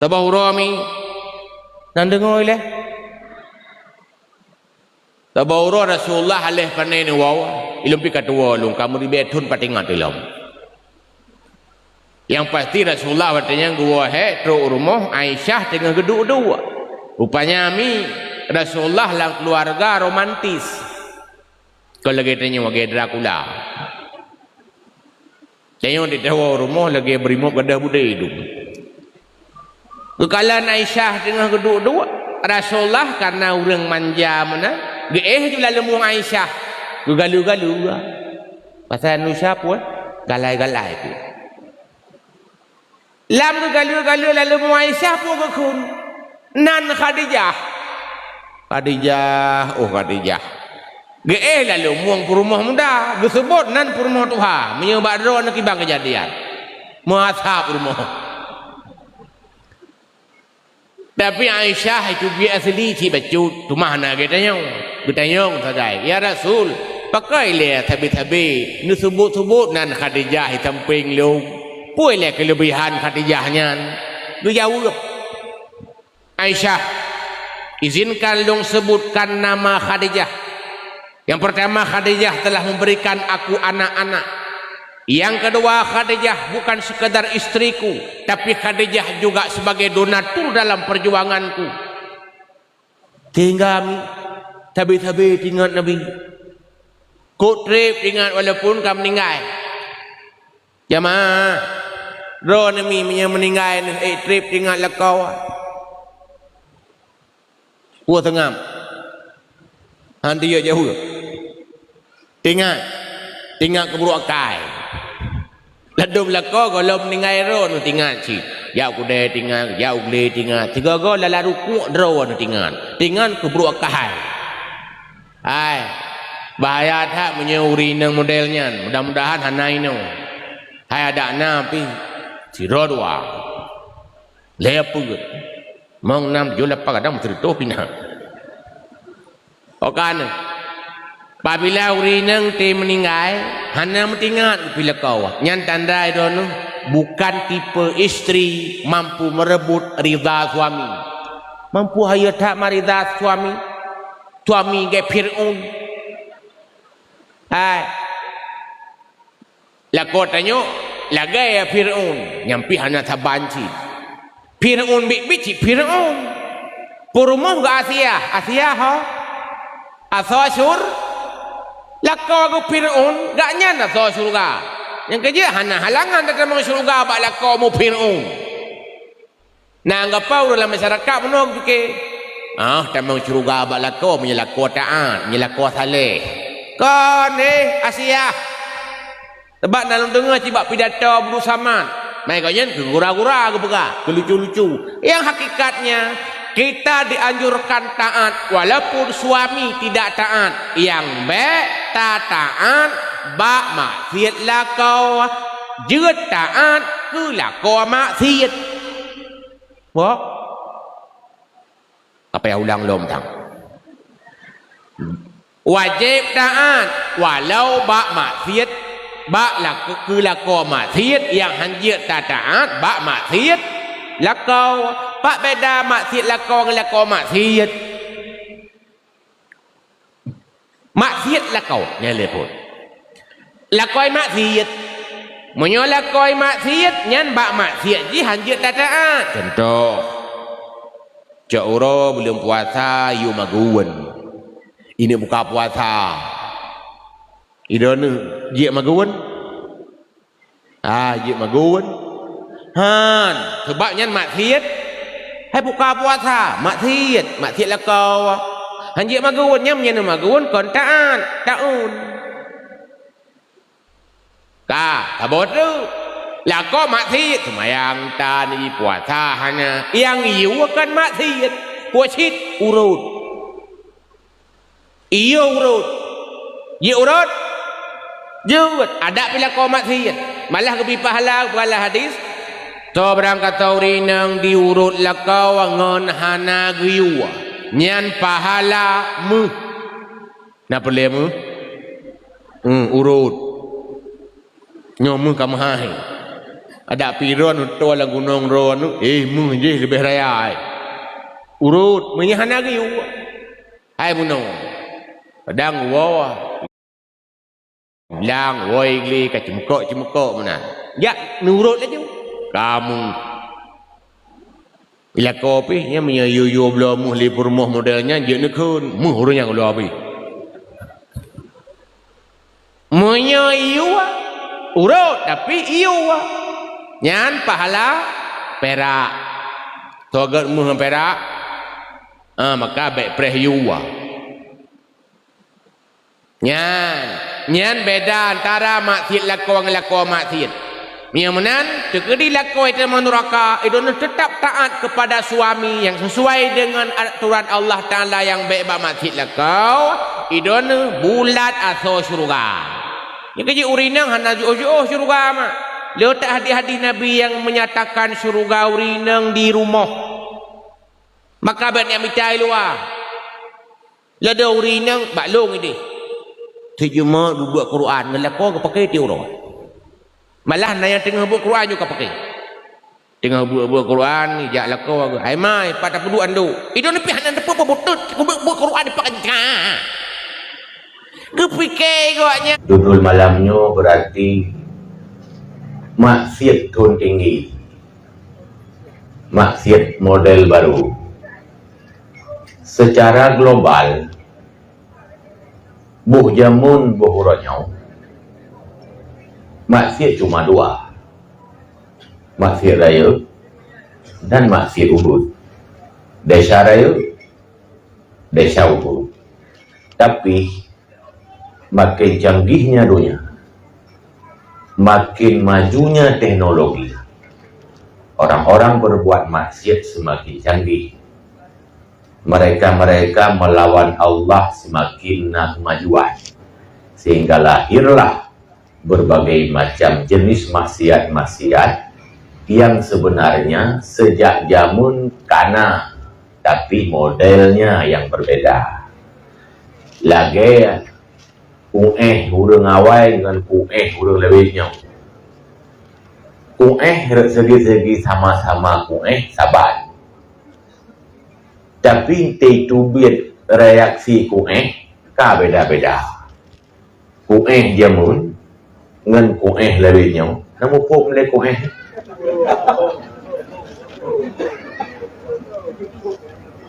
Tabahurami nan dengar leh. Tabahura Rasulullah alih panai ni wawa. Ilum pi katua lung kamu di betun patingat ilum. Yang pasti Rasulullah bertanya gua tro rumah Aisyah dengan geduk-dua. Rupanya mi Rasulullah lang keluarga romantis. Kalau lagi tanya wage Dracula. Tanya di dawa rumah lagi berimok gadah budaya hidup. Kekalan Aisyah dengan geduk-dua. Rasulullah karena orang manja mana? Geeh juga lemu Aisyah. Galu-galu. Pasal nu siapa? Galai-galai tu. Lam galu-galu lalu mu Aisyah pun kekun. Nan Khadijah. Khadijah. Geeh lalu muang perumah muda. Gesebut nan perumah Tuhan. Menyebab roh nak ibang kejadian. Muashab rumah. Tapi Aisyah itu dia asli si bacut. Tu mana kita nyong sadai. Ya Rasul, pakai le tabi-tabi. Nu sebut-sebut nan Khadijah hitam ping lu. Puai le kelebihan Khadijahnya. Nu jauh. Aisyah, izinkan long sebutkan nama Khadijah. Yang pertama, Khadijah telah memberikan aku anak-anak. Yang kedua, Khadijah bukan sekadar istriku, tapi Khadijah juga sebagai donatur dalam perjuanganku. Tinggal tabi-tabi tinggal Nabi. Kau trip tinggal walaupun kamu meninggal. Jamaah, roh Nabi meninggal trip tinggal lekau. Gua tengam. Nanti dia jauh. Tinggal keburu akai. Ladum lako kalau meninggal roh tinggal si. Jauh kuda tinggal, jauh le tinggal. Tiga go lalu kuat roh tinggal keburu akai. Ai. Bahaya tak menyuri nang modelnya. Mudah-mudahan hanai no. Hai ada napi. Si rodwa. Leput. Mong nam jula pagadam terto pinah. Okan. Apabila urinang te meninggal, hana mentingat bila kau. Nyan tandai dono bukan tipe istri mampu merebut ridha suami. Mampu hayat tak marida suami. Suami ke Fir'aun. Hai. La kotanya lagai ya Fir'aun. Nyampi hana tabanci. Fir'aun bici Fir'aun. Purumuh ke Asia ha? Asasur. Lakau aku Fir'aun gak nyana so surga. Yang kerja hana halangan datang masuk surga bak lakau mu Fir'aun. Nah ngapa dalam masyarakat menung fikir. Tamang surga bak lakau menyelakau taat, menyelakau saleh. Kau ni Asia. Sebab dalam dengar cibak pidato berusaman. Mai kau nyen ke gura-gura ke bega, ke lucu-lucu. Yang hakikatnya kita dianjurkan taat walaupun suami tidak taat. Yang tak taat bak maksiat lakau. Jut taat ke lakau maksiat. Wah. Apa yang ulang lom tang? Wajib taat walau bak maksiat. Bak lakau ke lakau maksiat. Yang hanjir tak taat bak maksiat lakau. Pak beda maksiat lakau dengan lakau maksiat. Maksiat lakau nyale pun. Lakau maksiat. Menyo lakau maksiat nyan bak maksiat ji hanjir tak taat. Contoh. Cak uro belum puasa yu maguwen. Ini buka puasa. Idon ji maguwen. Ji maguwen. Han sebabnya maksiat. Hai buka puasa maksiat lakau. Hanjik maguun nyam nyana maguun kon taun. Kabut tu. Lakau maksiat semayang tani puasa hanya yang iu akan maksiat. Kuasit urut. Iyo urut. Ye urut. Jut ada bila kau maksiat. Malah lebih pahala hadis. So berangkat taurinang diurut lakau ngon hana giwa. Nyan pahala mu. Napa lemu? Urut. Nyomu kamu hai. Ada piron untuk lah gunung ron. Mu je lebih raya. Urut menyahan lagi. Hai munong. Padang wawah. Lang woi gli ka cemekok mana. Ya nurut aja. Kamu. Bila kopi nya menyayu belah muhli purmoh modelnya je nekun. Muhurnya kalau api. Menyayu urut tapi iyo. Nyan pahala perak. Togat muh perak. Maka baik prehyuwa. Nyan beda antara maksiat lakon dengan lakon maksiat. Yang menan terkedi lakon itu menuraka itu tetap taat kepada suami yang sesuai dengan aturan Allah Taala yang baik bak maksiat lakon itu bulat atau syurga. Yang keji urinang hana jauh syurga mak. Letak hadis-hadis Nabi yang menyatakan syurga urinang di rumah. Maka ban yang mencari luar. Lada urinang baklong ini. Terjemah buat Quran ngelakon ke pakai dia orang. Malah yang tengah buat Quran juga pakai. Tengah buat Quran ni jak lakon. Ai mai pada peduan tu. Itu ni pihak nan depa botut buat Quran depa ka. Kepikir agaknya. Judul malamnya berarti maksiat tun tinggi. Maksiat model baru. Secara global buh jamun buh uranyau maksiat cuma dua, maksiat raya dan maksiat urut. Desa raya, desa urut. Tapi makin canggihnya dunia, makin majunya teknologi, orang-orang berbuat maksiat semakin canggih. Mereka melawan Allah semakin kemajuan, sehingga lahirlah berbagai macam jenis maksiat-maksiat yang sebenarnya sejak zaman kana, tapi modelnya yang berbeda. Lagi urang awal dengan urang lebihnya. Segi-segi sama-sama sabar. Tapi tubir reaksi ka beda-beda. Jamun ngan lebihnya. Namu pun le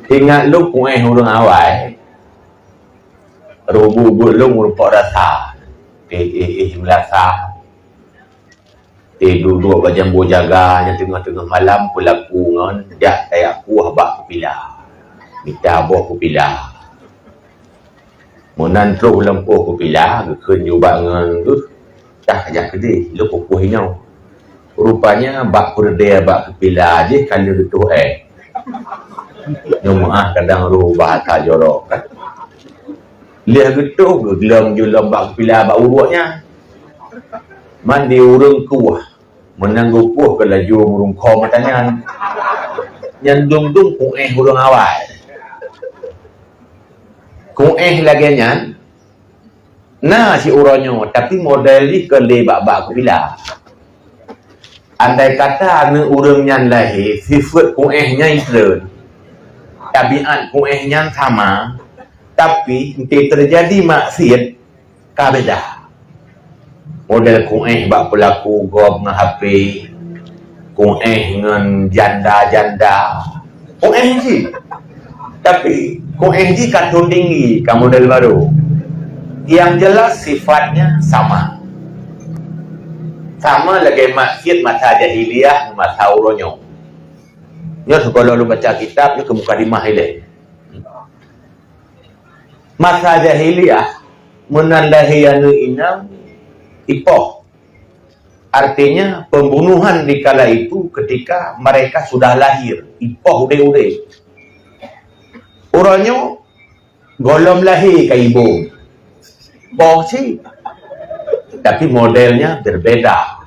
ingat lu urang awal. Rubu belum merupakan rasa. Melasa. Duduk bajang bojaga yang tengah-tengah malam pelaku ngan dak saya aku habak pilah. Minta buah kupilah. Munan terus lempuh kupilah, keun juga dengan tu. Dah ajak kedai, lu kupuh inau. Rupanya bak perdaya bak kupilah je kalau itu Nyumah kadang ru bahasa jorok kan. Lihat gitu, gelam julam bak kupilah bak urutnya. Mandi urung kuah. Menangguh puh ke laju murung kau matanya. Nyandung-dung urung awal. Lagi nyan. Nah si uronyo, tapi model ni ke lebak-bak kupilah. Andai kata ane urang nyan lahir, sifat nya islen. Tabiat nyan sama, tapi nanti terjadi maksiat kabeda. Model bak pelaku gob dengan HP, dengan janda-janda. Sih. Tapi ji kartun tinggi ke model baru. Yang jelas sifatnya sama. Sama lagi maksiat masa jahiliyah masa uronyo. Nyo kalau lu baca kitab ni ke muka dimah ile. Masa jahiliyah menandahi anu inam ipoh. Artinya pembunuhan di kala itu ketika mereka sudah lahir. Ipoh ude-ude. Uronyo golom lahir ke ibu. Boh sih. Tapi modelnya berbeda.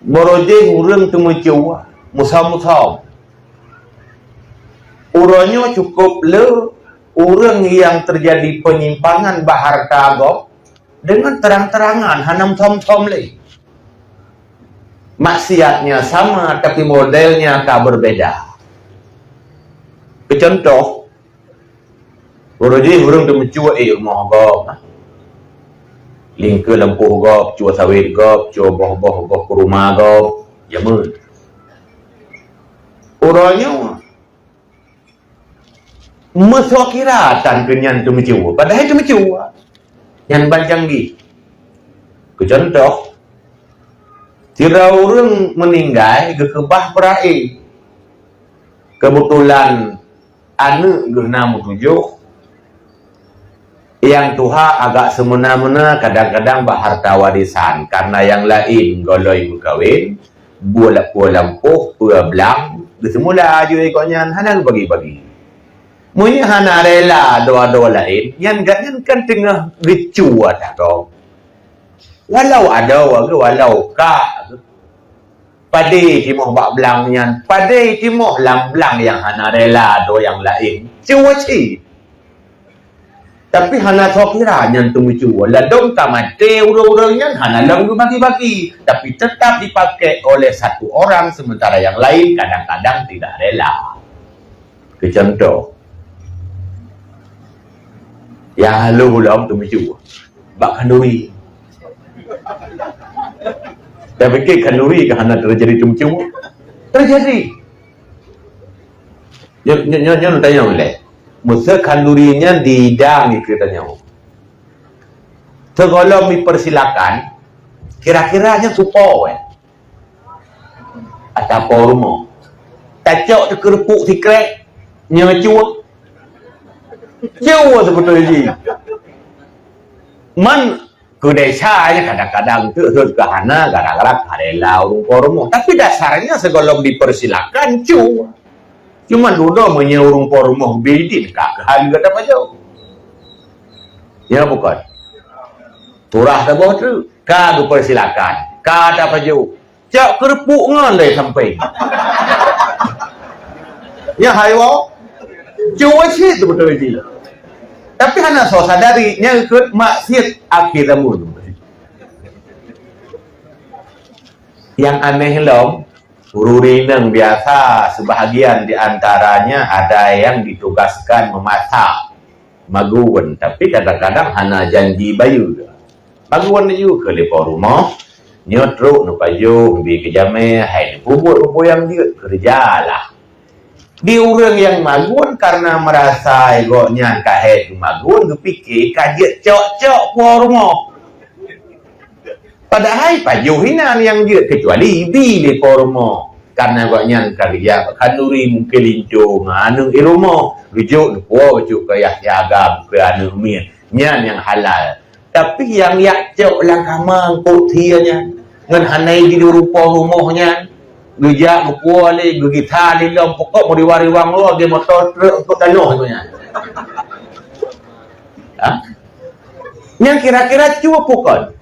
Moroje urang temu Jawa, musam-musam. Uronyo cukup le urang yang terjadi penyimpangan bahar kagok dengan terang-terangan hanam tom-tom le. maksiatnya sama tapi modelnya berbeda. Contoh, uruji hurung tu mencuat rumah gop, lingke lempuh gop, cuat sawit gop, cuat boh-boh gop ke rumah gop, jamun. Urangnya mesok kira tan kenyan tu mencuat, padahal tu mencuat. Yang bancang di. Contoh, tira orang meninggal kekebah perai. Kebetulan anak genam 7 yang Tuhan agak semena-mena kadang-kadang berharta warisan karena yang lain goloi berkahwin buat lampuh belang semula aja ikutnya hana bagi-bagi munya hana rela doa-doa lain yang ganyan kan tengah ricu ada kau walau ada walau ka padai timoh bak belang nyan padai timoh lam belang yang hana rela do yang lain cuba ci tapi hana sokira nyan tumucu ladong kamate urang-urang nyan hana lang bagi-bagi tapi tetap dipakai oleh satu orang sementara yang lain kadang-kadang tidak rela. Contoh yang halu ulam tumucu bak kanduri. Saya fikir kanduri ke hana terjadi tumucu terjadi. Nyon tanya boleh. Musa kandurinya didang katanya. Segala dipersilakan, kira-kiranya supo atau rumah. Tacok tu kerupuk sikrek, nyecua. Jauh sebetulnya. Man kedesanya kadang-kadang tu kehana kadang-kadang karela rumah. Tapi dasarnya segala dipersilakan cuma. Cuma dulu menyurung pormoh bidin kak harga dapat jauh. Ya bukan. Turah tak bawa tu. Kak dipersilakan. Kak dapat jauh. Cak kerupuk ngalai sampai. Ya hayo. Jauh sih tu betul je. Tapi hana so sadari nya ikut maksiat akhir amun. Yang aneh lom. Ururineng biasa sebahagian di antaranya ada yang ditugaskan memasak maguan tapi kadang-kadang hana janji bayu maguan ju ke lepo rumah nyotro nu pajo bi ke jame hai bubur yang dia kerjalah di urang yang maguan karena merasa egonya kahet maguan kepikir kajet cok-cok po rumah padahal pajo hinan yang dia kecuali bi lepo rumah karena agaknya kerja kanduri mungkin lincu nganu iromo rujuk po rujuk ke yaga ke anu min nyan yang halal tapi yang cok langkamang putianya ngan hanai di rupa rumahnya rujak po le gita le lom pokok mau diwari-wang lo ge motor truk untuk tanoh tu nya yang kira-kira cuba pokok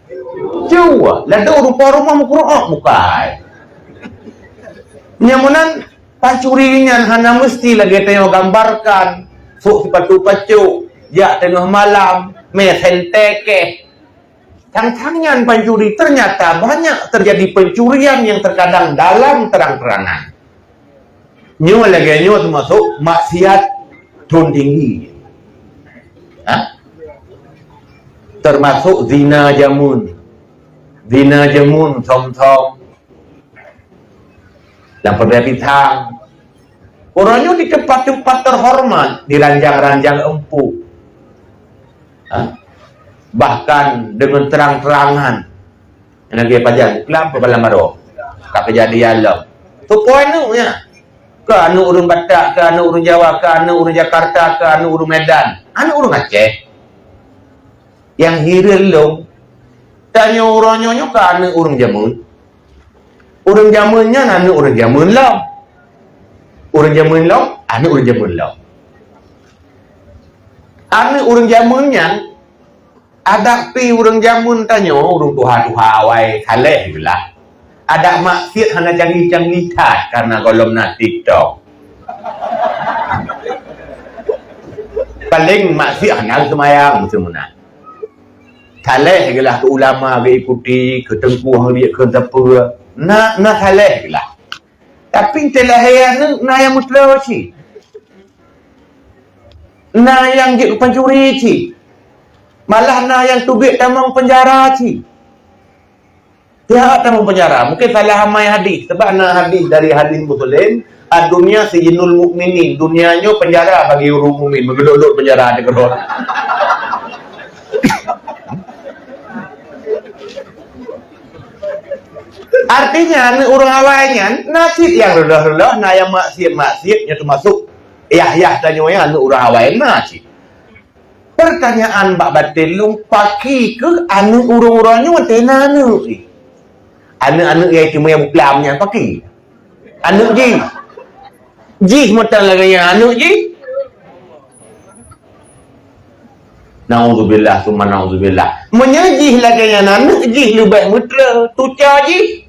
cuba la do rupa rumah mukai nyamunan pancurinya hana mesti lagi tengok gambarkan fuk patu-pacu ya tengah malam mesenteke tang-tangan pancuri ternyata banyak terjadi pencurian yang terkadang dalam terang-terangan nyu lagi nyu termasuk maksiat tun tinggi termasuk zina jamun som-som dan berarti tang orangnya di tempat-tempat terhormat di ranjang-ranjang empuk bahkan dengan terang-terangan lagi pajan kelapa balamaro tak kejadian lah tu poin tu ya ke anu urung Batak ke anu urung Jawa ke anu urung Jakarta ke anu urung Medan anu urung Aceh yang hiril lo tanya orangnya ke anu urung Jamun urang jamunnya anu urang jamun long. Urang jamun long, anu urang jamun long. Anu urang jamunnya ada pi urang jamun tanya urang tuha-tuha wae saleh lah. Ada maksiat hana canggih-canggih tat karena golom na TikTok. Paling maksiat hana semayang semua. Saleh gelah ke ulama ke ikuti ke tengkuh dia ke apa na haleh lah. Tapi telah hayat na yang mutla ci. Na yang jik pencuri ci. Malah na yang tubik tamang penjara ci. Dia tamang penjara. Mungkin salah hamai hadis. Sebab na hadis dari hadis Muslim, dunia sijinul mukminin. Dunianya penjara bagi orang mukmin. Mengeluk-eluk penjara ada kedua. Artinya orang awalnya nasib yang rendah-rendah, na yang maksiat-maksiat yang termasuk yah tanya yang orang awalnya nasib. Pertanyaan bak batin lu paki ke anu urang-urangnya watena anu ni. Anu yang cuma yang buklamnya paki. Anu ji. Ji matan lagi yang anu ji. Nauzubillah summa nauzubillah. Menyajih lagi yang anu ji lu baik mutra tuca ji.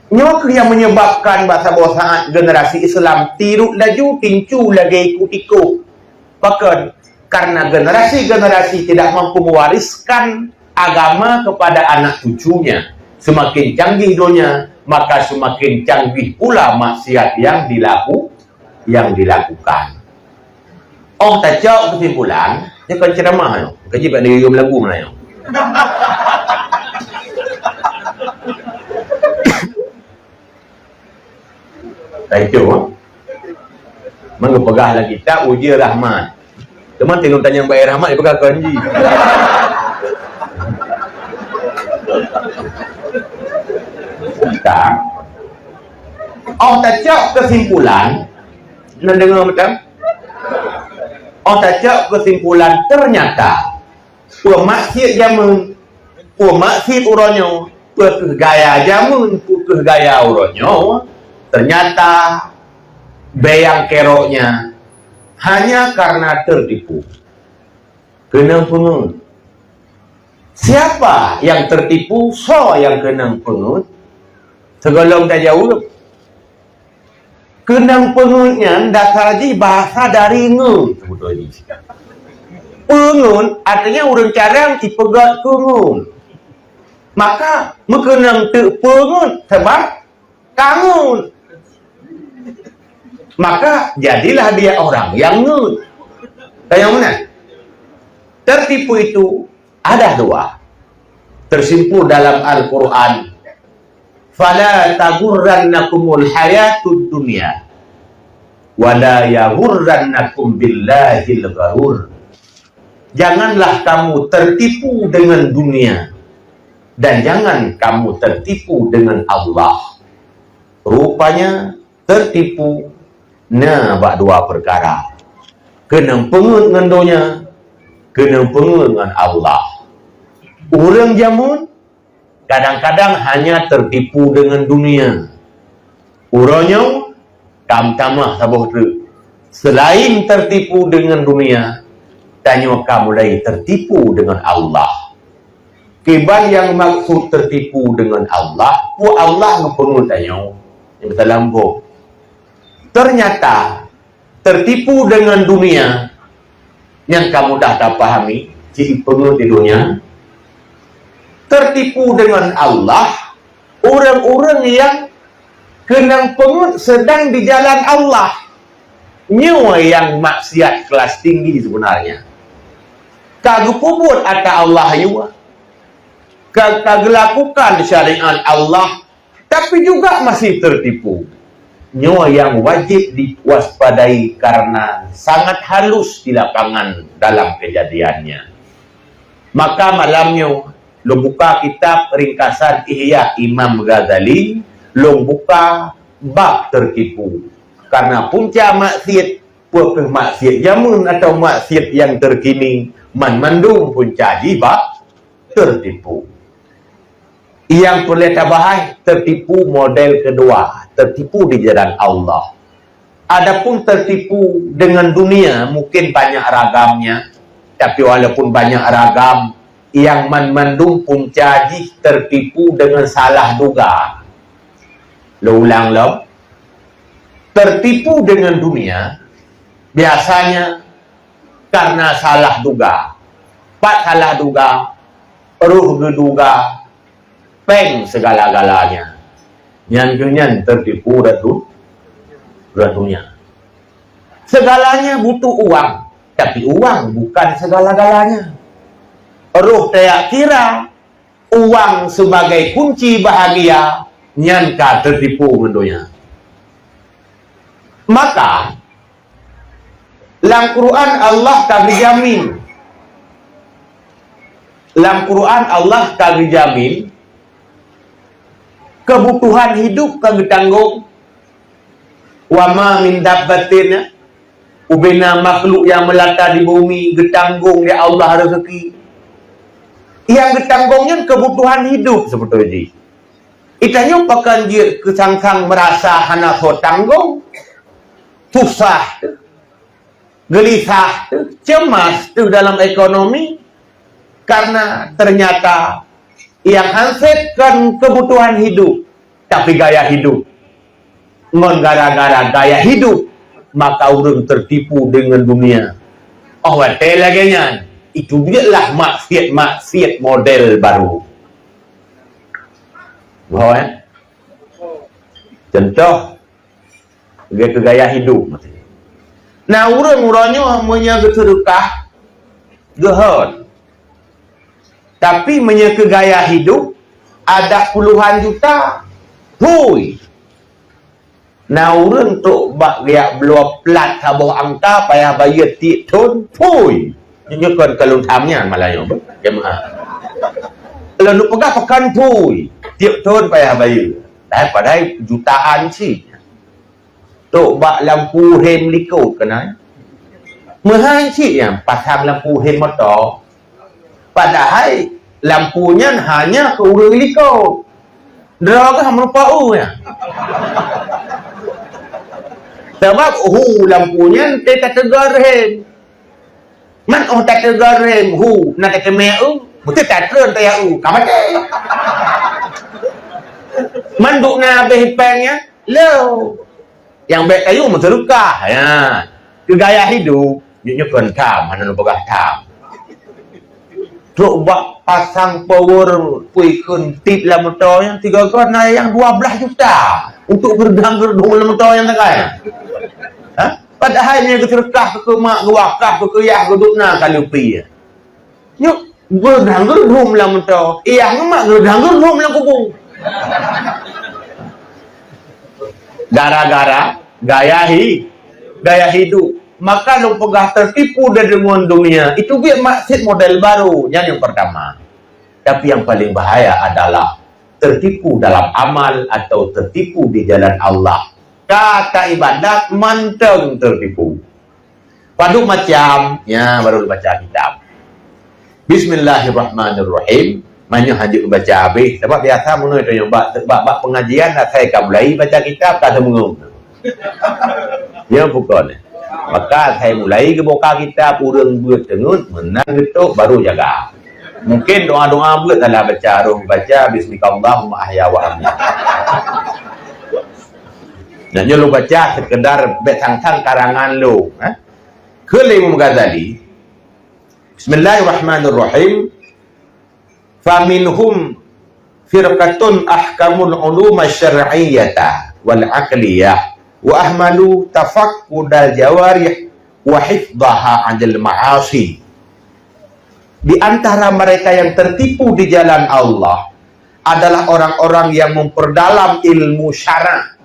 Nyok yang menyebabkan bahasa saat generasi Islam tirut laju tincu lagi ikut-ikut. Maka karena generasi-generasi tidak mampu mewariskan agama kepada anak cucunya. Semakin canggih dunia, maka semakin canggih pula maksiat yang dilakukan. Oh, tak jauh kesimpulan, dia kan ceramah. Kaji pada dia lagu mana? Tak jauh. Mengepegah lagi kitab Uji Rahmat. Teman tengok tanya Baik Rahmat dia pegang kanji. Tak. Oh tak cak kesimpulan. Nak dengar macam? Oh tak cak kesimpulan ternyata pemaksiat jamun, pemaksiat urangnya, gaya jamun, gaya urangnya ternyata bayang keroknya hanya karena tertipu. Kena pengut. Siapa yang tertipu? So yang kena pengut. Segolong tak jauh. Kena pengutnya dasar haji bahasa dari ngun. Pengut artinya orang carang dipegat pengut. Maka mengenang terpengut sebab kangun. Maka jadilah dia orang yang ngut. Yang mana? Tertipu itu ada dua. Tersimpul dalam Al-Quran. Fala tagurrannakumul hayatud dunya. Wala yagurrannakum billahil gharur. Janganlah kamu tertipu dengan dunia. Dan jangan kamu tertipu dengan Allah. Rupanya tertipu bak dua perkara. Kena pengut dengan dunia, kena pengut dengan Allah. Orang jamun kadang-kadang hanya tertipu dengan dunia. Orangnya tamah sabah tu. Selain tertipu dengan dunia, tanya kamu mulai tertipu dengan Allah. Kiban yang maksud tertipu dengan Allah, Allah ngepengut tanya. Yang berlampau. Ternyata tertipu dengan dunia yang kamu dah tak pahami, jadi pengut di dunia. Tertipu dengan Allah, orang-orang yang kena pengut sedang di jalan Allah. Nyawa yang maksiat kelas tinggi sebenarnya. Kagak puput kata Allah juga. Kagak lakukan syariat Allah, tapi juga masih tertipu. Nyawa yang wajib diwaspadai karena sangat halus di lapangan dalam kejadiannya. Maka malamnya lo buka kitab ringkasan Ihya Imam Ghazali, lo buka bab tertipu. Karena punca maksiat, puakah maksiat jamun atau maksiat yang terkini, mandung punca jibak tertipu. Yang boleh tabahai tertipu model kedua, tertipu di jalan Allah. Adapun tertipu dengan dunia mungkin banyak ragamnya, tapi walaupun banyak ragam, yang mandung punca tertipu dengan salah duga. Lo ulang lo. Tertipu dengan dunia biasanya karena salah duga. Pak salah duga, ruh geduga, peng segala-galanya. Nyan tertipu ratunya. Segalanya butuh uang, tapi uang bukan segala-galanya. Roh tak kira uang sebagai kunci bahagia, nyanka tertipu mendonya. Maka dalam Quran Allah tak berjamin. Dalam Quran Allah tak berjamin kebutuhan hidup kagak tanggung. Wa ma min dabbatin ubina makhluk yang melata di bumi getanggung ya Allah rezeki. Yang getanggungnya kebutuhan hidup sebetulnya. Itanya pakan dia kesangkang merasa hana so tanggung. Susah, gelisah, cemas dalam ekonomi karena ternyata yang hansipkan kebutuhan hidup tapi gaya hidup gara-gara gaya hidup maka orang tertipu dengan dunia. Oh, lagi itu dia lah maksiat model baru. Bahwa contoh dia ke gaya hidup. Nah, orang-orangnya menyangka sedekah gehon. Tapi menyangka gaya hidup ada puluhan juta. Hui. Nah, orang tu bak dia belum plat sabah angka payah bayar tik ton. Hui. Ini kan kalau tamnya malahnya. Jemaah. Kalau nak pegang pekan hui. Tik ton payah bayar. Daripada jutaan sih. Tok bak lampu hem likut kena. Mahal cik yang pasang lampu hem motor. Padahal lampunya hanya ke orang likut. Deraka merupa ya. Sebab lampunya te kategori hem. Man kategori hem nak kata meu, betul tak keren taya kamate. Man duk na behipangnya, lo. Yang baik kayu menterukah ya. Ke gaya hidup nyo kan tam mana lu bagah tam. Coba pasang power puikun tip lah motor yang 3 kon yang 12 juta untuk gerdang-gerdung lah motor yang tengah. Ha? Padahal nya keterkah ke mak wakaf ke yah gedukna kalupi. Nyo gerdang-gerdung lah motor. Iya mak gerdang-gerdung lah kubung. Gara-gara gaya hidup maka lu pegah tertipu dengan dunia itu dia maksud model baru yang pertama. Tapi yang paling bahaya adalah tertipu dalam amal atau tertipu di jalan Allah. Kata ibadat manteng tertipu. Padu macam ya baru baca kitab. Bismillahirrahmanirrahim. Mana haji baca habis sebab biasa mun itu yang bab pengajian saya ka mulai baca kitab tak semua. Ya bukan. Maka saya mulai ke buka kitab urang buat tengut menang gitu baru jaga. Mungkin doa-doa buat dalam baca roh baca bismillahirrahmanirrahim ahya wa amna. Dan lu baca sekedar betang-tang karangan lu, Ke Imam Ghazali. Bismillahirrahmanirrahim. Faminhum firqatun ahkamul ulum syar'iyyah wal aqliyah wa ahmalu tafaqqudal jawarih wa hifdhaha 'anil ma'asi. Di antara mereka yang tertipu di jalan Allah adalah orang-orang yang memperdalam ilmu syara',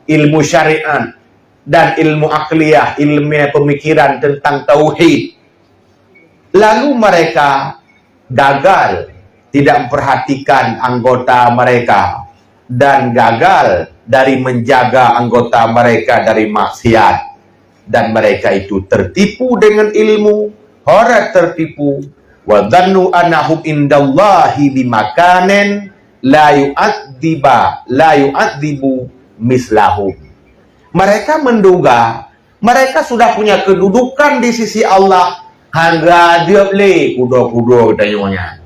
ilmu syariat dan ilmu akliyah, ilmu pemikiran tentang tauhid. Lalu mereka gagal tidak memperhatikan anggota mereka dan gagal dari menjaga anggota mereka dari maksiat, dan mereka itu tertipu dengan ilmu, orang tertipu wa dhannu annahum indallahi bimakanin la yu'adzibu mislahum. Mereka menduga mereka sudah punya kedudukan di sisi Allah hingga dia boleh kudo-kudo katanya.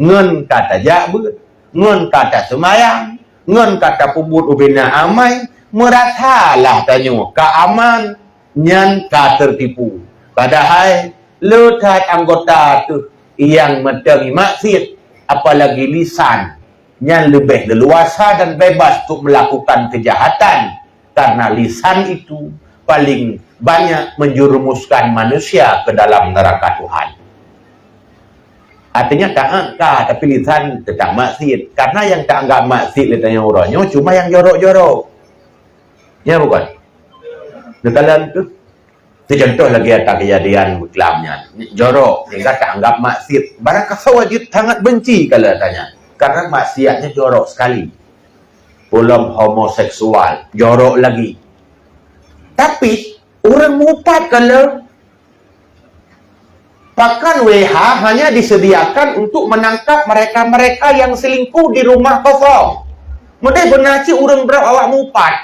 Ngen kata jabut, ngen kata semayang, ngen kata pubut ubina amai, merasalah tanya keaman, nyan ka tertipu. Padahal letak anggota tu yang mendengi maksiat, apalagi lisan, yang lebih leluasa dan bebas untuk melakukan kejahatan, karena lisan itu paling banyak menjerumuskan manusia ke dalam neraka Tuhan. Artinya tak angka, tapi lisan tetap maksiat. Karena yang tak anggap maksiat lisannya orangnya cuma yang jorok-jorok. Ya bukan? Dalam tu contoh lagi ada kejadian Islamnya jorok sehingga tak anggap maksiat. Barangkali wajib sangat benci kalau tanya, karena maksiatnya jorok sekali. Belum homoseksual, jorok lagi. Tapi orang mupat kalau bahkan WH hanya disediakan untuk menangkap mereka-mereka yang selingkuh di rumah kosong. Mereka benar cik orang berapa awak mupat.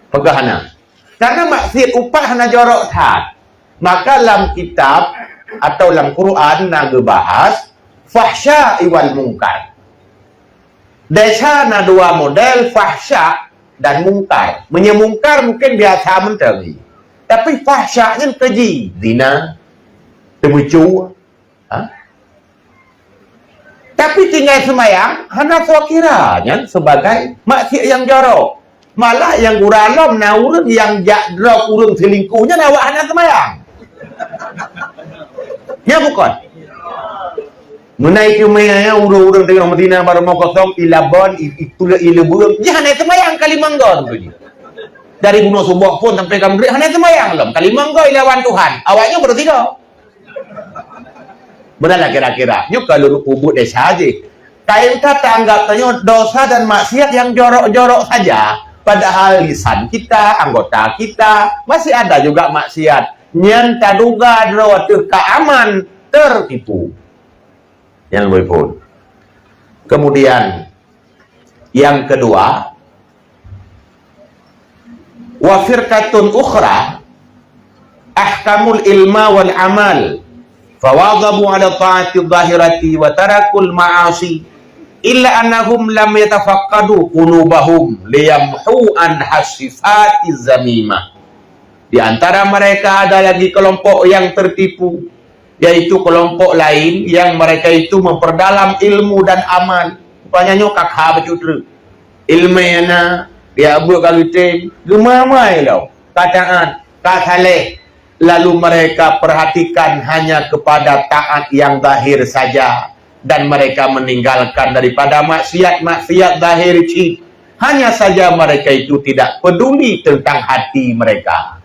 Pegahana. Karena maksiat upah hana jorok tak. Maka dalam kitab atau dalam Quran naga bahas fahsya iwal mungkar. Desa na dua model fahsya dan mungkar. Menyemungkar mungkin biasa menteri. Tapi fahsyanya keji. Zina. Temucu. Tapi tinggal semayang. Hana kiranya sebagai maksiat yang jorok. Malah yang guralam na urang yang jadrok urang selingkuhnya nawak hana semayang. Ya bukan? Menaiki mayanya urang-urang tengah Madinah baru mau kosong ilabon itulah ilabun. Ya hana semayang kali manggon tu. Dari Gunung Subok pun sampai kamu gede hanya semayang lom. Kali manggo ilawan Tuhan. Awaknya bertiga. Benarlah kira-kira. Nyuk kalau kubur desa aja. Kain kata anggap tanya dosa dan maksiat yang jorok-jorok saja. Padahal lisan kita, anggota kita masih ada juga maksiat. Nyen taduga drawatuh keaman tertipu. Yang lebih pun. Kemudian yang kedua, wa firqatun ukhra ahkamul ilma wal amal fawadhabu ala ta'ati dhahirati wa tarakul ma'asi illa annahum lam yatafaqqadu qulubahum liyamhu an hasifati zamimah. Di antara mereka ada lagi kelompok yang tertipu, yaitu kelompok lain yang mereka itu memperdalam ilmu dan amal. Rupanya nyokak habajudru ilmena dia buat kalutin, gemamai lau. Kataan, kataleh. Lalu mereka perhatikan hanya kepada taat yang zahir saja. Dan mereka meninggalkan daripada maksiat-maksiat zahir cik. Hanya saja mereka itu tidak peduli tentang hati mereka.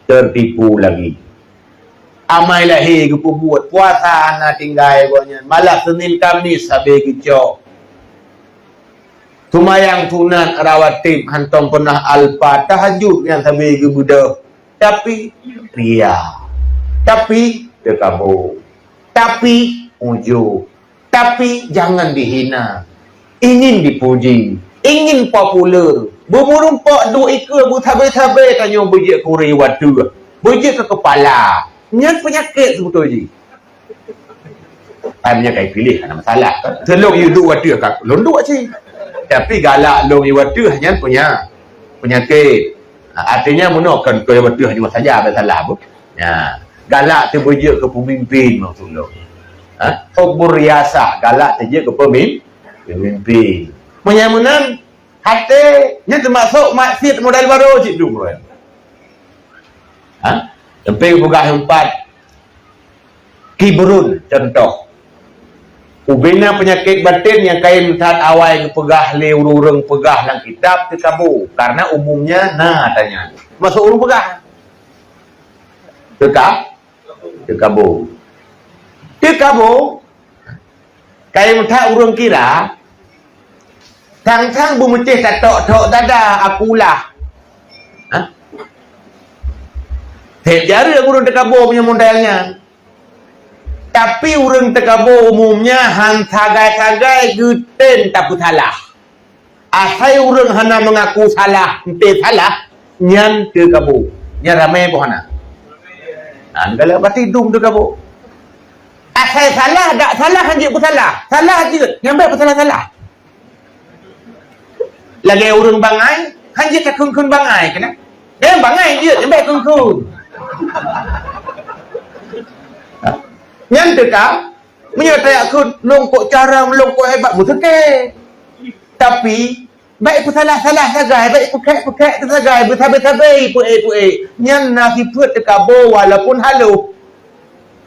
Tertipu lagi. Amai lahi ke buat puasa anak tinggal. Malah Senin Kamis habis kicau. Tumayang sunat rawatib hantam pernah alpa tahajud yang sampai ke Buddha. Tapi ria. Tapi dekabur. Tapi ujub. Tapi jangan dihina. Ingin dipuji. Ingin popular. Berumpak dua ikut bertabai-tabai tanya bejik kuri watu. Bejik ke kepala. Nyat penyakit sebetulnya. Penyakit pilih ada masalah. Selok you duk watu kat londok cik. Tapi galak long iwatu hanya punya penyakit. Artinya menakan ke iwatu hanya saja bersalah bu. Ya, galak terbujuk ke pemimpin maksudnya. Obor riasa galak terbujuk ke pemimpin. Menyamunan hati nya termasuk maksiat modal baru cik tu bro. Sampai buka empat kibrun contoh. Ubina penyakit batin yang kain saat awal pegah le urung pegah dalam kitab terkabur. Karena umumnya tanya. Masuk urung pegah. Terkabur. Kain tak urung kira. Tang-tang bumutih tak tok dada akulah. Tep jari urung terkabur punya modalnya. Tapi orang terkabur umumnya han tagai-tagai guten tak salah. Asai orang hana mengaku salah, ente salah, nyan terkabur. Nyan ramai pun hana. Kalau pasti dung terkabur. Asai salah, tak salah hanjik pun salah. Salah je, nyampai pun salah-salah. Lagi orang bangai, hanjik tak kun-kun bangai kena. Bangai je, nyampai kun-kun. Yang dekat Menyatakan aku longkok cara melongkok hebat betul. Tapi baik pun salah sagai, baik pekek tu sagai, bertabai-tabai puai. Nyan nak sifat tekabo walaupun halu.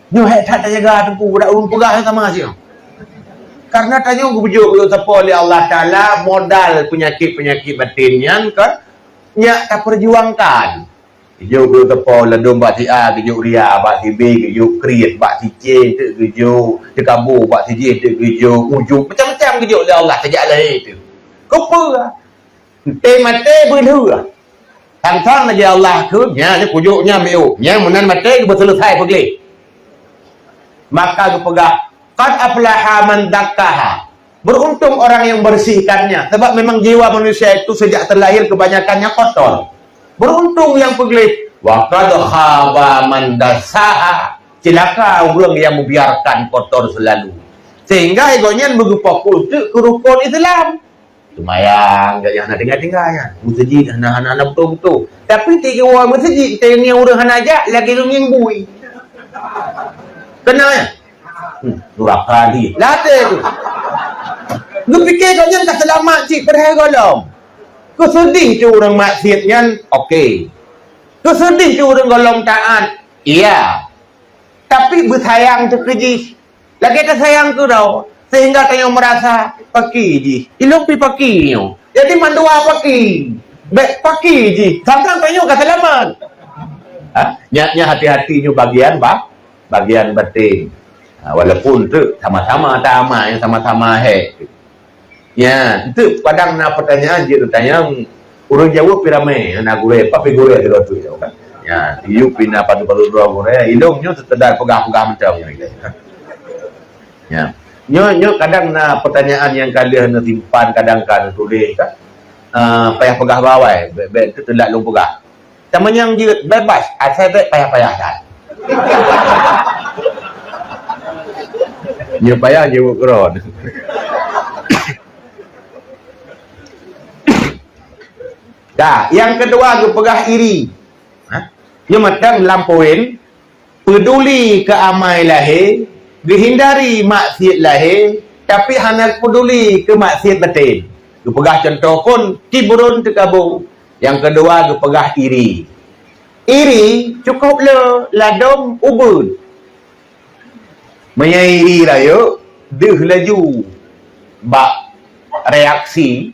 Nyo tak jaga tu budak urun pegah sama sih. Karena tanya bujuk siapa oleh Allah Taala modal penyakit-penyakit batin yang kan nyak tak perjuangkan. Kejuk tepa ledom bak si A, kejuk ria bak si B, kejuk create bak si C, kejuk tekabo bak si J, kejuk ujuk macam-macam kejuk oleh Allah sejak lahir itu. Kopa. Mate berhua. Tang-tang aja Allah ke nya kujuknya meu. Nya menan mate berselesai pergi. Maka kepegah qad aflaha man zakkaha. Beruntung orang yang bersihkannya. Sebab memang jiwa manusia itu sejak terlahir kebanyakannya kotor. Beruntung yang pergi. Wa qad khaba man dassaha. Celaka orang yang membiarkan kotor selalu. Sehingga egonya bergepokul ke rukun Islam. Semayang, jangan nak dengar-dengar ya. Masjid anak-anak betul-betul. Tapi tiga orang masjid kita yang orang hanajak lagi yang bui. Kenal ya? Duraka di. Latih tu. Lu fikir kau jangan tak selamat cik perhai golong. Kau sedih tu orang maksiatnya, okey. Kau sedih tu orang golong taat, iya. Tapi bersayang tu keji. Lagi tak sayang tu tau. Sehingga tanya merasa paki ji. Ilong pi paki ni. Jadi mandua paki. Baik paki ji. Sampai tanya kata selamat. Nyatnya hati-hatinya bagian batin. Walaupun tu sama-sama tamat yang sama-sama ya, itu kadang nak pertanyaan dia tanya urang Jawa pirame nak gure apa gure tu kan. Ya, tiu pina padu-padu dua gure ilongnya sekedar pegang-pegang macam ni. Ya. Nyo kadang nak pertanyaan yang kalian nak simpan kadang-kadang tulis kan. Payah pegah bawai, baik tu telak lu pegah. Sama yang dia bebas, asal baik payah-payah dah. Nyo payah je ukron. Dah, yang kedua tu pegah iri. Nyo macam lampuin peduli ke amai lahir, dihindari maksiat lahir, tapi hanya peduli ke maksiat batin. Dia pegah contoh pun tiburun tekabu. Yang kedua dia pegah iri. Iri cukup le ladom ubun. Menyairi raya deh laju bak reaksi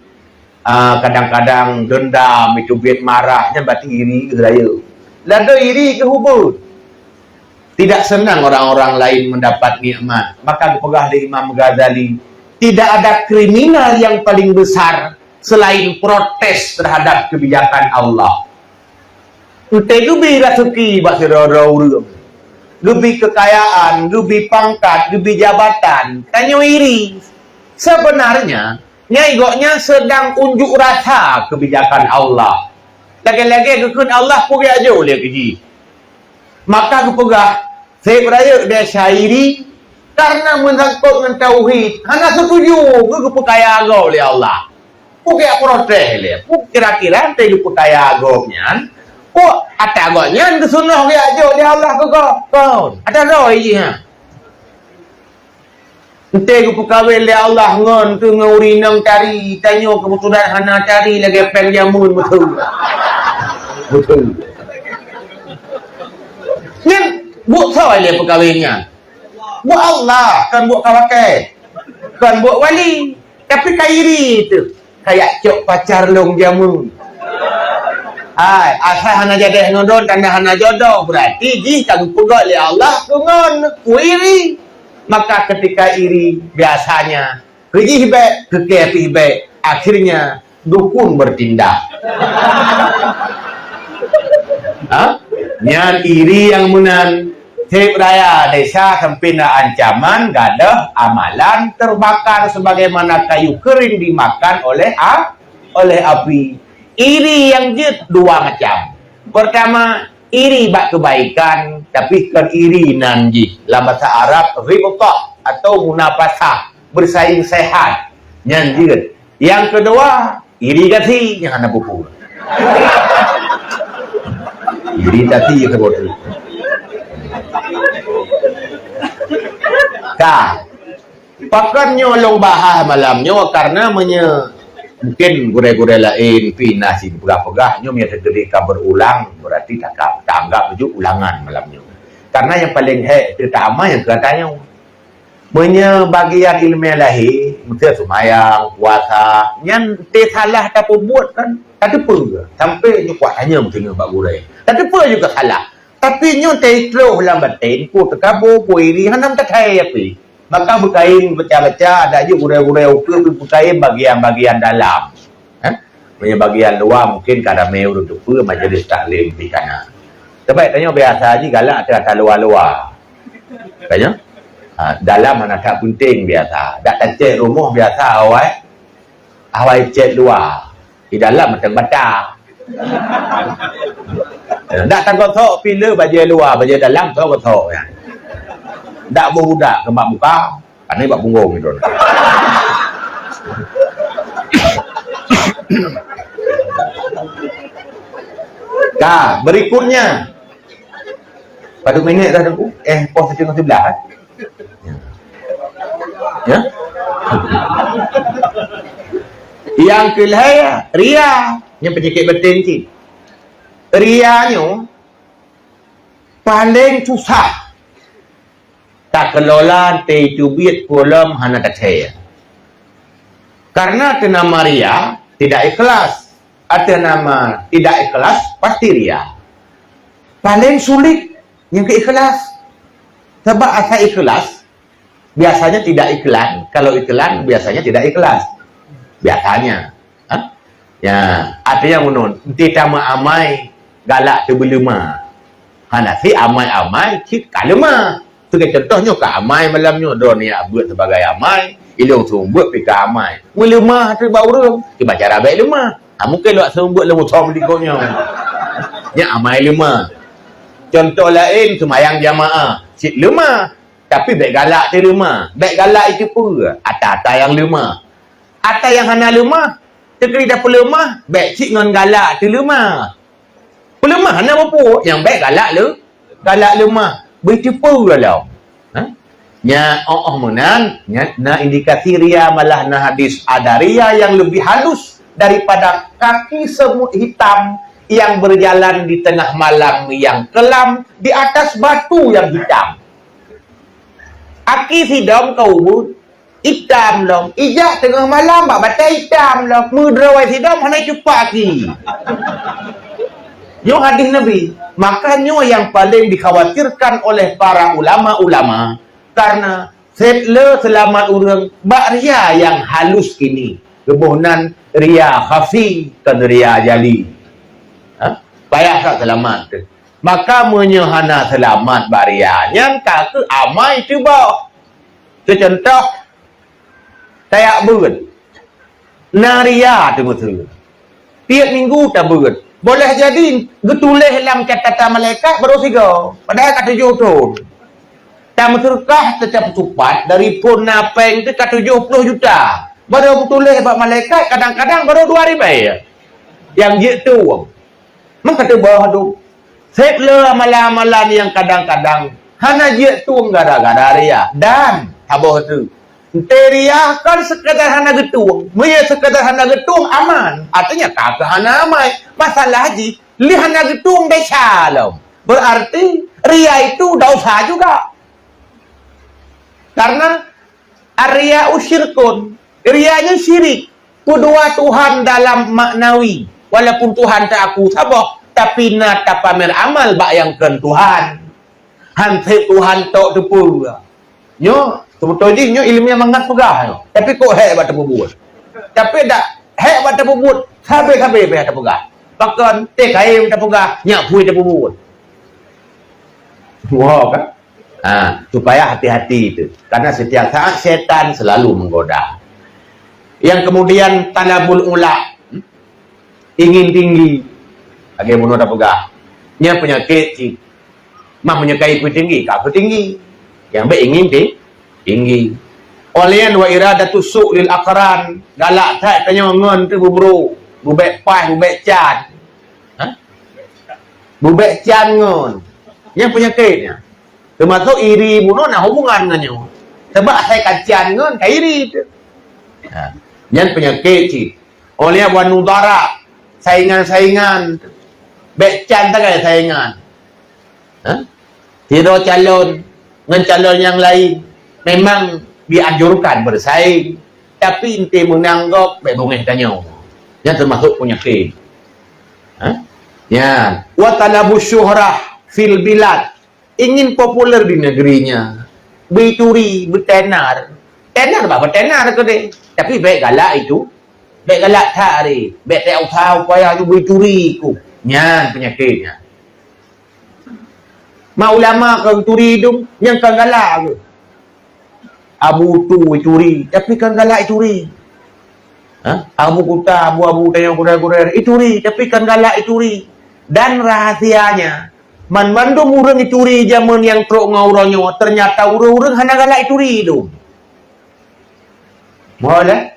kadang-kadang dendam itu biat marahnya berarti iri ke raya. Lado iri ke ubun. Tidak senang orang-orang lain mendapat nikmat. Maka dipegah dari Imam Ghazali, tidak ada kriminal yang paling besar selain protes terhadap kebijakan Allah. Ute lebih rasuki bak sirara urang. Lebih kekayaan, lebih pangkat, lebih jabatan. Tanya iri. Sebenarnya, nyai sedang unjuk rasa kebijakan Allah. Lagi-lagi kekun Allah pergi aja oleh keji. Maka aku pegah saya beraya dia syairi karena menyangkut dengan tauhid. Hanya setuju ke percaya agama oleh Allah. Pukul protes dia. Kira-kira tadi percaya agamanya. Oh, ada agamanya ke sunnah ke aja oleh Allah ke kau. Ada roh je ha. Ente ku perkawin oleh Allah ngon tu ngauri nang cari tanya kebetulan hana cari lagi peng jamun betul. Betul. Yang buat siapa dia perkahwinnya? Buat Allah, kan buat kawakai. Kan buat wali. Tapi kairi itu. Kayak cok pacar long jamu. Hai, asal hana jadah ngodon karena hana jodoh. Berarti jika pegak oleh Allah, kungon, kuiri. Maka ketika iri, biasanya kejih baik, kekepi baik. Akhirnya, dukun bertindak. Nyan iri yang menan Cip raya desa kempina ancaman gadah amalan terbakar sebagaimana kayu kering dimakan oleh api. Iri yang jut dua macam. Pertama, iri bak kebaikan tapi kan iri nanji. Dalam bahasa Arab ribqah atau munafasah, bersaing sehat. Nyanji. Yang kedua, iri gati yang ana buku. Iri tadi yang kedua. Kah. Pakannya long bahah malamnya karena mungkin gure-gure lain pindah sini pegah-pegahnya punya terjadi berulang berarti tak anggap itu ulangan malamnya. Karena yang paling terutama yang katanya bagian ilmiah lahir mesti semayang puasa yang salah tak buat kan tak apa sampai nyukuat hanya mesti ngabak gure tak apa juga salah tapi nyo terus lambatin ku tekabo puiri hanam tak hai api maka berkain baca-baca ada je gure-gure ukur berkain bagian-bagian dalam punya bagian luar mungkin kadang-kadang untuk majlis taklim di kana sebab tanya biasa aja galak ada luar-luar tanya dalam mana tak penting biasa dak cek rumah biasa awai cek luar di dalam macam baca dak tak kotok pilih baju luar baju dalam tak kotok ya dak budak kemak muka karena bak punggung itu berikutnya pada minit dah tengku pos setengah 11 ya yang kelihaya ria yang penyakit batin sih rianya paling susah tak kelola tejubit pulam hana kacaya karena nama ria tidak ikhlas ada nama tidak ikhlas pasti ria paling sulit yang keikhlas sebab asal ikhlas biasanya tidak iklan kalau iklan biasanya tidak ikhlas biasanya ya artinya menun tidak amai galak tebeluma hanasi amai cik kalema sebagai contohnya ke amai malamnya dunia buat sebagai amai ilung sumbuh pika amai melemah tu baru ke baca baik lemah mungkin luak sumbuh lemah som dikonya ya amai lemah contoh lain semayang jamaah cik lemah tapi baik galak tu lemah baik galak itu pun ata yang lemah ata yang hana lemah terkiri dah pelemah baik cik ngan galak tu lemah pelemah hana apa yang baik galak lemah bertipu galau nya menan na indikasi ria malah na hadis ada ria yang lebih halus daripada kaki semut hitam yang berjalan di tengah malam yang kelam di atas batu yang hitam aki sidom kau hitam long ijak tengah malam bak batai hitam long mudrawai sidom hana cupak aki yo hadis Nabi makanya yang paling dikhawatirkan oleh para ulama-ulama karena setle selamat orang bak ria yang halus kini kebohnan ria khafi dan ria jali payah tak selamat maka menyehana selamat bak ria yang tak ke amai cuba contoh tayak berat naria tu betul tiap minggu tak berat boleh jadi getulih dalam catatan malaikat baru 3 padahal kata 7 tahun tak menterkah tetap cepat dari pun napeng tu kata 70 juta baru betulih buat malaikat kadang-kadang baru 2 ribu yang je tu memang kata bawah tu setlah amalan-amalan yang kadang-kadang hana je tu gara-gara ria dan abah tu teriak kan sekadar hana getung mereka sekadar hana getung aman artinya kakak hana amai masalah haji li hana getung dah shalom berarti ria itu dosa juga karena ria usyirkun rianya syirik kedua Tuhan dalam maknawi walaupun Tuhan tak aku sabah tapi nak tak pamer amal bak yang ken Tuhan hantai Tuhan tok tepul nyo sebetulnya nyo ilmiah mangat pegah tapi kok hebat buat tapi dak hebat buat habis-habis tak pegah bahkan TKM tak pegah nyak pui tak buat wow kan supaya hati-hati itu karena setiap saat setan selalu menggoda yang kemudian talabul ula ingin tinggi agak bunuh tak pegah nya penyakit sih mah menyukai tinggi kau tinggi yang baik ingin tinggi olian wa iradatu su'lil aqran galak tak tanya ngon tu bubro bubek pas bubek can bubek can ngon yang penyakitnya termasuk iri bunuh nah hubungan dengannya Sebab saya kacian kan kairi tu. Yang penyakit cik. Oleh buat nudara. Saingan-saingan. Becan tak kaya saingan. Tidak calon. Dengan calon yang lain. Memang dianjurkan bersaing. Tapi inti menanggap. Baik bongeh tanya. Yang termasuk penyakit. Ya. Wa talabu syuhrah fil bilad. Ingin popular di negerinya. Bercuri, bertenar. Tenar apa? Tenar ke dia? Tapi baik galak itu. Baik galak tak dia. Baik tak tahu payah tu bercuri ku. Nyan penyakitnya. Mak ulama kan curi tu, yang kan galak ke? Abu tu curi, tapi kan galak curi. Abu kuta, abu-abu tayang kuda-kuda, curi, tapi kan galak curi. Dan rahasianya, mandum orang curi zaman yang truk ngauronyo, ternyata orang-orang hanya galak curi tu. Boleh?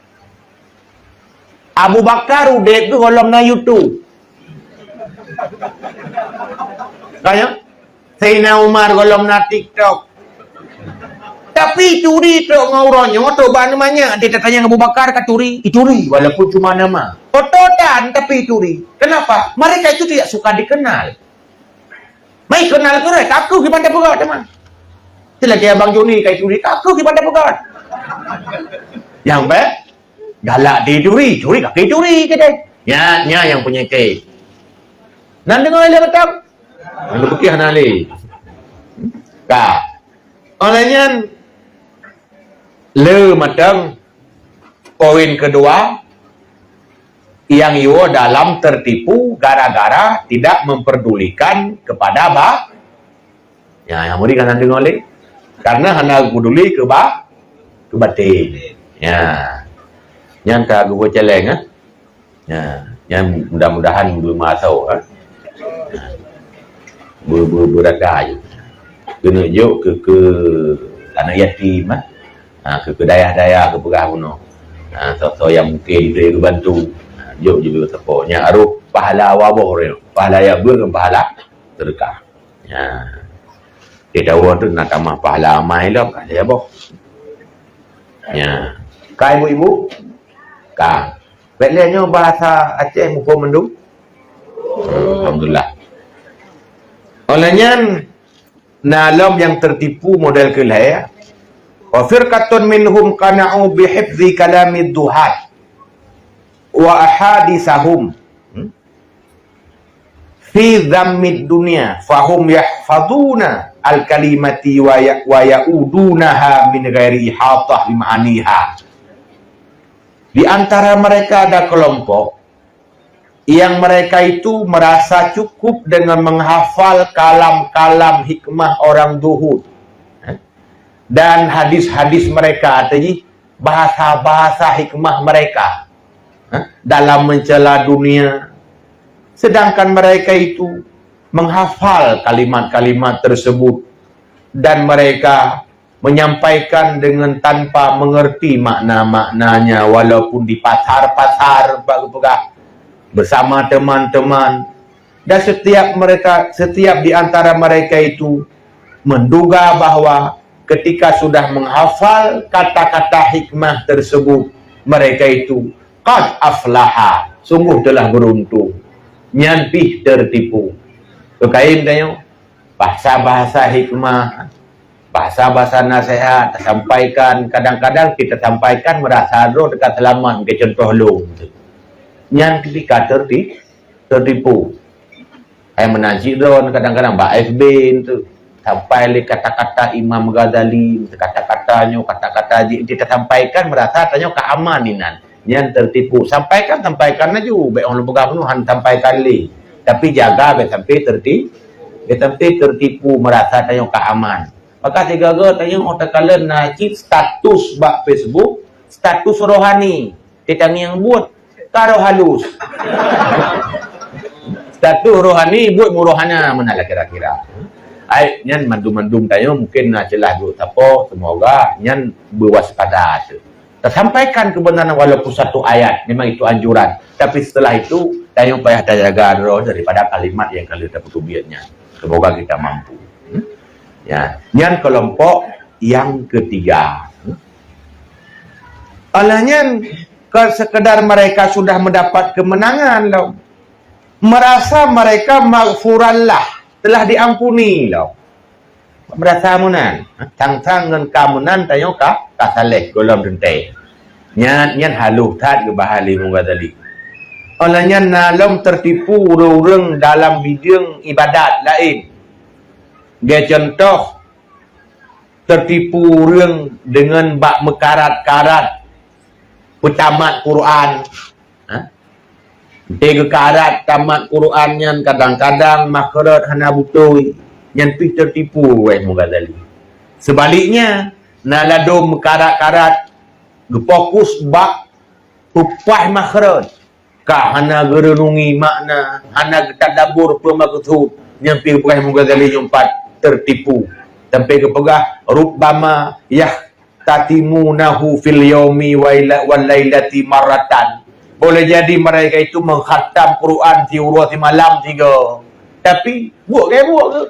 Abu Bakar udek tu kolom na YouTube. Kaya? Sayyidina Umar kolom na TikTok. Tapi curi truk ngauronyo, tu namanya. Dia tanya Abu Bakar ke curi? Curi, walaupun cuma nama. Ototan tapi curi. Kenapa? Mereka itu tidak suka dikenal. Mai kenal ke rek? Aku di pandai pegat teman. Sila kaya Abang Joni kayak curi, aku di pandai pegat. Yang baik galak dia curi kaki curi ke dia. Nya yang punya ke. Nan dengar dia betul. Yang putih nali. Ka. Olehnya le macam poin kedua yang yo dalam tertipu gara-gara tidak memperdulikan kepada ya yang muri kan dengar le. Karena hanya peduli ke batin. Ya. Yang tak gue celeng ya. Yang mudah-mudahan belum masuk berada kena yuk ke tanah yatim ke dayah-dayah ke pegah kuno. So yang mungkin boleh bantu. Yuk juga tepoknya aruh pahala wabah orang. Pahala ya ber pahala terdekat. Ya. Kita orang tu nak tambah pahala amai lah ya boh. Ya. Kai ibu-ibu? Ka. Bedanya bahasa Aceh muka mendung. Alhamdulillah. Olehnya nalam yang tertipu model kelaya. Wa firqatun minhum qana'u bi hifzi kalamid duhat wa ahadisahum fi dhammid dunya fahum yahfaduna al-kalimati wa ya'udunaha min ghairi ihatah bi ma'aniha. Di antara mereka ada kelompok yang mereka itu merasa cukup dengan menghafal kalam-kalam hikmah orang zuhud dan hadis-hadis mereka, tadi bahasa-bahasa hikmah mereka dalam mencela dunia, sedangkan mereka itu menghafal kalimat-kalimat tersebut dan mereka menyampaikan dengan tanpa mengerti makna-maknanya, walaupun di pasar-pasar bersama teman-teman. Dan setiap di antara mereka itu menduga bahwa ketika sudah menghafal kata-kata hikmah tersebut, mereka itu qad aflaha, sungguh telah beruntung, nyanpih tertipu. Kekain tanya bahasa-bahasa hikmah, bahasa-bahasa nasihat sampaikan, kadang-kadang kita sampaikan merasa roh dekat selamat ke contoh long nyan ketika tertipu. Saya menanci drone kadang-kadang Mbak FB itu sampai le kata-kata Imam Ghazali, kata-katanya kita sampaikan merasa tanya keamaninan nyan tertipu. Sampaikan aja baik orang pegang penuhan sampaikan le, tapi jaga sampai tertipu merasa tanya keaman. Maka tiga tanya otak kalian najib status bak Facebook, status rohani. Kita yang buat karo halus. Status rohani buat murohana mana lah kira-kira. Ai nyan mandum-mandum tanya mungkin nak celah dulu tapo, semoga nyan berwaspada. Tersampaikan kebenaran walaupun satu ayat, memang itu anjuran. Tapi setelah itu tanya payah jaga roh daripada kalimat yang kalian terputubiatnya. Semoga kita mampu. Ya, nyan kelompok yang ketiga. Alahnya sekedar mereka sudah mendapat kemenangan loh. Merasa mereka maghfurallah, telah diampuni loh. Merasa munan, tang-tang ngan kamunan tayo ka kasaleh golom dente. Nyan haluh tat ke bahali munggadali. Olehnya nalom tertipu urang dalam bidang ibadat lain. Dia contoh tertipu urang dengan bak mekarat-karat petamat Quran. Dia karat tamat Quran nyan kadang-kadang makharat hana butoi. Yang pi tertipu munggadali. Sebaliknya nalado mekarat-karat fokus bak upah makharat. Ka hana gerenungi makna, hana tadabbur pemaksud yang pi bukan munggadali jumpat tertipu. Sampai kepegah rubbama tatimunahu fil yaumi wal lailati maratan. Boleh jadi mereka itu mengkhatam Quran tiurah di malam 3. Tapi buat ke?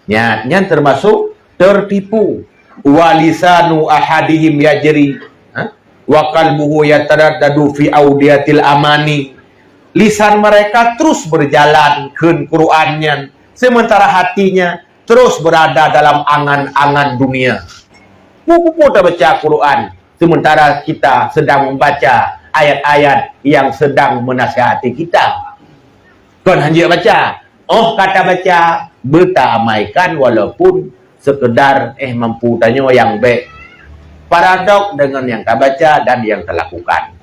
Yang termasuk tertipu. Walisanu ahadihim yajri wa qalbuhu yataraddadu fi audiyatil amani. Lisan mereka terus berjalan ke Qur'annya, sementara hatinya terus berada dalam angan-angan dunia. Buku tak baca Quran, sementara kita sedang membaca ayat-ayat yang sedang menasihati kita. Kan hanya baca, kata baca, bertamaikan walaupun sekedar mampu tanya yang baik. Paradok dengan yang tak baca dan yang terlakukan.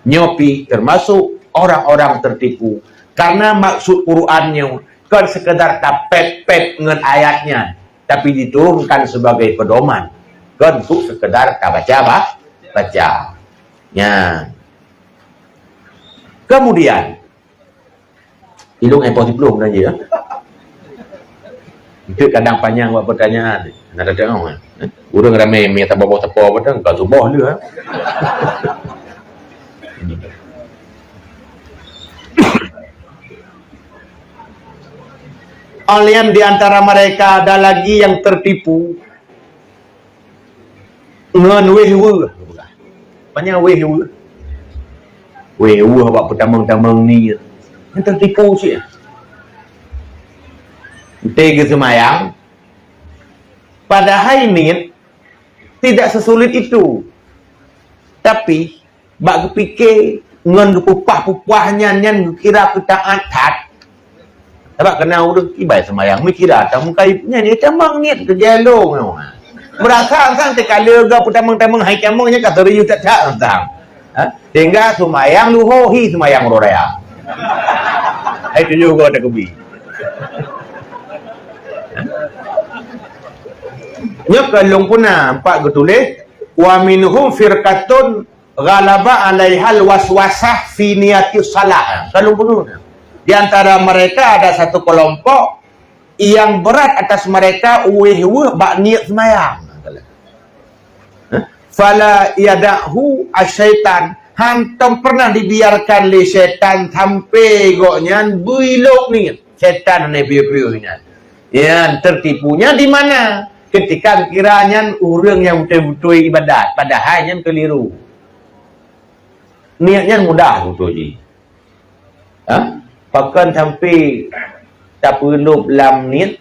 Nyopi termasuk orang-orang tertipu. Karena maksud Qurannya kan sekedar tapet-pet dengan ayatnya. Tapi diturunkan sebagai pedoman. Kan untuk sekedar tak baca. Ya. Kemudian. Hidung impossible aja ya. Itu kadang panjang buat pertanyaan. Nak tengok kan? Urang ramai minta bawa tepo betul kau subuh dia. Alian di antara mereka ada lagi yang tertipu. Ngan wehwe. Banyak wehwe. Wehwe buat pertamang-tamang ni. Yang tertipu sih. Tiga semayang. Padahal ini tidak sesulit itu. Tapi bak kepikir ngan pupah-pupahnya nyan kira kita atat. Sebab kena urang ibai semayang mikira tamu kaipnya dia tamang niat ke jalong. Merasa sang tekala ga putamang-tamang hai camangnya kata riu tak tang. Sehingga semayang luhohi semayang roraya. Itu juga ada kebi. Nya kalong puna empat getulis wa minhum firqatun ghalaba alaihal waswasah fi niyati salah. Kalong puna. Di antara mereka ada satu kelompok yang berat atas mereka weh-weh bak niat semayang. Fala yadahu asyaitan. Hantam pernah dibiarkan oleh syaitan sampai goknya builok ni. Syaitan ni piu-piunya. Yang tertipunya di mana? Ketika kiranya orang yang betul-betul ibadat, padahal yang keliru. Niatnya mudah betul je. Pakan sampai tak perlu belam niat,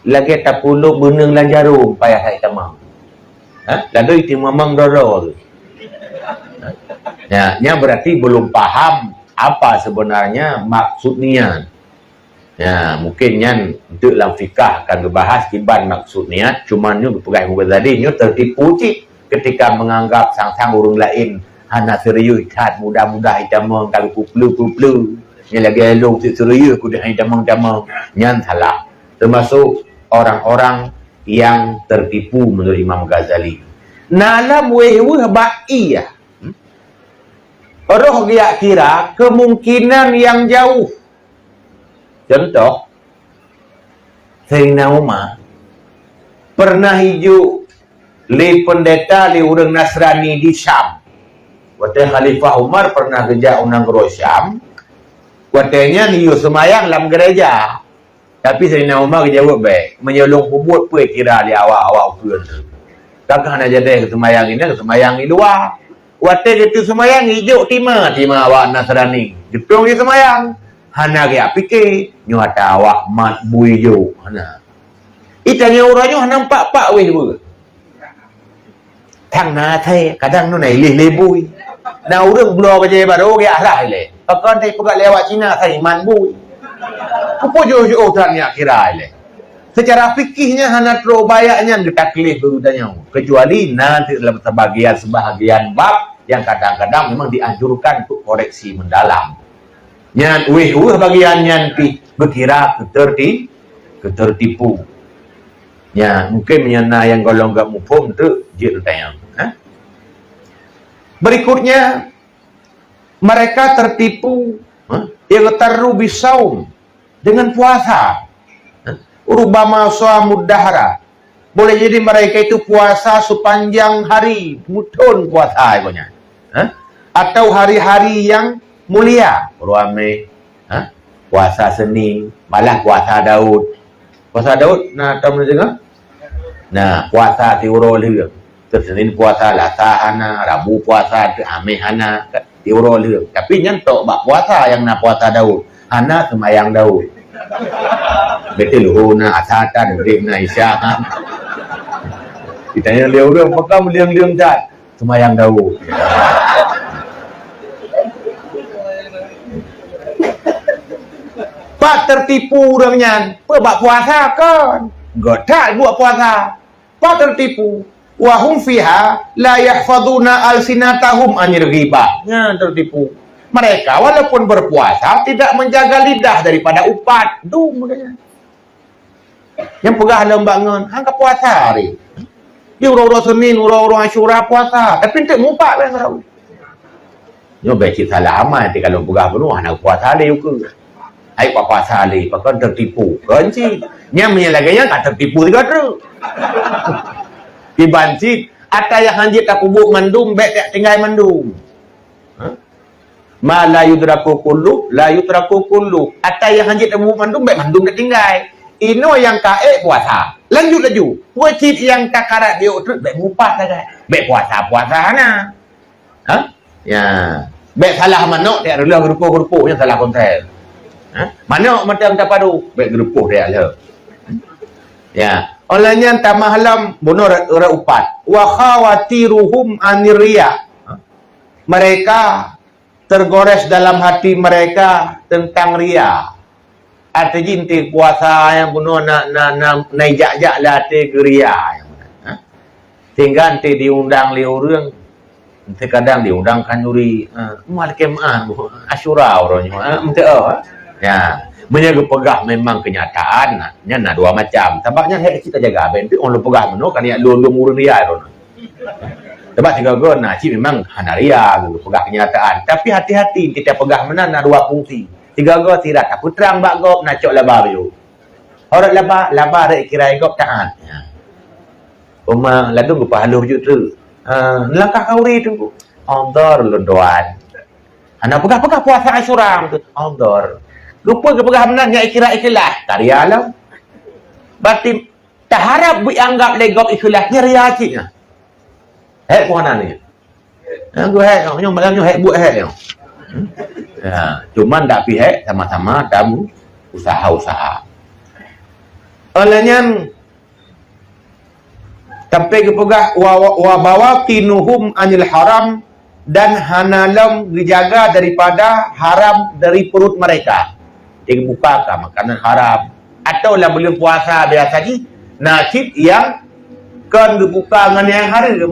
lagi tak perlu benang dan jarum payah saya tamang. Lalu itu memang doro. Ya, berarti belum paham apa sebenarnya maksud niat. Ya, mungkin yang untuk dalam fikah akan dibahas kiban maksud niat, cuma nyu pegai Ghazali nyu tertipu cik ketika menganggap sang-sang orang lain hana serius kat mudah-mudah hitamang kalau kuplu ni lagi elok serius ku dah hitamang nyan salah. Termasuk orang-orang yang tertipu menurut Imam Ghazali. Nalam weh-weh ba'iyah. Roh dia kira kemungkinan yang jauh. Contoh, Sayyidina Umar pernah hijau li pendeta li orang Nasrani di Syam. Waktu Khalifah Umar pernah kerja unang gero Syam. Waktunya ni semayang dalam gereja. Tapi Sayyidina Umar jawab baik. Menyolong pubut pun kira dia awak-awak ukuran tu. Kakak nak jadi kesemayang ini, kesemayang di luar. Waktu itu semayang hijau tima awak Nasrani. Jepung dia semayang. Hana dia fikir. Nyata awak mat bui hijau. Hana. Itanya orangnya nampak weh pun. Thằng na thay kadang nó này lì bui. Nah orang belah baca baru dia lah le. Kakak tay pegat lewat Cina thay man bui. Apa jo tanya kira le. Secara fikihnya hana terbayaknya ditaklif berudanya. Kecuali nanti dalam sebahagian bab yang kadang-kadang memang dianjurkan untuk koreksi mendalam. Nyan bagian nanti berkira ketertipu. Ya, mungkin menyana yang golong gak mufum tu jil tayang. Berikutnya mereka tertipu ightarru bisaum dengan puasa. Rubama sawmud dahra. Boleh jadi mereka itu puasa sepanjang hari, mutun puasa ibunya. Atau hari-hari yang mulia. Ruame puasa Senin, malah puasa Daud. Puasa Daud nah tahu dengar? Nah, puasa tiuro liu. Senin puasa lasahana, Rabu puasa amehana, tiuro liu. Tapi nyentok bak puasa yang nak puasa Daud. Hana semayang Daud. Betul huna asata dari Aisyah. Ditanya dia orang pakam liang-liang cat semayang Daud. Pak tertipu orangnya. Buat puasa kan? Godak buat puasa. Pak tertipu. Wahum fiha la yahfaduna alsinatahum anil ghibah. Ya, tertipu. Mereka walaupun berpuasa tidak menjaga lidah daripada upat. Makanya. Yang pegah dalam bangun, angkat puasa hari. Dia orang-orang Senin, orang-orang Asyura puasa. Tapi tak mupat kan tahu. Dia baca salah amal nanti kalau pegah penuh nak puasa hari juga. Hai pak puasa hari, pakai tertipu. Kunci. Yang menyalahkannya tak tertipu juga tu. Dibanci, ada yang hanjit tak kubuk mandum, baik tak tinggal mandum. Ma la yudraku kullu, la yudraku kullu. Ada yang hanjit tak kubuk mandum, baik mandum tak tinggal. Ino yang kae puasa. Lanjut laju. Wajib yang tak karat dia terus baik mupat dah. Baik puasa na. Ya. Baik salah manok dia rela gerupuk-gerupuk yang salah konten. Manok macam tak padu, baik gerupuk dia lah. Ya. Olehnya tamah halam bunuh orang upat. Wa khawatiruhum aniria. Mereka tergores dalam hati mereka tentang ria. Artinya inti puasa yang bunuh nak naik-jak lah te geria. Tinggal nanti diundang liurang. Nanti kadang diundang kanuri. Malkemah Asyura orangnya. Ya. Menjaga pegah memang kenyataan. Nya dua macam. Tampaknya kita jaga ben tu orang pegah meno kan ya lu murun dia ron. Sebab tiga gon cik memang hanaria gitu pegah kenyataan. Tapi hati-hati kita pegah mana dua fungsi. Tiga go tirat aku terang bak gop nak cok laba biu. Orang laba rek kira gop taat. Ya. Uma lalu gua halu ju tu. Langkah kauri tu. Ondor londoan. Anak pegah puasa Asyura tu. Ondor. Lupa ke pegah menang yang ikhlas. Tak ria lah. Berarti tak harap dianggap legok ikhlasnya ria cik. Hek puana ni. Aku hek. Yang malamnya hek buat hek. Ya, cuman tak pihak sama-sama kamu usaha-usaha. Olehnya sampai ke pegah wa bawatinuhum anil haram dan hanalam dijaga daripada haram dari perut mereka. Dia buka makanan haram atau lah belum puasa biasa ni nasib yang kan dibuka dengan yang haram.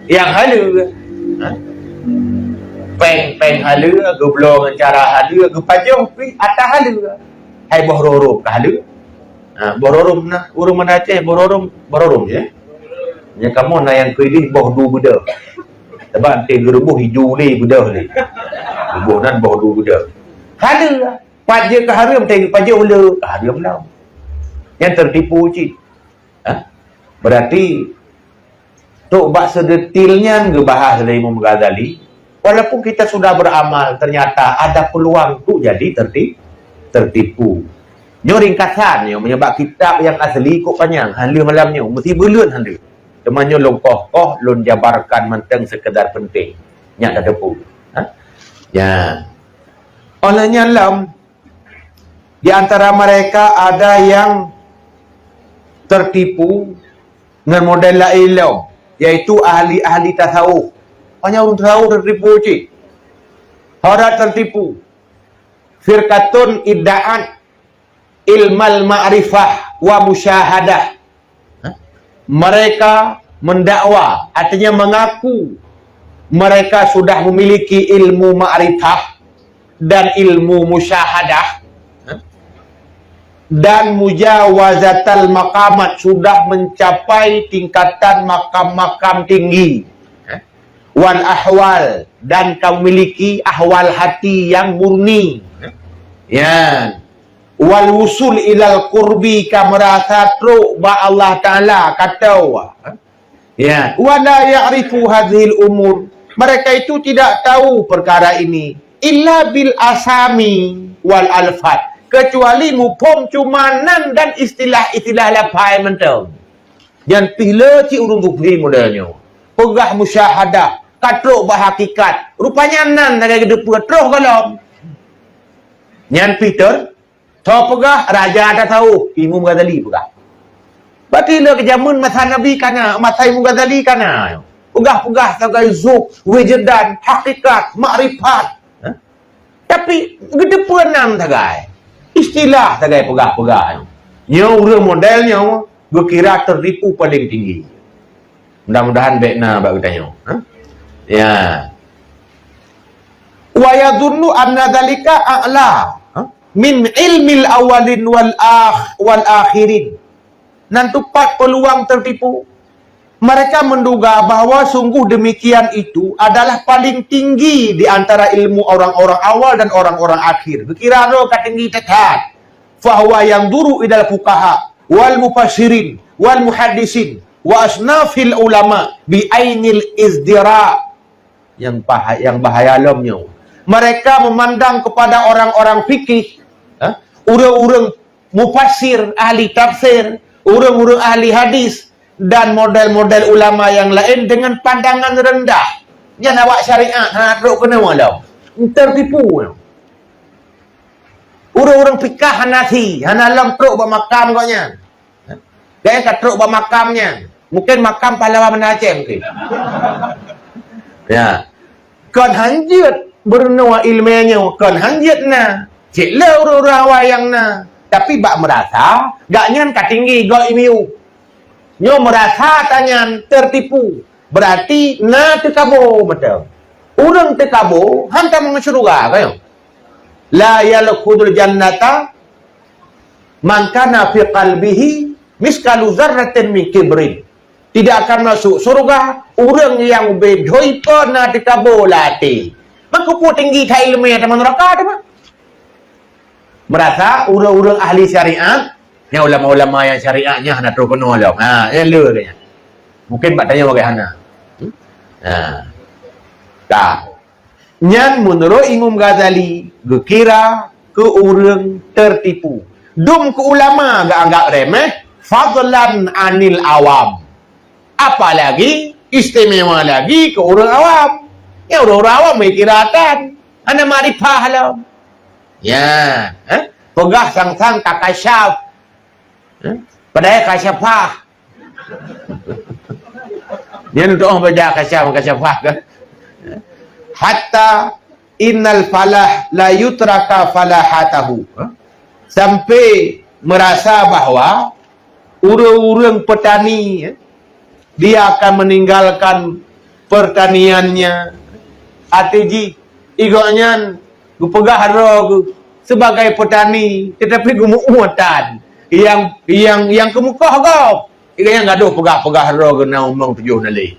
Yang halal. Peng halu, geblong cara halu, gepajong pi atas halu. Hai bororom ka halu. Bororom na urang mana Aceh bororom je. Nya kamu na yang pilih boh du buda. Sebab te gerubuh hijau le buda le. Gerubuh nan boh du buda. Halu. Paje ka harum te paje ulu ka harum dah. Yang tertipu cik. Berarti tok bak sedetilnya ngebahas dari Imam Ghazali. Walaupun kita sudah beramal, ternyata ada peluang untuk jadi tertipu. Nyo ringkasan nyo menyebab kitab yang asli kok panjang. Hala malam nyo mesti berlun hala. Temannya longkoh lon jabarkan menteng sekedar penting. Nyak dah tepu. Ha? Ya. Olehnya lam di antara mereka ada yang tertipu dengan model lain iaitu ahli-ahli tasawuf. Hanya orang tasawuf tertipu cik. Orang tertipu. Firqatun idda'at ilmal ma'rifah wa musyahadah. Mereka mendakwa, artinya mengaku mereka sudah memiliki ilmu ma'rifah dan ilmu musyahadah dan mujawazatal maqamat, sudah mencapai tingkatan makam-makam tinggi, wal ahwal, dan kau memiliki ahwal hati yang murni, ya, wal wusul ilal qurbi, ka merasa truk ba Allah Ta'ala kata ya, wala ya'rifu hadhil umur, mereka itu tidak tahu perkara ini illa bil asami wal alfat, kecuali mupom cumanan dan istilah-istilah lapai mentau. Yang pila ci urung bukti modelnya. Pegah musyahadah, katruk bahakikat. Rupanya nan ada gede terus kalau. Nyan Peter, tahu pegah raja ada tahu, Imam Ghazali pegah. Berarti le kejamun masa Nabi kana, masa Imam Ghazali kana. Pegah-pegah sebagai zuk, wujdan, hakikat, makrifat. Tapi gede penam sagai. Istilah sagai pegah-pegah. Nya urang modelnya berkira tertipu paling tinggi. Mudah-mudahan bekna bak tanya. Ya. Wa yadhunnu anna dzalika a'la min ilmil awalin wal akhirin. Nan tepat peluang tertipu. Mereka menduga bahwa sungguh demikian itu adalah paling tinggi di antara ilmu orang-orang awal dan orang-orang akhir. Berkira lo katinggi tekat. Fahuwa yang duru idal fuqaha wal mufassirin wal muhaddisin wa asnafil ulama bi ainil izdira. Yang bahaya lamnya. Mereka memandang kepada orang-orang fikih, urang-urang mufassir, ahli tafsir, urang-urang ahli hadis, dan model-model ulama yang lain dengan pandangan rendah. Jangan awak syariat, nak teruk kena walau. Tertipu. Orang-orang fikah Hanafi, Hanalam teruk bermakam koknya. Gaya kat teruk bermakamnya. Mungkin makam pahlawan Aceh mungkin. Ya. Kan hanjut bernua ilmiahnya, kan hanjut na. Cik le orang-orang wayang na. Tapi bak merasa, gak nyan katinggi gak imiu. Nyo merasa tanyan tertipu. Berarti na tekabo betul. Urang tekabo hantam surga kayo. La yalkhudul jannata man kana fi qalbihi miskalu zarratin min kibrin. Tidak akan masuk surga urang yang bedoi pernah tekabo lati. Maka pu tinggi ta ilmu ya teman neraka tu mah. Merasa urang-urang ahli syariat. Yang ulama-ulama yang syariatnya hana terus penuh lah. Yang lu katanya. Mungkin pak tanya bagaimana. Tak. Nyan menurut Imam Ghazali, kira ke orang tertipu. Dum ke ulama gak anggap remeh, fadlan anil awam. Apalagi istimewa lagi ke orang awam. Ya orang awam mikiratan, ana marifah lah. Ya, pegah sang-sang kakasyaf. Padahal kasyafah. Dia untuk orang baca kasyafah kan. Hatta innal falah la yutraka falahatahu. Sampai merasa bahawa urang-urang petani dia akan meninggalkan pertaniannya. Atiji igaknya gupegah ro sebagai petani tetapi gumuutan. Yang kemukah kau. Yang gaduh pegah-pegah roh kena umang 7 nali.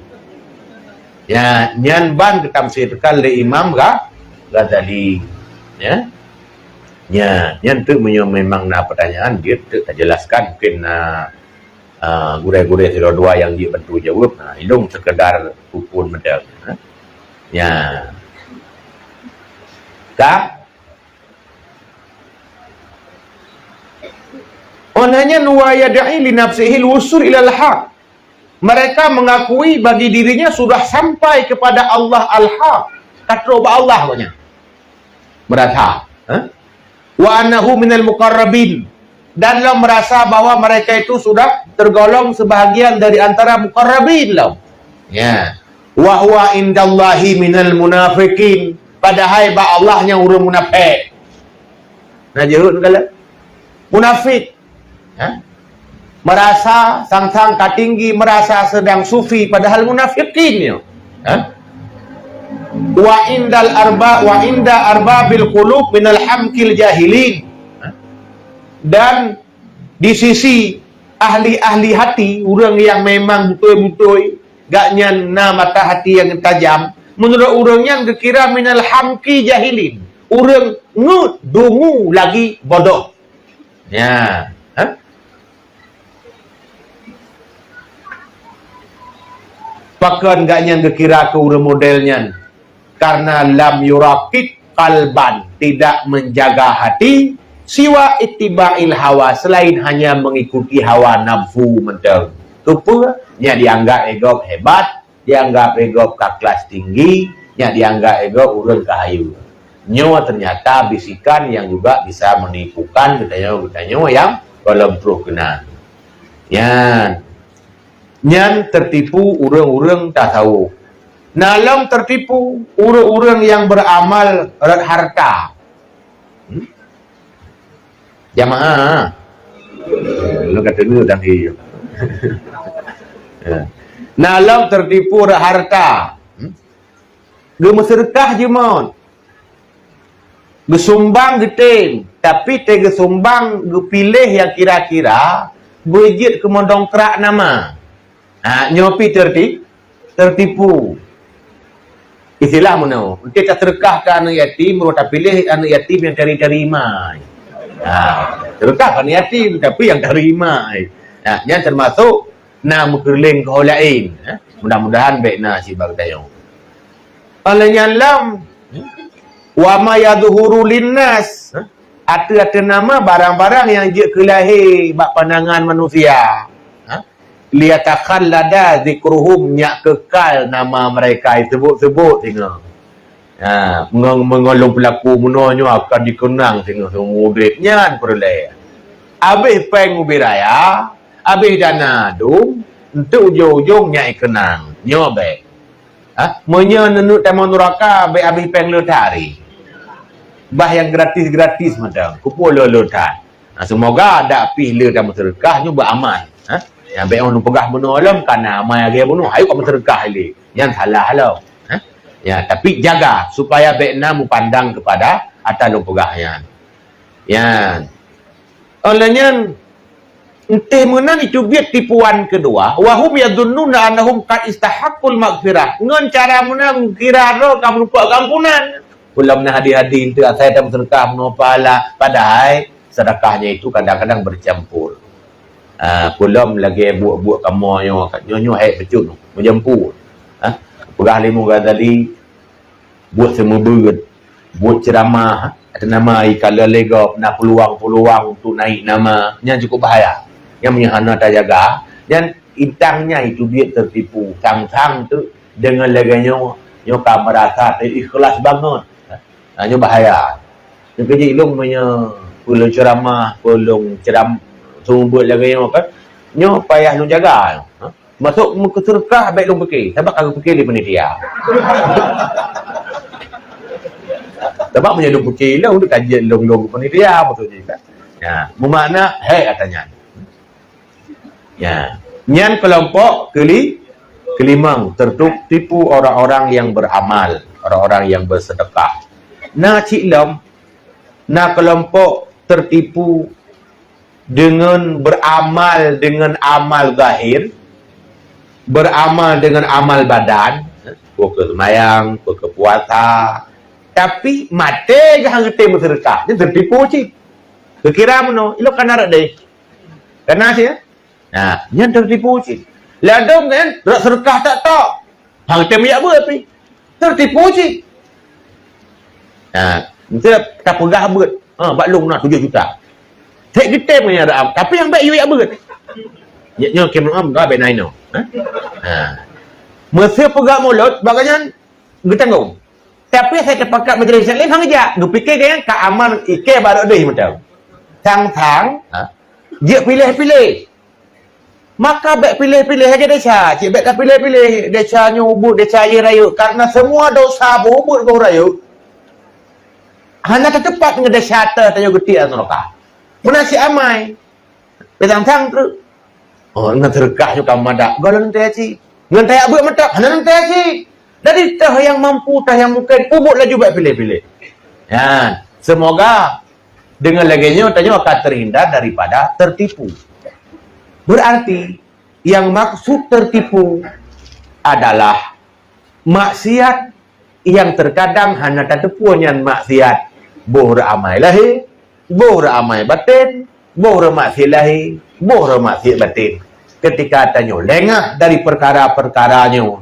Ya, nyan ban ditamsirkan oleh Imam Ghazali. Ya. Ya, nyan tu memang na pertanyaan dia tak jelaskan mungkin gurau-gurau sila dua yang dia bantu jawab. Ilung sekedar pupun medal. Ya. Tak Onanya wa yad'i li nafsihi al-wusul ila al-haq. Mereka mengakui bagi dirinya sudah sampai kepada Allah al-haq. Kata Allah punya. Merasa, wa annahu minal muqarrabin. Dan lo merasa bahwa mereka itu sudah tergolong sebahagian dari antara muqarrabin lo. Ya. Wa huwa indallahi minal munafiqin. Padahal ba Allahnya orang munafik. Nah jauh kalau munafik. Merasa sang-sang katinggi, merasa sedang sufi, padahal munafikin. Wa inda arbabil qulub minal hamkil jahilin. Dan di sisi ahli-ahli hati, orang yang memang betul-betul gaknya mata hati yang tajam, menurut orangnya dikira minal hamki jahilin. Orang ngut dungu lagi bodoh. Ya. Pakan gaknya dikira ke orang modelnya. Karena lam yurakit kalban, tidak menjaga hati, siwa ittiba'il hawa, selain hanya mengikuti hawa nafsu mentang. Tupa, nya dianggap ego hebat, dianggap ego ke kelas tinggi, nya dianggap ego orang kahayu. Nyawa ternyata bisikan yang juga bisa menipukan katanya yang dalam terus kena. Nyan tertipu orang-orang tak tahu. Nalam tertipu orang-orang yang beramal erat harta. Jamaah. Lu kata dulu dah hiyo. Nalam tertipu erat harta. Gemeserkah je mon. Gesumbang geting, tapi te gesumbang gepilih yang kira-kira bejit ke mendongkrak nama. Nyopi tertipu. Istilah mana? Kita terkah ke anak yatim, mereka pilih anak yatim yang cari-cari mai. Terkah ke anak yatim, tapi yang cari mai. Yang termasuk nama kerling ke orang lain. Mudah-mudahan baik si bagdayong. Olehnya lam, wa ma yadhuru linnas. Ada nama barang-barang yang je kelahir bak pandangan manusia. Liatakhallada zikruhum, nyak kekal nama mereka sebut-sebut tengok. Mengolong pelaku menonyo akan dikenang tengok semua duitnya perleh. Habis peng ubi raya, habis dana dum, untuk ujung-ujung nyak kenang. Nyobek. Menyo nenuk tamu neraka habis peng lotari. Bah yang gratis-gratis macam kumpul lotan. Semoga ada pilih tamu sedekah nyoba aman. Yang baik orang pegah bunuh alam karena amai dia bunuh. Ayo kamu sedekah ini. Yang salah halau. Tapi jaga supaya baik namu pandang kepada atas lu pegahnya. Olehnya entah mana itu biar tipuan kedua. Wahum yadunnuna annahum qad istahaqqul maghfirah. Ngan cara mana kira ro kamu lupa kampunan. Belum nak hadi-hadi itu saya dah sedekah menopala, padahal sedekahnya itu kadang-kadang bercampur. Belum lagi buat kamu nyonya becut menjemput. Pegah Limu Ghazali buat semua berat, buat ceramah ada nama kalau legop nak peluang-peluang untuk naik nama yang cukup bahaya. Yang menyahana tak jaga dan intangnya itu dia tertipu. Sang-sang tu dengan leganya nyoka merasa ikhlas banget. Nyo bahaya. Yang kerja ilung punya pulang ceramah, pulang semua buat lagi yang apa? Nyo payah lu jaga. Masuk muka surkah baik lu fikir. Sebab kalau fikir di penitia. Sebab punya lu fikir lah untuk kajian long penitia maksudnya kan. Bermakna katanya. Nyan kelompok kelimang tertipu orang-orang yang beramal, orang-orang yang bersedekah. Kelompok tertipu dengan beramal dengan amal zahir, beramal dengan amal badan, ke semayang, ke puasa, tapi mati jangan kita bersedekah. Dia tertipu cik. Kira mana? Ilo kan ada deh. Kena sih ya? Yang tertipu cik. Ladong kan? Sedekah tak tak. Hang kita minyak apa tapi? Tertipu cik. Kita tak pegah bet. Baklung nak 7 juta. Tek kita punya ada. Tapi yang baik you ya ber. Nyo kem am dah benai no. Ha. Masa pegak mulut baganya getanggung. Tapi saya terpakat majlis lain hang aja. Du fikir kan ka aman ike baru deui macam. Tang-tang, dia pilih-pilih. Maka baik pilih-pilih aja desa. Cik baik tak pilih-pilih. Desa nyubut, desa air raya. Karena semua dosa berhubut ke raya. Hanya tercepat dengan desa atas tanya geti atau neraka. Menasi amai. Betang-tang tu. Oh, dengan terkah juga madak. Gak ada nanti aja. Dengan tayak buat madak. Hanya nanti aja. Dari tah yang mampu, tah yang mungkin. Ubut lagi baik pilih-pilih. Ya. Semoga dengan laginya tanya akan terhindar daripada tertipu. Berarti yang maksud tertipu adalah maksiat yang terkadang hanya tertipunya maksiat boh ramai lahir, boh ramai batin, boh maksiat lahir, boh maksiat batin. Ketika tanya lengah dari perkara-perkaranya,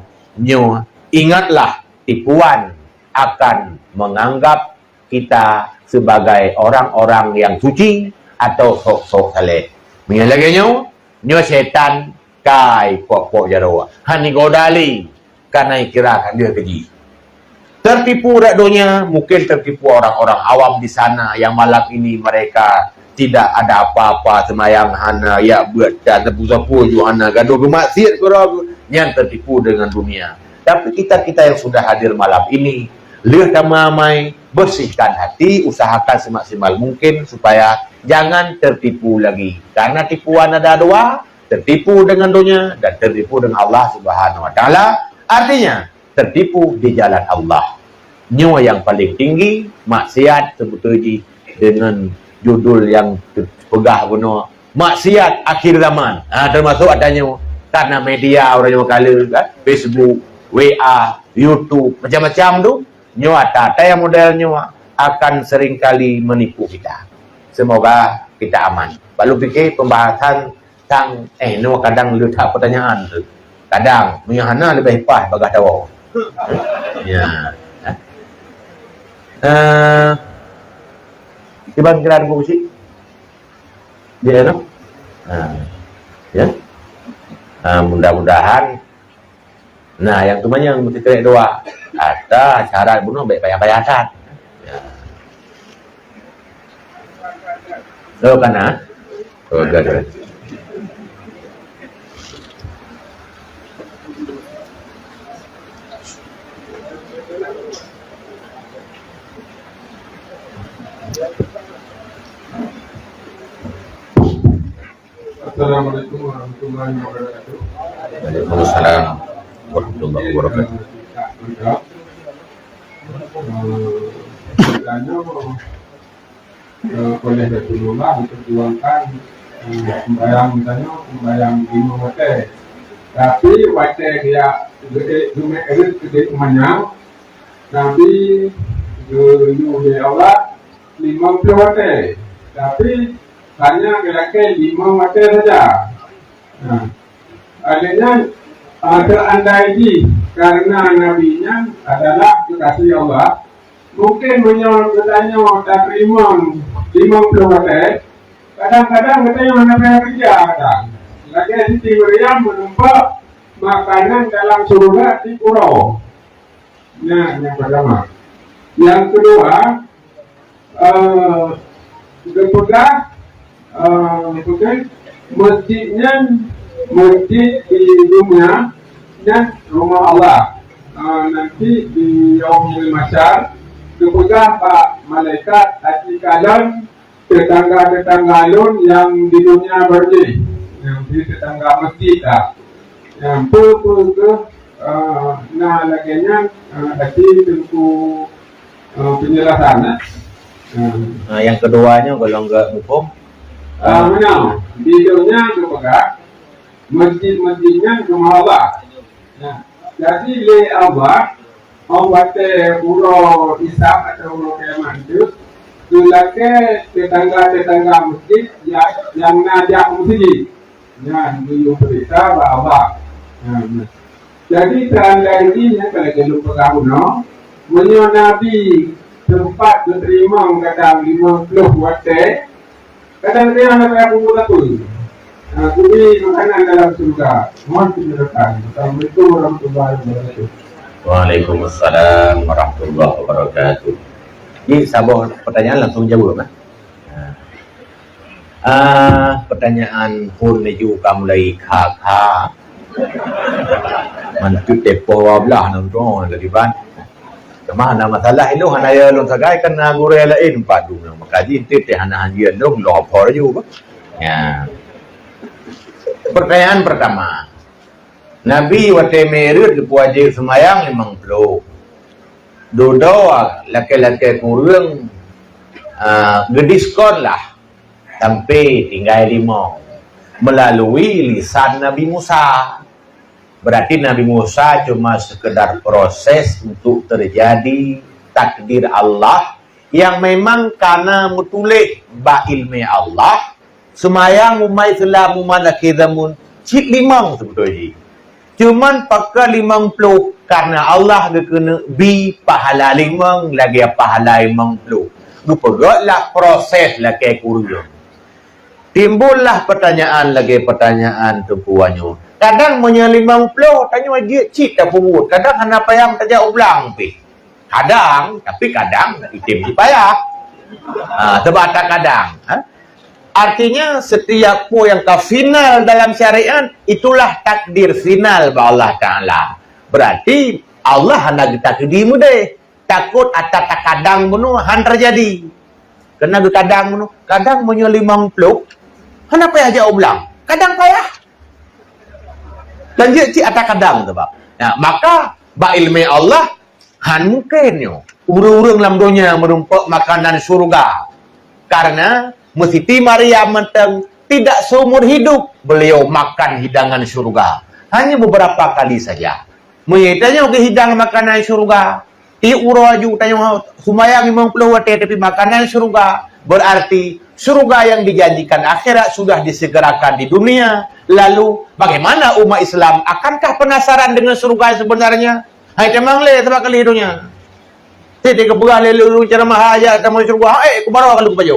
ingatlah tipuan akan menganggap kita sebagai orang-orang yang suci atau sok-sok saleh. Mengelagnya, nyo setan kai pok-pok jarawa. Hani godali karena kirakan dia keji. Tertipu rakyatnya, mungkin tertipu orang-orang awam di sana yang malam ini mereka tidak ada apa-apa semayang hana ya buat dan tebu-tebu juhana gaduh bermaksiat yang tertipu dengan dunia. Tapi kita yang sudah hadir malam ini, lihat damai, bersihkan hati, usahakan semaksimal mungkin supaya jangan tertipu lagi. Karena tipuan ada dua, tertipu dengan dunia dan tertipu dengan Allah Subhanahu Wa Taala. Artinya tertipu di jalan Allah. Nyawa yang paling tinggi, maksiat sebetulnya dengan judul yang pegah benar, maksiat akhir zaman. Termasuk adanya karena media orang yang kala kan, Facebook, WA, YouTube, macam-macam tu. Nyawa tata yang modelnya akan seringkali menipu kita. Semoga kita aman. Baru fikir pembahasan tentang no kadang letak pertanyaan tu. Kadang menyahana lebih hebat bagah tahu. Ya. Ibang kira buku sih. Dia no. Ya. Mudah-mudahan. Nah, yang temannya yang mesti kena doa. Ada syarat bunuh baik payah-payahan. Ya. Oh, kana? Oh, good. Assalamualaikum warahmatullahi wabarakatuh. Waalaikumsalam warahmatullahi wabarakatuh. Bertanya oleh Rasulullah diperjuangkan sembahyang lima waktu. Tapi waktu dia gede umanya, Nabi oleh Allah 50 waktu. Tapi hanya kira-kira 5 waktu saja. Nah, adanya ada andai karena nabinya adalah kekasih Allah, mungkin menyoal katanya tak terima 50 waktu. Kadang-kadang katanya mana kerja kadang. Lagi Siti Maryam menumpah makanan dalam surga di pulau. Nah, yang pertama. Yang kedua, masjid di dunia dan rumah Allah. Nanti di Yaumul Mahsyar kepegang Pak Malaikat hati kalian tetangga-tetangga lun yang di dunia berdiri, yang di tetangga masjid yang nah laginya tadi tentu penjelasan. Nah, yang keduanya kalau enggak hukum Mana videonya kepegang masjid-masjidnya rumah Allah. Nah, jadi le Allah teh uro Ishak atau uro Keman itu tulake tetangga-tetangga masjid yang ngajak masjid. Nah, itu berita bahwa jadi tanda ini kalau kita lupa kamu menyo Nabi tempat diterima kadang 50 waktu Kadang-kadang ada kayak bumbu betul. Kuli makanan dalam surga. Mohon penjelasan. Assalamualaikum warahmatullahi wabarakatuh. Waalaikumsalam warahmatullahi wabarakatuh. Ini sabar pertanyaan langsung jawab kan? Pertanyaan pun juga mulai kakak. Mantu tepo belah nonton lagi ban. Mana masalah itu hana ya long sagai kan gure lain padu maka ji tip hana hanjian dong lopor juga. Ya. Pertanyaan pertama. Nabi wate merit puaje semayang 50. Doa laki-laki kurang gediskon lah sampai tinggal 5 melalui lisan Nabi Musa. Berarti Nabi Musa cuma sekedar proses untuk terjadi takdir Allah yang memang karena mutulih ba ilmi Allah semayang umai selam umana kedamun cik 5 sebetulnya. Cuman pakai 50 karena Allah dia kena bi pahala 5 lagi pahala 50. Gupegaklah proses lah ke kurang. Timbullah pertanyaan tupuannya. Kadang punya 50 tanya dia cik tak purut. Kadang hana payah tak jauh ulang pi. Kadang tapi kadang itim payah. Sebab tak kadang. Artinya setiap yang ke final dalam syariat itulah takdir final ba Allah Ta'ala. Berarti Allah hendak takdirmu deh. Takut atas kadang bunuh han terjadi. Kena kadang bunuh. Kadang punya 50. Kenapa aja ulang? Kadang payah. Dan dia atas kadang tu bab. Nah, maka ba ilmi Allah han mungkinnya. Urang-urang dalam dunia merumpak makanan surga. Karena Siti Maria menteng tidak seumur hidup beliau makan hidangan surga. Hanya beberapa kali saja. Menitanya ke hidang makanan surga. Ti uraju tanya sumayang 50 wate tapi makanan surga. Berarti surga yang dijanjikan akhirat sudah disegerakan di dunia. Lalu bagaimana umat Islam? Akankah penasaran dengan surga sebenarnya? Hai temang le sebab kali hidungnya. Tidak keberah lelu cara mahaya tamu surga. Kubarau kalau baju.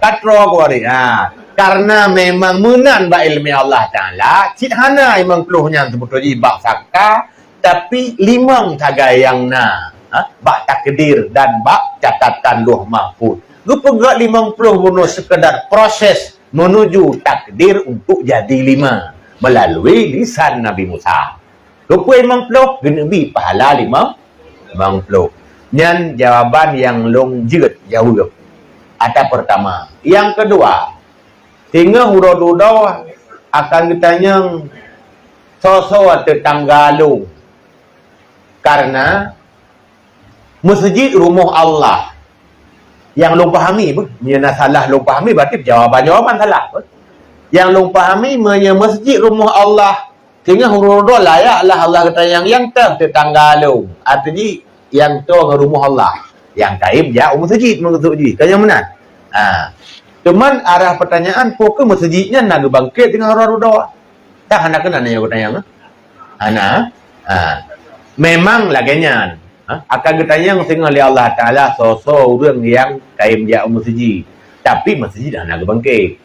Katro aku hari. Karena memang menan ba ilmi Allah Ta'ala. Cik hana memang peluhnya sebetulnya bak fakta. Tapi limang tagayang na. Bak takdir dan bak catatan luh mahfud. Gupegak 50 bunuh sekedar proses menuju takdir untuk jadi 5. Melalui lisan Nabi Musa. Rupa 50 genebi pahala 50. Nyan jawaban yang long jeut jauh. Ada pertama. Yang kedua, hingga hurau-hurau akan ditanya sosok tetanggalung. Karena masjid rumah Allah yang long pahami, menyenang salah long pahami berarti jawaban salah. Yang long pahami masjid rumah Allah hingga hurau-hurau layaklah Allah kata yang tetanggalung. Artinya yang tu rumah Allah. Yang taib ya masjid masjid. Kan yang mana? Cuman arah pertanyaan pokok masjidnya nak bangkit dengan orang doa. Tak hendak kena nanya pertanyaan. Memang laganya. Akan ditanya tengah oleh Allah Taala sosok orang yang taib ya masjid. Tapi masjid dah nak bangkit.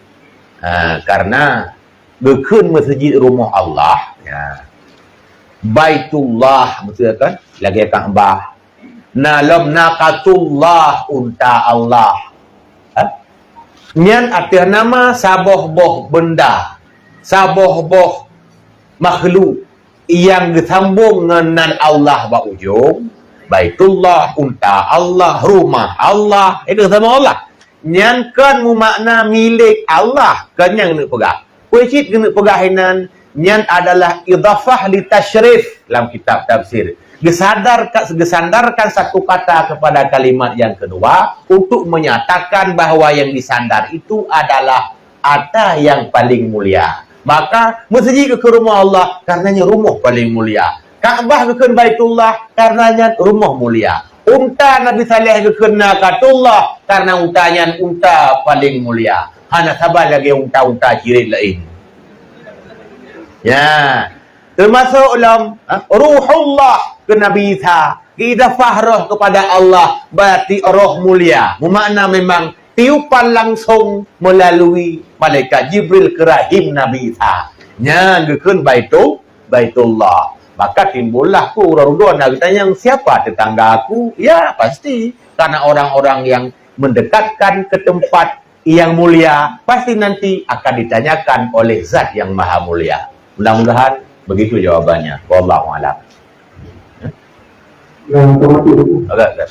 Karena berkun masjid rumah Allah. Ya. Baitullah maksudnya kan lagi Kaabah. Nalam naqatullah unta Allah. Nyan artinya nama saboh-boh benda. Saboh-boh makhluk yang disambung dengan Allah ba ujung. Baitullah unta Allah, rumah Allah. Itu sama Allah. Nyan kan makna milik Allah. Kan yang nak pegang. Kucit kena pegahinan. Nyan adalah idhafah li tashrif dalam kitab tafsir. Disandarkan satu kata kepada kalimat yang kedua untuk menyatakan bahawa yang disandar itu adalah ada yang paling mulia. Maka masjid ke rumah Allah karenanya rumah paling mulia. Kaabah ke Baitullah karenanya rumah mulia. Unta Nabi Saleh ke Naqatullah karena untanya unta paling mulia. Hana sabar lagi unta-unta jirid lain. Ya. Termasuk dalam ruhullah ke Nabi Isa. Idafah roh kepada Allah berarti roh mulia. Bermakna memang tiupan langsung melalui malaikat Jibril ke rahim Nabi Isa. Nya ngekun Baitullah. Maka timbullah ku urang-urang nak tanya siapa tetangga aku? Ya pasti karena orang-orang yang mendekatkan ke tempat yang mulia pasti nanti akan ditanyakan oleh Zat yang Maha Mulia. Mudah-mudahan begitu jawabannya. Wallahu a'lam. Nah, termasuk Agak.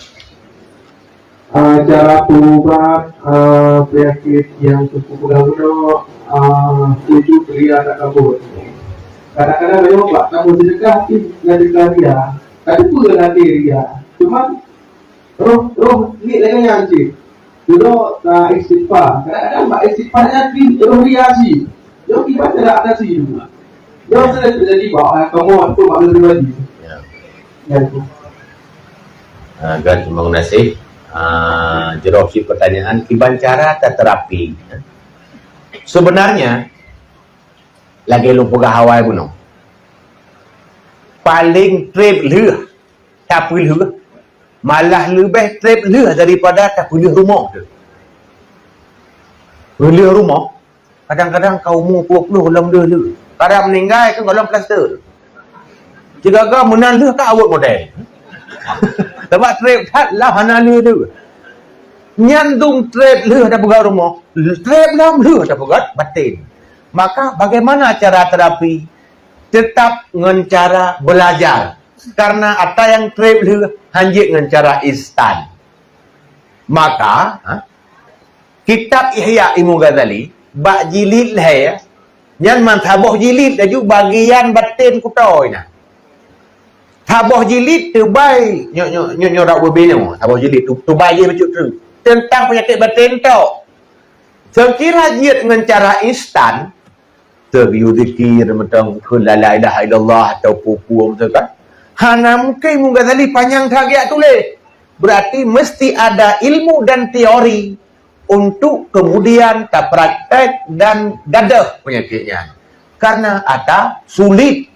cara pengubat penyakit yang cukup berguna tujuh pria tak kabur. Kadang-kadang dia buat kamu sedekah dia, tapi pun nanti dia. Cuma roh ni lagi yang sih. Dulu istighfar. Kadang-kadang buat istighfarnya roh dia sih. Dia kibat tidak ada sih juga. Dia sudah terjadi bahawa kamu itu maklum pribadi. Ya itu. Agar mengenai jawab si pertanyaan kiban cara terapi. Sebenarnya lagi lu pegah Hawaii gunung. Paling trip leh, tak leh. Malah lebih trip leh daripada tak leh rumah tu. Leh rumah, kadang-kadang kau mu 20 dalam leh. Kadang meninggal ke dalam plaster. Jika kau menang leh kau awak model. Sebab trip tak lah hana leh tu. Nyandung trip leh dah pegang rumah. Trip dalam leh dah pegang batin. Maka bagaimana cara terapi? Tetap dengan cara belajar. Karena ada yang trip hanjit dengan cara instan. Maka kitab Ihya Imam Ghazali bak jilid lah ya. Yang man tabuh jilid dah juga bagian batin kutoi nah. Tabuh jilid tu baik nyo rak berbeno. Tabuh jilid tu baik dia macam tu. Tentang penyakit batin tu. Sekira jiat dengan cara instan terbiu zikir macam la ilaha illallah atau pupu macam kan. Hana mungkin Imam Ghazali panjang tagiat tulis. Berarti mesti ada ilmu dan teori untuk kemudian tak praktek dan gadah penyakitnya. Karena ada sulit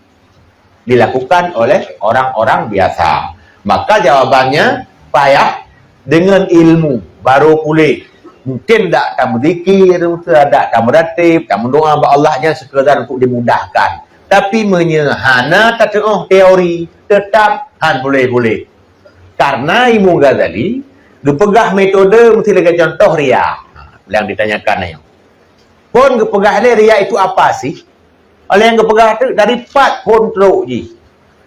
dilakukan oleh orang-orang biasa. Maka jawabannya payah dengan ilmu baru pulih. Mungkin tak berzikir, tak meratib, tak mendoa kepada Allahnya sekadar untuk dimudahkan. Tapi menyehana tak teori, tetap han boleh-boleh. Karena Imam Ghazali gepegah metode mesti lagi contoh riya. Yang ditanyakan ayo. Pun gepegah riya itu apa sih? Oleh yang gepegah tu dari 4 kontrol je.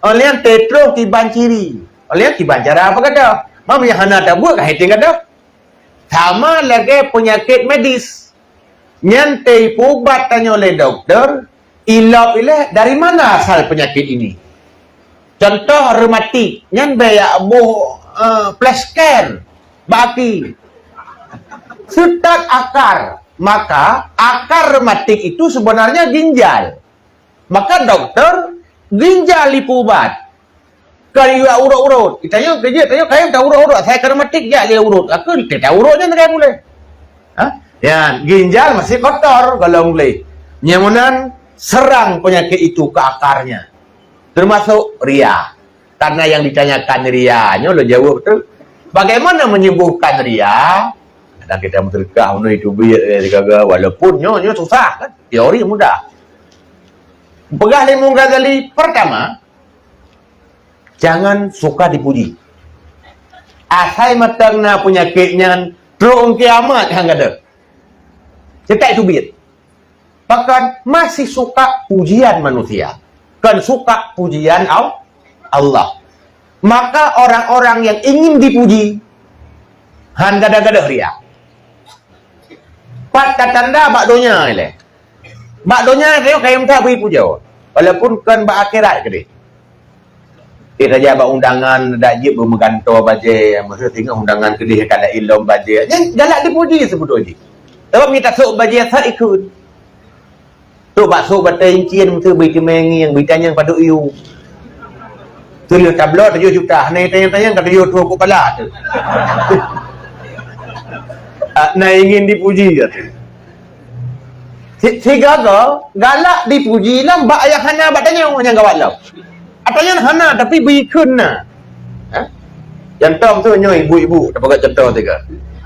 Oleh yang tetro kiban ciri. Oleh yang kiban cara apa kata? Mam yang hana tak buat kah hiting kata? Sama lagi penyakit medis. Nyantai ubat tanya oleh doktor, ilap ilah dari mana asal penyakit ini? Contoh reumatik, nyan baya abuh plaskan, baki. Setat akar, maka akar reumatik itu sebenarnya ginjal. Maka doktor ginjal lipu ubat. Kalau urut-urut, kita tanya kayak tak urut-urut, saya reumatik je dia urut. Aku tak urutnya tak boleh. Ya, ginjal masih kotor kalau boleh. Nyamunan serang penyakit itu ke akarnya. Termasuk ria. Karena yang ditanyakan rianya lo jawab betul. Bagaimana menyembuhkan ria? Dan kita menterkah itu biar walaupun nyo susah kan. Teori mudah. Pegah Imam Ghazali pertama, jangan suka dipuji. Asal matangna penyakitnya terung kiamat hang ada. Cetak itu biar. Bahkan masih suka pujian manusia. Kan suka pujian Allah. Maka orang-orang yang ingin dipuji han gada-gada ria. Pat tanda bakdonya ile. Bakdonya dia kayak minta beri puja. Walaupun kan bak akhirat ke dia. Dia saja bak undangan dak jib bermeganto baje, masa tengok undangan ke dia kada ilom baje. Yang galak dipuji sebetulnya. Sebab kita sok baje sat ikut. Tu bakso batai incin tu beri kemengi yang bertanya pada iu. Tu dia tablot 7 juta. Ni tanya-tanya kata yo tu kepala tu. Nah ingin dipuji tu. Sehingga galak dipuji lah mbak ayah hana mbak tanya yang gawalau. Atanya hana tapi bikun nah. Contoh tu nyo ibu-ibu, dapat contoh tiga.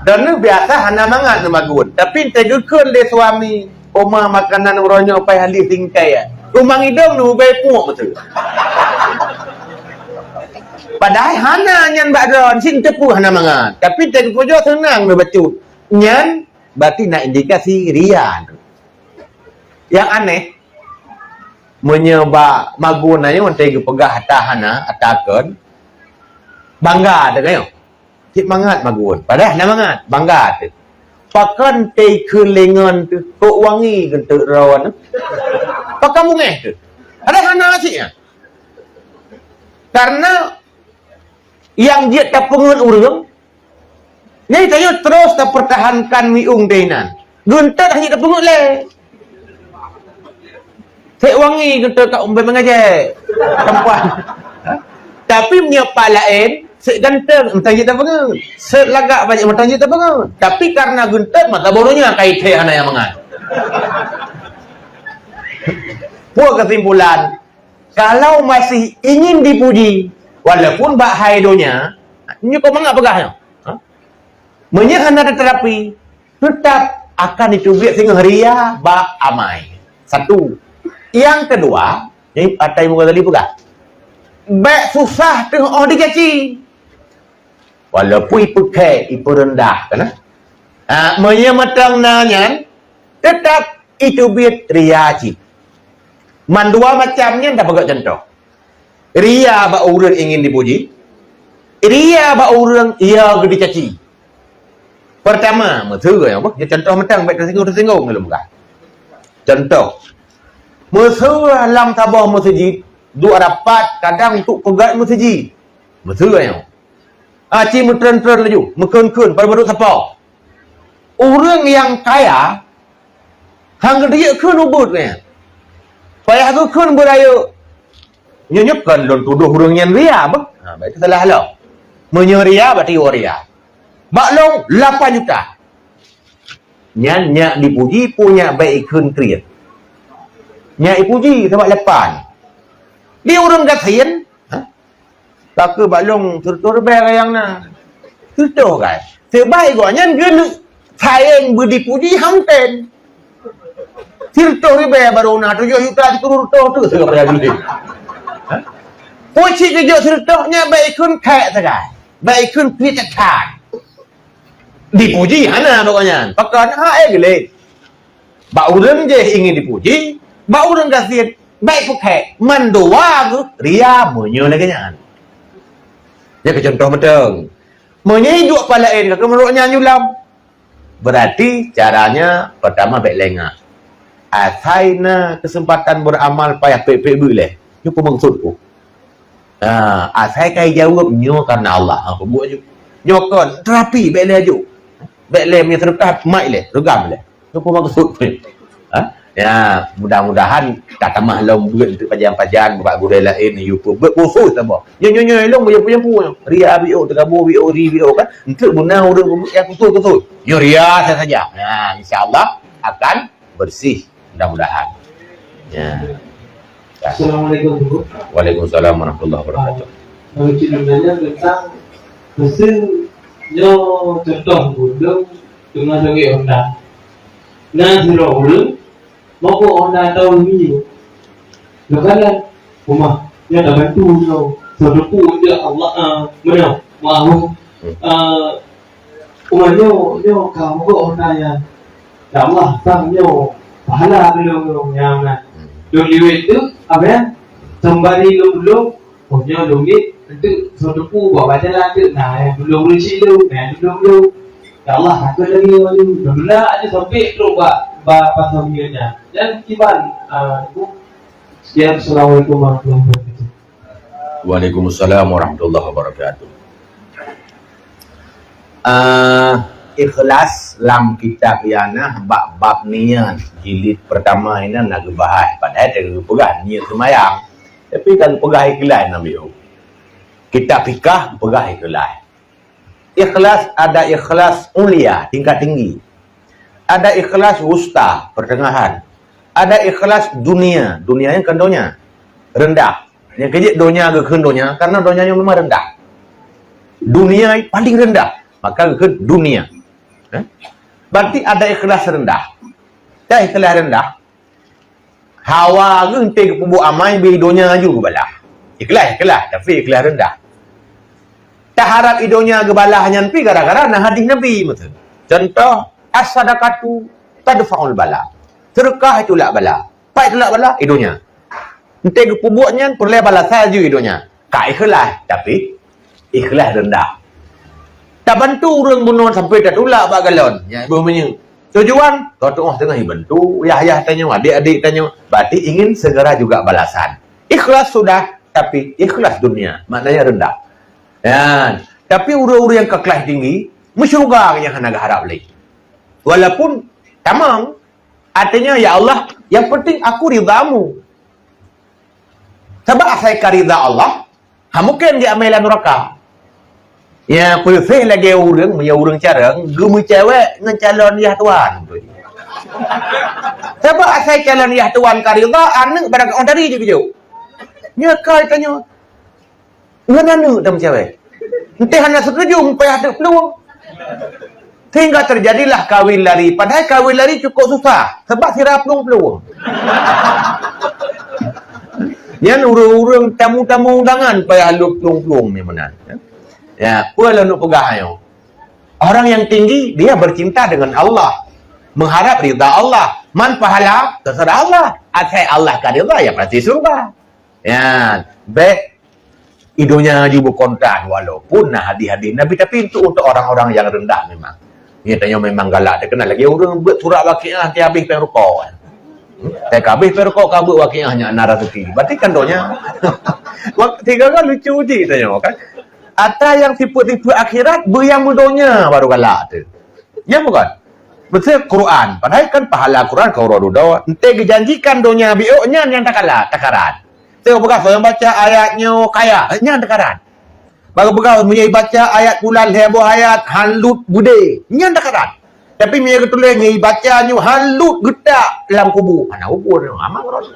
Dan ni biasa hana mangat na magun. Tapi tegekun dia suami. Oma makanan uronyo pai halih tingkai ya. Rumang hidung nu bai puak betul. Padahal hana nyan bakron sing tepu hana mangat. Tapi tegepojo senang me becut. Nyan berarti nak indikasi ria. Yang aneh menyebab magun ayo tege pegah tahana atakan bangga tak ayo. Cik mangat magun. Padahal hana mangat bangga tu. Pakan tei kelengan tu kok wangi gentuk rawan. Pakan mungeh tu. Ada hana asiknya. Karena yang dia tak pengen urang ni tanya terus tak pertahankan miung dainan. Gentuk hanya tak pengen le. Cik wangi gentuk kat umbai mengajar. Perempuan. Tapi punya pak lain Sek ganteng, entah kita pengen. Sek lagak banyak, entah kita pengen. Tapi karena ganteng, mata bodohnya kait anak yang mengat. Buat kesimpulan, kalau masih ingin dipuji, walaupun bak haidonya, ini kau mengapa pegahnya? Menyehan ada terapi, tetap akan ditubik sehingga ria bak amai. Satu. Yang kedua, ini patai muka tadi pegah. Baik susah tengok orang dicaci. Walaupun ipu kek, ipu rendah kan? Menyematang nanyan, tetap itu biar ria cik. Mandua macamnya tak pakai contoh. Ria ba orang ingin dipuji. Ria ba orang ia gede caci. Pertama, mesra apa? Dia contoh metang baik tersinggung belum kan? Contoh. Mesra dalam tabah masjid, dua rapat kadang untuk pegat masjid. Mesra yang. Cik metren-tren laju, mekun-kun pada badut siapa? Orang yang kaya hang dia kun ubut kan. Payah tu kun beraya. Nyonyokkan don tuduh orang yang ria apa? Baik salah lah. Menyeria berarti waria. Baklong 8 juta. Nyak dipuji punya baik kun kriat. Nyak dipuji sebab 8. Dia orang kasihan. Tak ke baklong tur bayar yang na. Tutuh kan. Sebaik gua nyan genu sayang berdipuji hamten. Tirtoh riba baru na 7 juta turun tu segala jadi. Poci kerja tirtohnya baik kun kayak segai. Baik kun pijakan. Dipuji hana pokoknya. Pakai gele. Ba urang je ingin dipuji, ba urang kasihan. Baik pakai mandua tu ria munyo lagi nyan. Dia contoh betul. Menyiduk palain ke menurutnya nyulam. Berarti caranya pertama baik lengah. Asaina kesempatan beramal payah pek-pek boleh. Itu maksudku. Asai kai jawab nyo karena Allah. Apa buat je? Nyokon terapi baik le aju. Baik le punya terdekat mai le, regam le. Itu maksudku. Ya, mudah-mudahan tak tamah long buat untuk pajan-pajan buat gudai lain YouTube. Berkhusus apa? Nyo long punya ria bio tergabung bio kan. Untuk guna urang yang khusus. Nyo ria saja. Nah, insya-Allah akan bersih mudah-mudahan. Ya. Assalamualaikum Guru. Waalaikumsalam warahmatullahi wabarakatuh. Kalau ceritanya tentang mesin nyo contoh gudang dengan sebagai onda. Nah, zero urang mau onda tahu ni. Lepas rumah dia dah bantu nyo. Sedepu dia Allah mana? Mahu umahnya kamu ke onda ya. Ya Allah sang nyo pahala belum yang nak. Dulu itu apa ya? Sembari belum punya lumit itu sedepu buat baca lagi. Nah, belum bersilu, belum. Ya Allah, aku lagi dulu ada sampai tu pasaminya. Dan kiban itu sekian. Assalamualaikum warahmatullahi wabarakatuh. Waalaikumsalam warahmatullahi wabarakatuh. Ikhlas dalam kitab yana bab niat jilid pertama ini nak bahas padahal dia pegah niat semayang. Tapi kalau pegah ikhlas nak biu. Kitab fikah pegah ikhlas. Ikhlas ada ikhlas mulia, tingkat tinggi. Ada ikhlas wusta, pertengahan. Ada ikhlas dunia, dunianya kan donya rendah. Yang kejip donya ke donya karena donyanya memang rendah. Dunia paling rendah, maka ke dunia. Berarti ada ikhlas rendah. Dah ikhlas rendah. Hawa ke pubu amai bidonya juga balah. Ikhlas, tapi ikhlas rendah. Tak harap idonya gebalah hanya pi gara-gara nah hadis Nabi betul. Contoh as-sadaqatu tadfa'ul bala. Sedekah itu lak bala. Pai itu lak bala idonya. Ente pubuknya perle bala saja idonya. Ka ikhlas tapi ikhlas rendah. Tak bantu orang bunuh sampai tak tulak bagalon. Ya bermenyu. Tujuan kau tu tengah bantu, ayah tanya, adik-adik tanya, berarti ingin segera juga balasan. Ikhlas sudah, tapi ikhlas dunia, maknanya rendah. Ya, tapi orang-orang yang kekelas tinggi, mensyurga yang hendak harap lagi. Walaupun tamam, artinya ya Allah, yang penting aku ridamu. Sebab saya karida Allah, mungkin dia amalan neraka. Ya, pilih lagi orang carang, gemu cewek dengan calon yah tuan. Sebab saya calon yah tuan karida, anak barang orang dari je kejauh. Ya, kau tanya, mana dalam cewek? Nanti hanya sekejung, payah ada peluang. Sehingga terjadilah kawin lari. Padahal kawin lari cukup susah. Sebab sirap peluang-peluang. Yang orang-orang tamu-tamu undangan, payah ada peluang-peluang ni mana. Ya, apa nak pegang? Orang yang tinggi, dia bercinta dengan Allah. Mengharap rida Allah. Man pahala, terserah Allah. Asal Allah karida, ya pasti surga. Ya, baik. Idonya juga kontan walaupun nah hadis-hadis Nabi, tapi itu untuk orang-orang yang rendah memang. Dia tanya memang galak. Dia kenal lagi orang buat surat waqiah nanti habis perukau. Tak habis perukau kabut waqiah hanya ana rezeki. Berarti kan donya. Tiga kan lucu je tanya kan. Atau yang tipu-tipu akhirat yang mudonya baru galak tu. Ya bukan? Betul Quran. Padahal kan pahala Quran kau rodo. Ente dijanjikan donya bioknya yang tak kalah, takaran. Tengok bekas yang baca ayatnya kaya, nya takaran. Baru bekas punya baca ayat kulal heboh ayat halut bude, nya takaran. Tapi punya ketulis nyi bacanya halut getak dalam kubur. Mana kubur ni? Amang ros.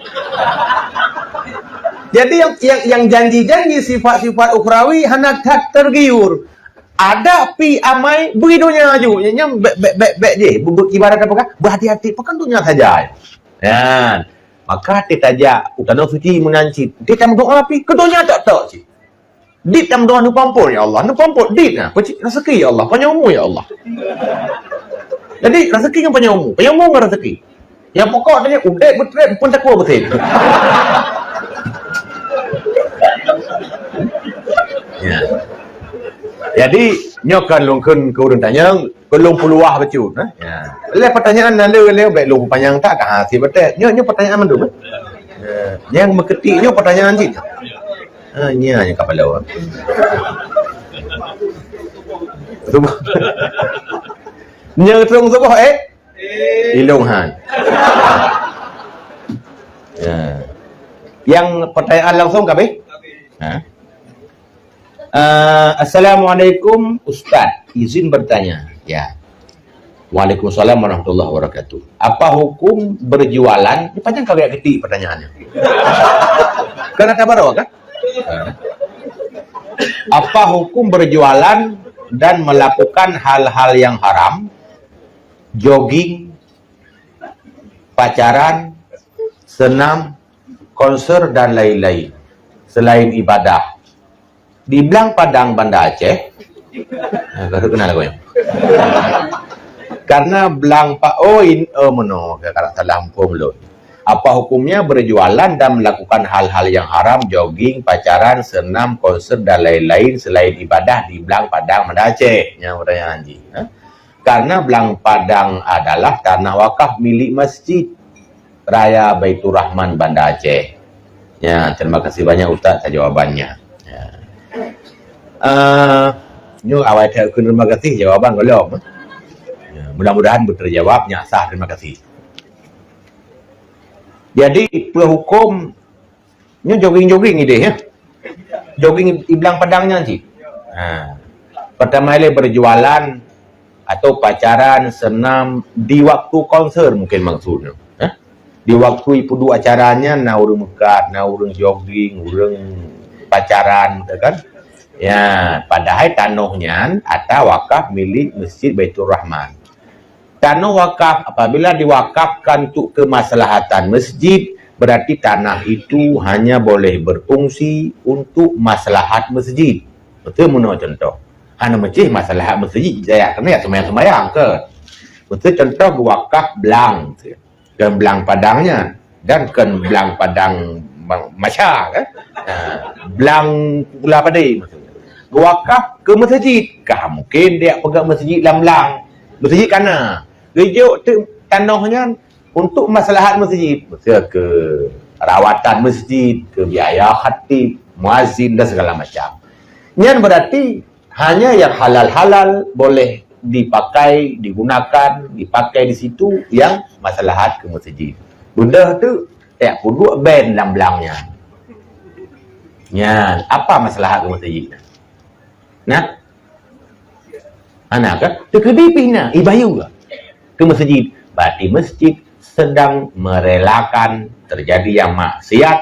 Jadi yang janji-janji sifat-sifat ukhrawi hendak tak tergiur. Ada pi amai beridonya aju. Nya bek je. Ibarat apa kan? Berhati-hati pekan dunia saja. Ya. Maka kita tajak utana suci menanci. Dia tam doa pi kedonya tak je. Dit tam doa nu pampur ya Allah. Nu pampur dit nah. Rezeki ya Allah. Panjang umur ya Allah. Jadi rezeki yang panjang umur. Panjang umur rezeki. Yang pokok tanya udah betul pun tak kuat betul. Ya. Jadi nyokan longkeun ke urang tanya belum peluah becut ya. Le pertanyaan le baik lu panjang tak ka hati betul. Nyo pertanyaan mandu. Yang mengetiknya pertanyaan sih. Nya kepala. Nya terung sebah ilung han. Ya. Yang pertanyaan langsung kabeh? Assalamualaikum Ustaz, izin bertanya. Ya. Waalaikumsalam warahmatullahi wabarakatuh. Apa hukum berjualan? Ini panjang kali ketik pertanyaannya. Karena tabarok kan? Apa hukum berjualan dan melakukan hal-hal yang haram? Jogging, pacaran, senam, konser dan lain-lain selain ibadah. Di Blang Padang Banda Aceh, kau kenal aku ya? Karena Blang meno kata salah hukum. Apa hukumnya berjualan dan melakukan hal-hal yang haram, jogging, pacaran, senam, konser dan lain-lain selain ibadah di Blang Padang Banda Aceh? Yang pertanyaan Haji. Karena Blang Padang adalah tanah wakaf milik Masjid Raya Baitur Rahman Banda Aceh. Ya, terima kasih banyak Ustaz atas jawabannya. Awal terima kasih jawaban golong. Mudah-mudahan terjawabnya sah. Terima kasih. Jadi hukum jogging ide ya. Jogging Iblang Padangnya sih. Pertama kali berjualan atau pacaran, senam di waktu konser mungkin maksudnya. Di waktu ipudu acaranya na urang mekat, na urang jogging, urang pacaran kan. Ya, padahal tanahnya atau wakaf milik Masjid Baitur Rahman. Tanah wakaf apabila diwakafkan untuk kemaslahatan masjid, berarti tanah itu hanya boleh berfungsi untuk maslahat masjid. Betul mana contoh? Hanya masjid maslahat masjid, saya kena sembahyang ke. Betul contoh wakaf belang, dan belang padangnya dan kan belang padang masya kan? Belang pula padai maksudnya. Wakaf ke masjid, kah mungkin dia pegang masjid lam-lang. Masjid kana. Gejuk tu tanahnya untuk maslahat masjid, betul ke rawatan masjid, ke biaya khatib, muazzin dan segala macam. Yang berarti hanya yang halal-halal boleh dipakai, digunakan, dipakai di situ yang maslahat ke masjid. Benda tu tak pun ban lam-langnya. Nya, apa maslahat ke masjid? Nah, anak kan? Terkedi pina, ibayu ke masjid. Berarti masjid sedang merelakan terjadi yang maksiat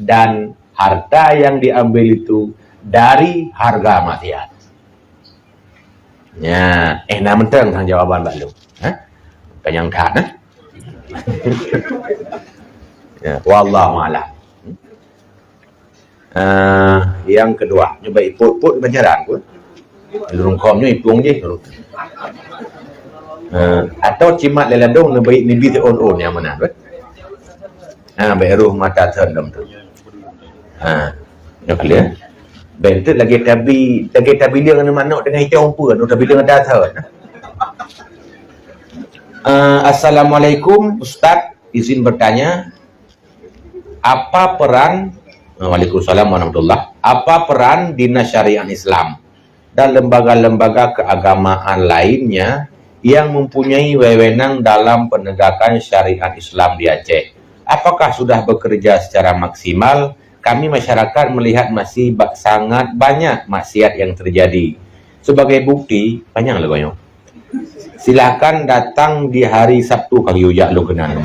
dan harta yang diambil itu dari harga maksiat. Ya, nak mentang tang jawaban Pak Lu. Penyang tak ya, wallahu a'lam. Yang kedua, coba iput-put penjaran pun. Lurungkomnya ipung je. Atau cimat leladong lebih nibi on yang mana tu? Beruh mata terendam tu. Nak clear? Bentuk lagi tabi dia dengan manuk dengan hijau apa? Nak tabi dengan dasar. Assalamualaikum Ustaz, izin bertanya, apa peran Waalaikumsalam warahmatullah. Apa peran Dinas Syariah Islam dan lembaga-lembaga keagamaan lainnya yang mempunyai wewenang dalam penegakan syariat Islam di Aceh? Apakah sudah bekerja secara maksimal? Kami masyarakat melihat masih sangat banyak maksiat yang terjadi. Sebagai bukti, panjang lah goyong. Silakan datang di hari Sabtu kali ujak lu kenal.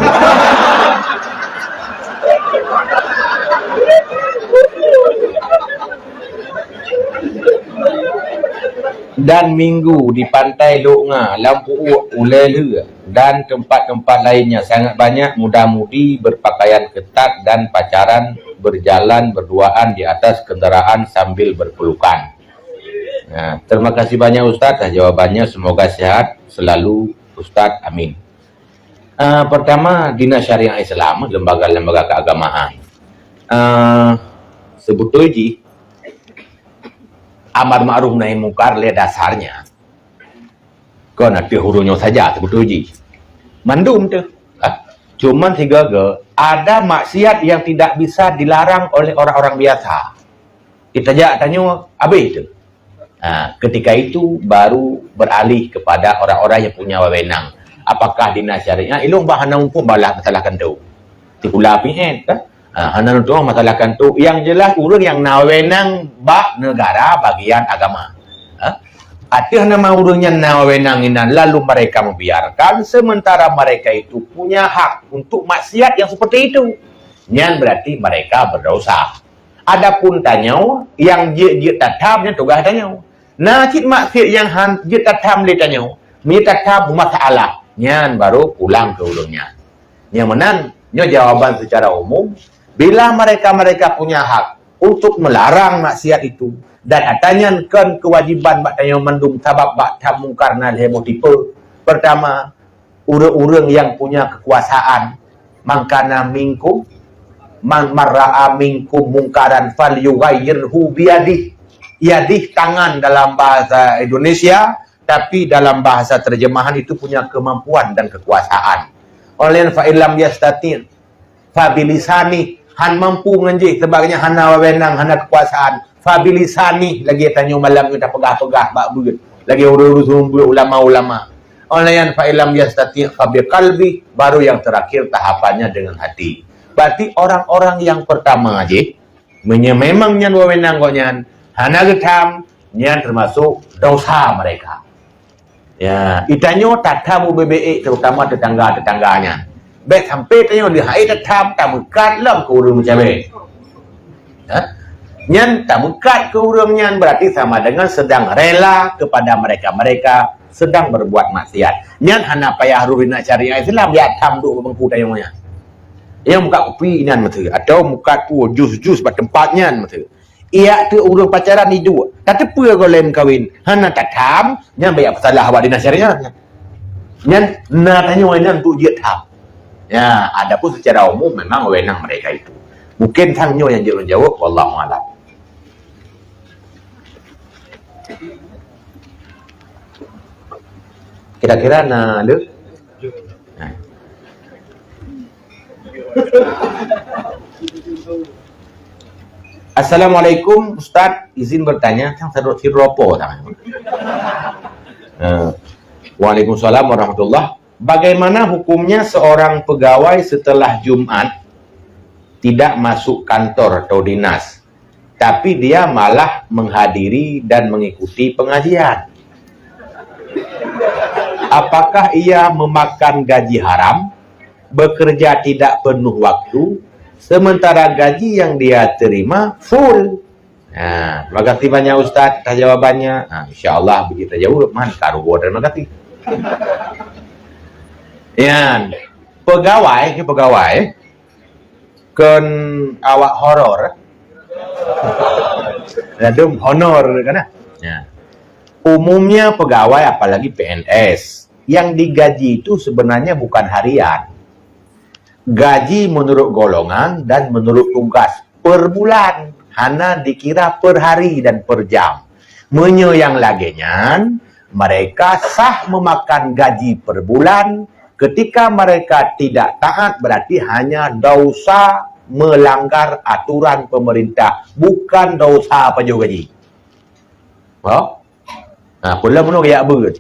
Dan Minggu di Pantai Loknga, Lampu Ulelu dan tempat-tempat lainnya sangat banyak muda-mudi berpakaian ketat dan pacaran berjalan berduaan di atas kenderaan sambil berpelukan. Nah, terima kasih banyak Ustaz atas jawabannya, semoga sehat selalu Ustaz, amin. Pertama, Dinas Syariah Islam, lembaga-lembaga keagamaan. Sebetulnya amar ma'ruf nahi mungkar le dasarnya kau nak hurufnya saja sebetulnya mandum tu cuman tiga ada maksiat yang tidak bisa dilarang oleh orang-orang biasa. Kita jak tanya habis tu. Ketika itu baru beralih kepada orang-orang yang punya wewenang. Apakah Dinas Syariah ilung bahana pun balah masalahkan tu tikula pihen kan. Hana tu masalahkan tu yang jelas urang yang nawenang bak negara bagian agama. Ada nama urangnya nawenang ini lalu mereka membiarkan sementara mereka itu punya hak untuk maksiat yang seperti itu. Yang berarti mereka berdosa. Adapun tanya yang je tatamnya tugas tanya. Nah cik maksiat yang je tatam le tanya. Mi tatam masalah. Nyan baru pulang ke urangnya. Yang menan nya jawaban secara umum. Bila mereka punya hak untuk melarang maksiat itu dan atanyakan kewajiban batanya mendung sabab batam mungkarna lemo tipe. Pertama, urang-urang yang punya kekuasaan mangkana minkum man marra'a minkum mungkaran falyughayyirhu biyadih. Yadih tangan dalam bahasa Indonesia, tapi dalam bahasa terjemahan itu punya kemampuan dan kekuasaan. Oleh fa illam yastati' fa bilisani, han mampu nganji sebagainya hana wewenang hana kekuasaan fabilisani lagi tanya malam kita pegah-pegah bak beut lagi urus-urus ulama-ulama olayan fa ilam yastati fa biqalbi, baru yang terakhir tahapannya dengan hati. Berarti orang-orang yang pertama aja memang nyan wewenang kok nyan hana getam nyan termasuk dosa mereka. Ya, itanyo tatamu BBE terutama tetangga-tetangganya. Baik sampai tanya dia hai tetap tak mekat lam ke urang macam ni. Nyan tak mekat ke urang nyan berarti sama dengan sedang rela kepada mereka sedang berbuat maksiat. Nyan hana payah ruri nak syariat Islam dia tam duk bangku tayungnya. Yang muka kopi nyan mata atau muka tu jus-jus pada tempatnya mata. Ia tu urang pacaran hidup. Tak tepa kau lain kahwin. Hana tak tam, nyan banyak salah awak di syariat. Nyan nak tanya orang tu dia tam. Ya, adapun secara umum memang wewenang mereka itu. Mungkin tangnya yang dia jawab, wallahu a'lam. Kira-kira nak ada? Assalamualaikum Ustaz, izin bertanya, sang sadut siropo tang. Waalaikumsalam warahmatullahi. Bagaimana hukumnya seorang pegawai setelah Jumat tidak masuk kantor atau dinas, tapi dia malah menghadiri dan mengikuti pengajian? Apakah ia memakan gaji haram, bekerja tidak penuh waktu, sementara gaji yang dia terima full? Nah, terima kasih banyak Ustaz atas jawabannya. InsyaAllah begitu jawab, man karuh terima kasih. Yan, pegawai kan awak horor. Adum honor kan? Ya. Umumnya pegawai apalagi PNS yang digaji itu sebenarnya bukan harian. Gaji menurut golongan dan menurut tugas per bulan. Hana dikira per hari dan per jam. Menyo yang laginya mereka sah memakan gaji per bulan. Ketika mereka tidak taat berarti hanya dosa melanggar aturan pemerintah, bukan dosa pajak gaji. Oh? Pula menurut ya ber.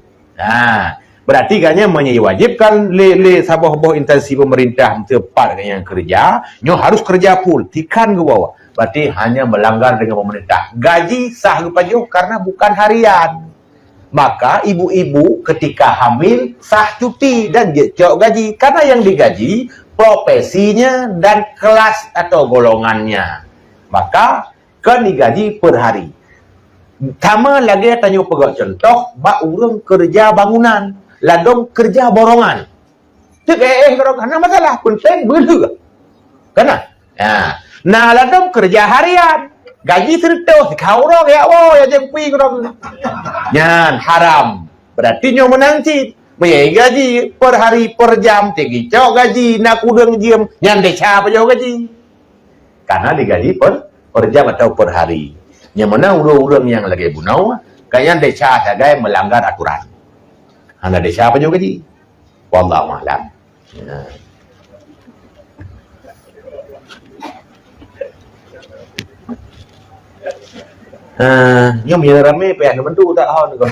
Berarti katanya menyewajibkan le sabah-sabah instansi pemerintah tepat yang kerja, nyo harus kerja full, tikan ke bawah. Berarti hanya melanggar dengan pemerintah. Gaji sah ke pajak karena bukan harian. Maka ibu-ibu ketika hamil sah cuti dan cok gaji karena yang digaji profesinya dan kelas atau golongannya. Maka kan digaji per hari. Sama lagi tanya pegawai contoh, bak urang kerja bangunan, ladong kerja borongan. Cek karena masalah penting belu. Kana? Nah, ladong kerja harian. Gaji terus kau orang ya ya jempi orang. Yan haram. Berarti nyo menangcit. Bayar gaji per hari per jam tinggi cok gaji nak udang jam nyan deca apa jauh gaji. Karena digaji per jam atau per hari. Yang mana urang-urang yang lagi bunau kayaknya deca sebagai melanggar aturan. Anda deca apa jauh gaji. Wallahu a'lam. Ya. Nhưng mà rame pengen mentu tak hon kau.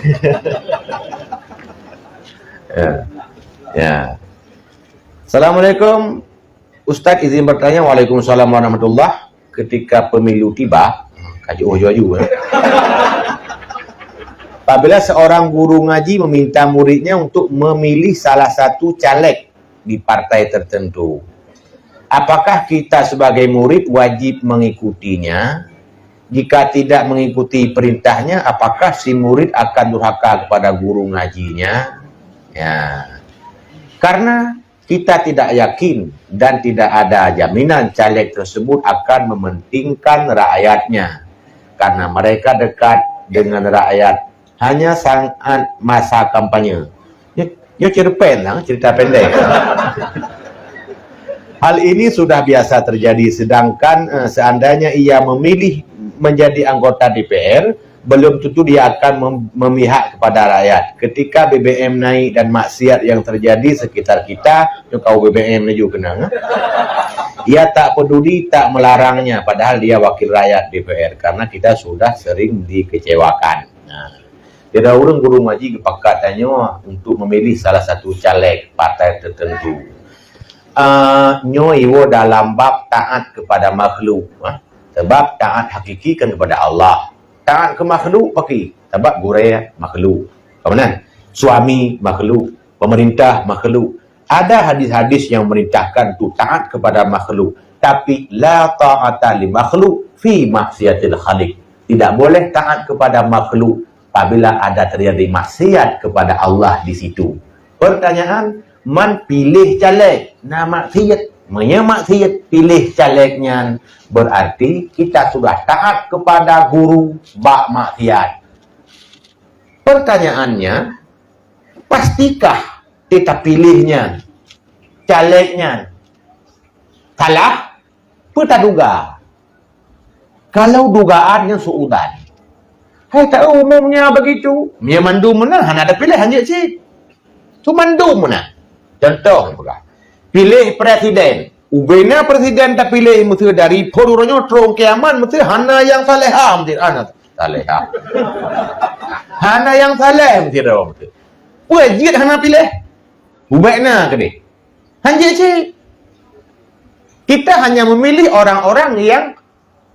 Ya. Assalamualaikum Ustaz, izin bertanya. Waalaikumsalam warahmatullahi. Ketika pemilu tiba, kaji ojo-ojo. Apabila seorang guru ngaji meminta muridnya untuk memilih salah satu caleg di partai tertentu, apakah kita sebagai murid wajib mengikutinya? Jika tidak mengikuti perintahnya, apakah si murid akan durhaka kepada guru ngajinya? Ya. Karena kita tidak yakin dan tidak ada jaminan caleg tersebut akan mementingkan rakyatnya. Karena mereka dekat dengan rakyat hanya saat masa kampanye. Ya cerpen lah, cerita pendek. Hal ini sudah biasa terjadi, sedangkan seandainya ia memilih menjadi anggota DPR, belum tentu dia akan memihak kepada rakyat. Ketika BBM naik dan maksiat yang terjadi sekitar kita, kau BBM ni juga kena. Ia tak peduli, tak melarangnya, padahal dia wakil rakyat DPR, karena kita sudah sering dikecewakan. Tidak orang guru ngaji kepakat tanya untuk memilih salah satu caleg partai tertentu. Nyo iwo dalam bab taat kepada makhluk. Sebab taat hakiki kan kepada Allah. Taat ke makhluk pakai. Sebab guraya makhluk. Kemudian suami makhluk, pemerintah makhluk. Ada hadis-hadis yang merintahkan tu taat kepada makhluk. Tapi la ta'ata li makhluk fi maksiatil khaliq. Tidak boleh taat kepada makhluk apabila ada terjadi maksiat kepada Allah di situ. Pertanyaan, man pilih caleg na maksiat, maksiat pilih calegnya, berarti kita sudah taat kepada guru bak maksiat. Pertanyaannya, pastikah kita pilihnya calegnya salah? Kita duga. Kalau dugaannya suudan, hai tahu umumnya begitu. Dia mandum mana? Hanya ada pilihan je sih. Tu mandum mana? Contoh pula. Pilih presiden. Ubena presiden tak pilih mesti dari poruronyo terong kiaman mesti hana yang salehah mesti anak salehah. Hana yang saleh mesti dah mesti. Wajib hana pilih. Ubena ke dia. Hanya sih. Kita hanya memilih orang-orang yang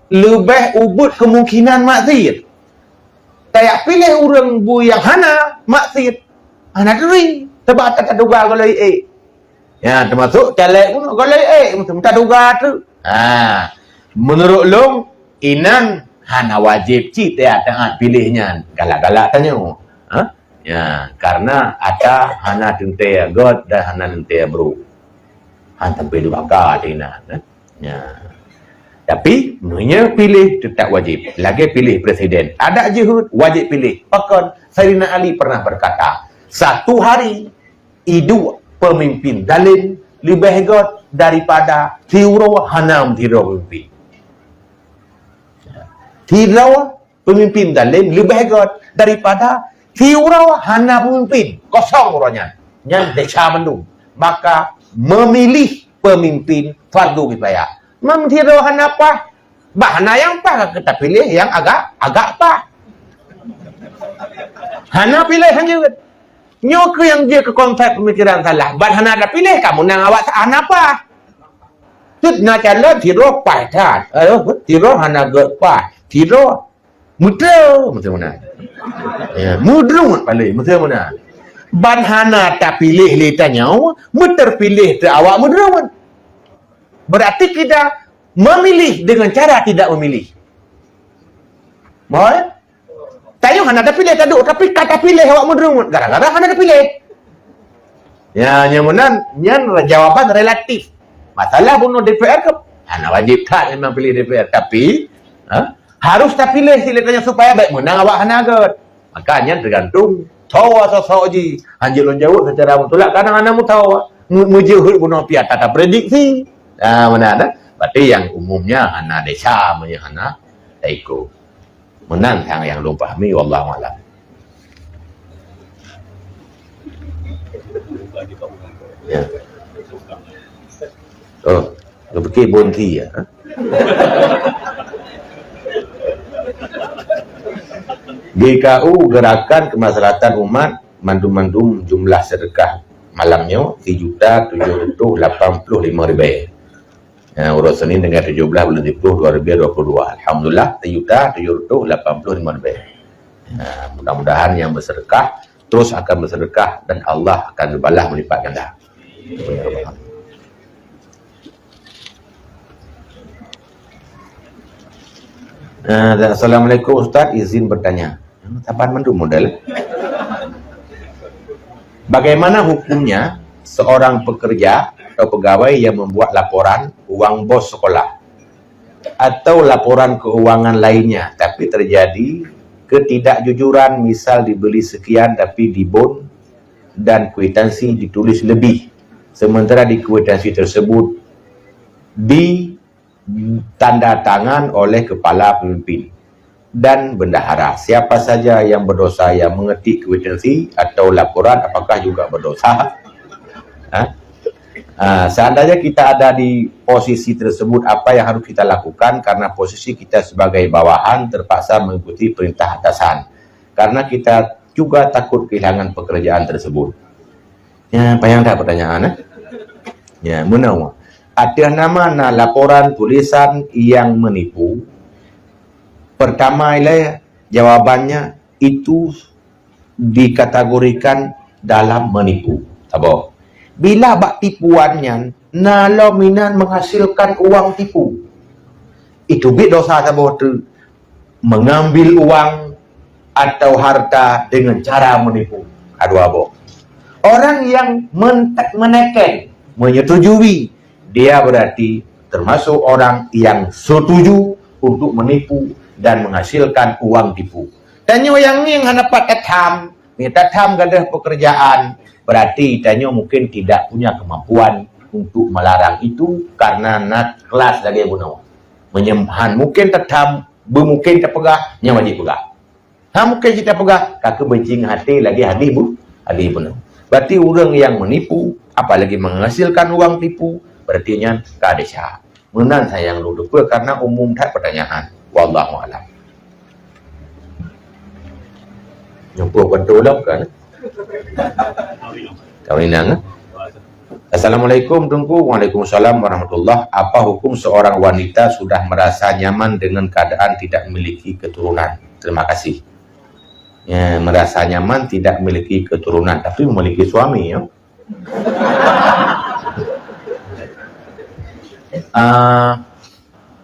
lebih ubud kemungkinan maksiat. Kayak pilih orang bu yang hana maksiat, hana diri, sebab tak duga golai ya, termasuk caleg pun golai tak duga tu. Menurut long inan hana wajib cita taat pilihnya, galak-galak tanya. Ya, karena ada hana tentai god dan hana tentai bro. Han sampai dua kali inan. Ya. Tapi, punya pilih tetap wajib. Lagi pilih presiden. Ada jihud, wajib pilih. Bahkan, Sayyidina Ali pernah berkata, satu hari, hidup pemimpin zalim lebih hebat daripada tiura hanam tiura pemimpin. Tiura pemimpin zalim lebih hebat daripada tiura hana pemimpin. Kosong orangnya. Yang deksa mendung. Maka, memilih pemimpin fardu kifayah. Memtirohan apa? Bahana yang apa? Kita pilih yang agak apa? Hana pilih hanya nyoke yang dia ke konsep pemikiran salah. Bahana ada pilih kamu nang awak hana apa? Tut na calon tiro pai tat. Tiro hana ge pai. Tiro muda macam mana? Ya, mudrung paling macam mana? Bahana tak pilih li tanya, muter pilih te awak mudrung. Berarti kita memilih dengan cara tidak memilih. Boleh? Tayo hana ada pilih taduk, tapi kata pilih awak mudrung. Gara-gara hana ada pilih. Ya, nyamunan, jawaban relatif. Masalah bunuh DPR ke? Hana wajib tak memang pilih DPR. Tapi, harus tak pilih silakannya supaya baik menang awak hana agak. Makanya tergantung. Tahu asal ji. Anjir lon jawab secara betul. Kadang hana mu tahu. Mujihud bunuh pihak tak prediksi. Mana ada? Berarti yang umumnya hana desa, hana taiko. Menang yang lu pahami, wallahu a'lam. Ya. Oh, lu fikir bonti ya? GKU Gerakan Kemaslahatan Umat mandum-mandum jumlah sedekah malamnya 3.785.000. Ya, urus Senin dengan 17 bulan 10 2022. Alhamdulillah 3.785.000. Ya, mudah-mudahan yang bersedekah terus akan bersedekah dan Allah akan berbalas melipat ganda. Assalamualaikum Ustaz, izin bertanya. Tapan mandum model. Bagaimana hukumnya seorang pekerja atau pegawai yang membuat laporan uang bos sekolah atau laporan keuangan lainnya tapi terjadi ketidakjujuran, misal dibeli sekian tapi dibon dan kwitansi ditulis lebih, sementara di kwitansi tersebut ditanda tangan oleh kepala pemimpin dan bendahara. Siapa saja yang berdosa yang mengetik kwitansi atau laporan, apakah juga berdosa? Seandainya kita ada di posisi tersebut, apa yang harus kita lakukan? Karena posisi kita sebagai bawahan terpaksa mengikuti perintah atasan, karena kita juga takut kehilangan pekerjaan tersebut. Ya, payang tak pertanyaan? Ya, menau. Ada nama laporan tulisan yang menipu. Pertama ialah jawabannya itu dikategorikan dalam menipu. Apa? Bila bak tipuannya, nalominan menghasilkan uang tipu. Itu bit dosa sahabat tu. Mengambil uang atau harta dengan cara menipu. Adua bo. Orang yang menekan, menyetujui, dia berarti termasuk orang yang setuju untuk menipu dan menghasilkan uang tipu. Tanyo yang ni yang dapat tatam, gadah pekerjaan, berarti tanyo mungkin tidak punya kemampuan untuk melarang itu karena nak kelas lagi guna. Menyemhan mungkin tatam, mungkin tak pegah, yang wajib pegah. Mungkin kita pegah, kakak bencing hati lagi hadir guna. Berarti orang yang menipu, apalagi menghasilkan uang tipu, berarti nya kadesha. Menan saya yang lupa karena umum tak pertanyaan. Wallahu a'lam. Nyampu kontrol kan? Kawinan. Assalamualaikum Tungku. Waalaikumsalam warahmatullahi. Apa hukum seorang wanita sudah merasa nyaman dengan keadaan tidak memiliki keturunan? Terima kasih. Ya, merasa nyaman tidak memiliki keturunan tapi memiliki suami ya.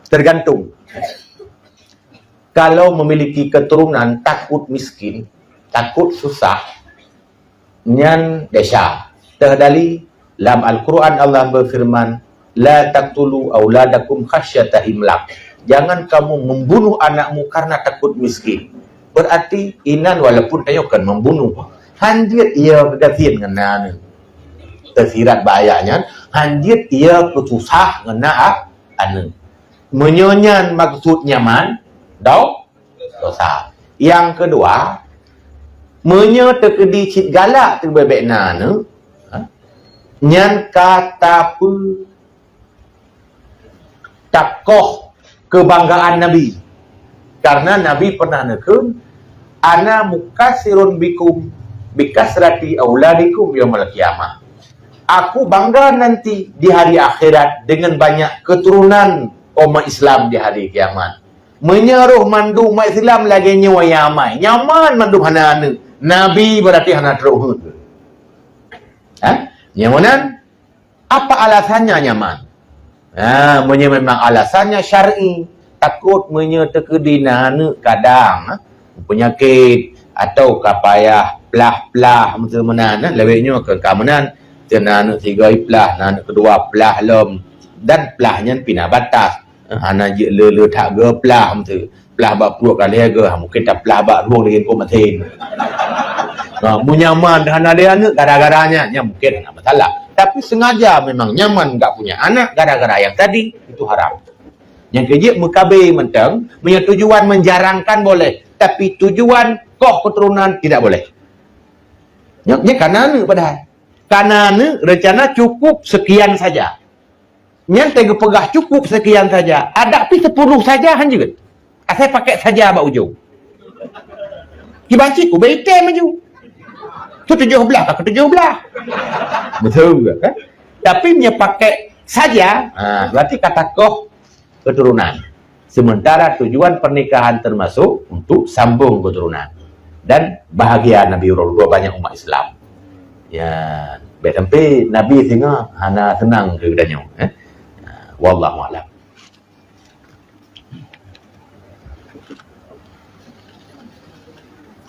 Tergantung. Kalau memiliki keturunan takut miskin, takut susah, nyan desa. Terdali dalam Al-Quran Allah berfirman, la taqtulu auladakum khasyata imlaq. Jangan kamu membunuh anakmu karena takut miskin. Berarti inan walaupun tayo kan membunuh. Hanjit ia bergantian ngena. Tersirat bahayanya, hanjit ia kesusah ngena anu. Menyonyan maksud nyaman, dosa. Yang kedua, menyo terkedi cit galak terbebek nana, nyan kata pu takoh kebanggaan Nabi. Karena Nabi pernah nekun, ana mukasirun bikum bikasrati auladikum yaumil qiyamah. Aku bangga nanti di hari akhirat dengan banyak keturunan umat Islam di hari kiamat. Menyeruh mandu umat Islam lagi nyawa yamai. Nyaman mandu hana. Nabi berarti hana teruhut. Nyawanan? Apa alasannya nyaman? Memang alasannya syar'i. Takut menyetekedina kadang penyakit atau kapayah pelah-pelah macam mana lebihnya ke keamanan tenana tiga pelah nana kedua pelah lom dan pelahnya pindah batas hana je le tak ge pelah macam pelah bak puluh kali ge mungkin tak pelah bak ruang dengan komatin munyaman hana dia anak gara-garanya mungkin tak masalah tapi sengaja memang nyaman enggak punya anak gara-gara yang tadi itu haram. Yang kerja mekabe mentang, punya tujuan menjarangkan boleh, tapi tujuan koh keturunan tidak boleh. Nya kanana padahal. Kanana rencana cukup sekian saja. Nya tega pegah cukup sekian saja. Ada pi 10 saja han juga. Saya pakai saja ba ujung. Kibanci ku bete maju. Tu 17 ke 17. Betul juga kan? Tapi punya pakai saja, berarti kata koh keturunan. Sementara tujuan pernikahan termasuk untuk sambung keturunan dan bahagia Nabi Rasulullah banyak umat Islam. Ya, sampai Nabi tengah hana tenang ke kedanya. Wallahu a'lam.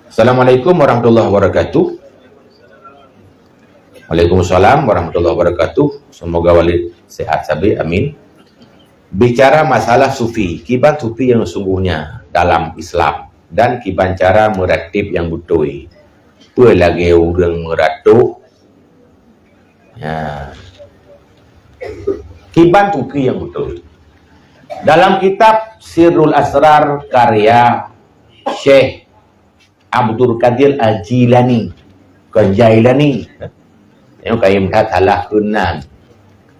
Assalamualaikum warahmatullahi wabarakatuh. Waalaikumsalam warahmatullahi wabarakatuh. Semoga walid sehat sabi, amin. Bicara masalah sufi, kiban sufi yang sesungguhnya dalam Islam dan kiban cara meratib yang betul. Apa lagi orang meratuk? Ya. Kiban sufi yang betul. Dalam kitab Sirrul Asrar karya Syekh Abdul Qadir Al-Jilani, yang kayak tak salah kenan,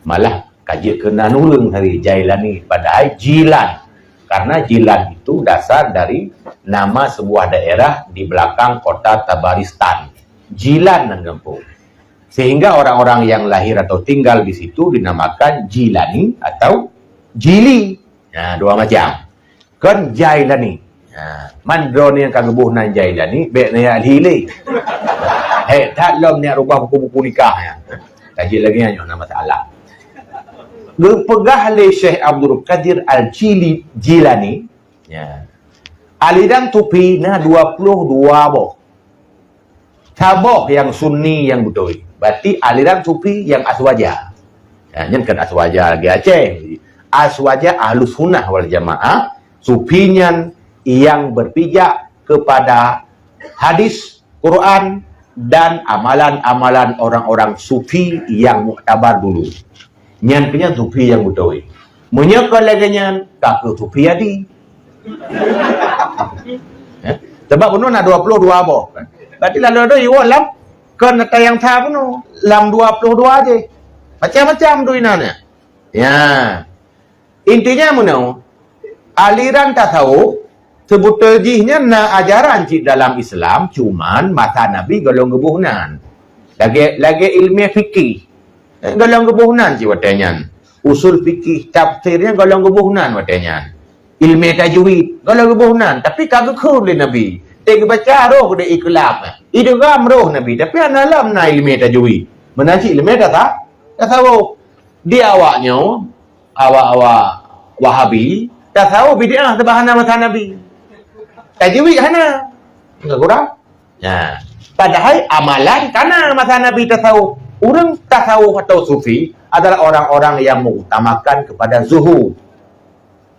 malah kaji kena nulung hari Jailani padahal Jilan karena Jilan itu dasar dari nama sebuah daerah di belakang kota Tabaristan, Jilan dan kampung, sehingga orang-orang yang lahir atau tinggal di situ dinamakan Jilani atau Jili. Nah, dua macam kan Jailani. Mandron yang kagebuh nan Jailani baik na Al-Hili. Tak lom ni rubah buku-buku nikah. Kaji lagi hanya nama masalah. Berpegah oleh Syekh Abdul Qadir Al-Jilani, ya. aliran sufi nah 22 boh. Saboh yang sunni yang betul. Berarti aliran sufi yang aswaja. Ya, kan aswaja lagi Aceh. Aswaja ahlus sunnah wal jamaah. Sufinya yang berpijak kepada hadis, Quran, dan amalan-amalan orang-orang sufi yang muktabar dulu. Nyan kenya sufi yang betul. Menyekal lagi nyan kakak sufi adi. Sebab penuh nak 22 boh. Berarti lalu ada iwa lam kena tayang tha penuh lam 22 aja. Macam-macam tu inanya. Ya. Intinya menuh aliran tasawuf sebetulnya na ajaran cik dalam Islam cuman mata Nabi golong gebuhnan. Lagi ilmiah fikih. Golong gebuhnan cik watanya. Usul fikih tafsirnya golong gebuhnan watanya. Ilmiah tajwid golong gebuhnan tapi kagak khul Nabi. Dia baca roh dia iklam. Itu gam roh Nabi tapi analam na ilmiah tajwid. Menaci ilmiah tasawuf. Dia awaknya awak-awak Wahabi tasawuf bid'ah terbahana mata Nabi. Tajwid hana. Enggak kurang. Ya. Padahal amalan kana masa Nabi tasawuf. Orang tasawuf atau sufi adalah orang-orang yang mengutamakan kepada zuhud.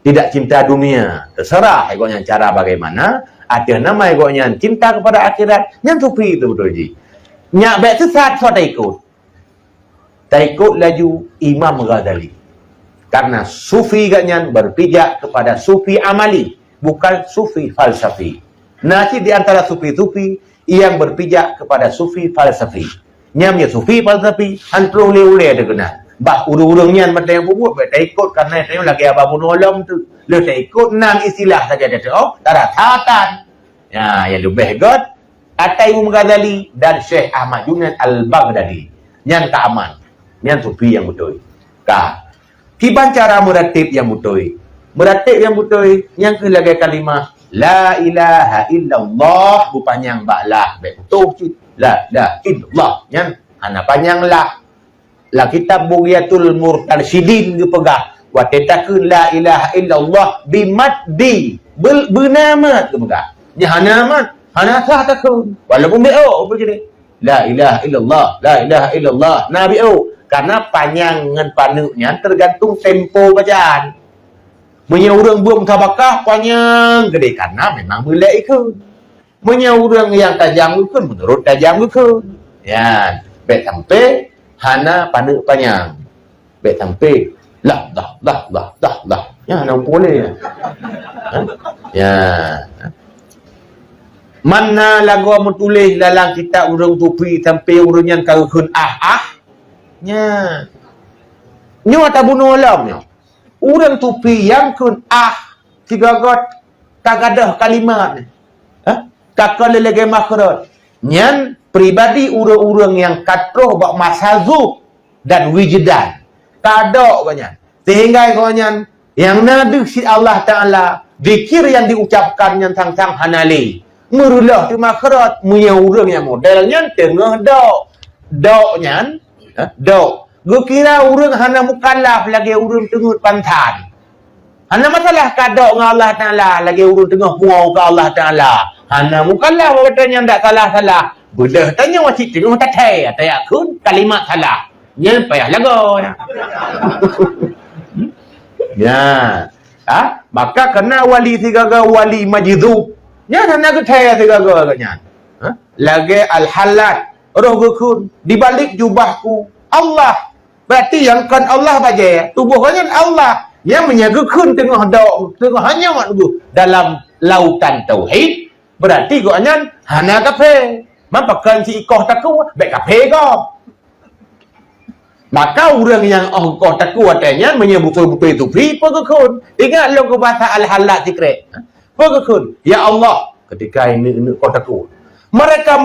Tidak cinta dunia. Terserah egonya cara bagaimana. Ada nama egonya cinta kepada akhirat. Yang sufi itu betul ji. Nyak baik sesat so tak ikut. Tak ikut laju Imam Ghazali. Karena sufi gaknya berpijak kepada sufi amali. Bukan sufi falsafi. Nanti di antara sufi-sufi yang berpijak kepada sufi falsafi. Nyamnya sufi falsafi, antro ule-ule ada kena. Bah urung-urungnya mata yang bubuh, tak ikut karena itu lagi apa pun olam tu. Lu tak ikut enam istilah saja dia tu. Oh, taratatan. Ya, yang lebih god. Atai Imam Ghazali dan Syekh Ahmad Junaid Al-Baghdadi. Yang tak aman. Yang sufi yang betul. Kah. Kiban cara meratib yang betul. Meratib yang betul yang kelagi kalimah la ilaha illallah bu panjang baklah betul la illallah yang ana panjang la kitab Bugyatul Murtalsidin ge pegah wa tetakun la ilaha illallah bimaddi benamat ge pegah nya hana sah takun walaupun beo begini la ilaha illallah nabi karena panjang dengan panuknya tergantung tempo bacaan. Punya orang belum tabakah panjang gede karena memang boleh ikut. Punya orang yang tajam ikut menurut tajam ikut. Ya, baik sampai hana panuk panjang. Baik sampai lah. Ya, nak boleh ya. Ya. Mana lagu menulis dalam kitab urang tupi sampai urunyan kagakun nya nyo tak bunuh alamnya orang tupi yang kun tiga god tak ada kalimat tak ada lagi makhraj nyan pribadi orang-orang yang katroh bak masazub dan wijdan tak ada banyak sehingga konyan yang nadu si Allah Ta'ala zikir yang diucapkan yang tang-tang hanali merulah tu makhraj punya orang yang modelnya tengah dok dok. Gue kira orang hana mukallaf lagi orang tengah pantan. Hana masalah kadok dengan Allah Ta'ala lagi orang tengah buang ke Allah Ta'ala. Hana mukallaf katanya tak salah-salah. Bedah tanya masih tengah tatai. Tak kun kalimat salah. Yang payah lagu. Ya. Maka kena wali tiga-tiga wali majidub. Ya hana ketaya tiga-tiga katanya. Lagi al-halat. Roh gekun di balik jubahku Allah. Berarti yang kan Allah baca tubuhnya Allah yang menyagakun tengah hanya maknanya dalam lautan tauhid. Berarti gonya hana kafe. Mampakan si ikoh taku baik kafe kau. Maka orang yang ikoh taku katanya menyebut-betul itu pegekun. Ingat lo ke bahasa al-halat dikre. Pegekun. Ya Allah ketika ini ikoh taku. Mereka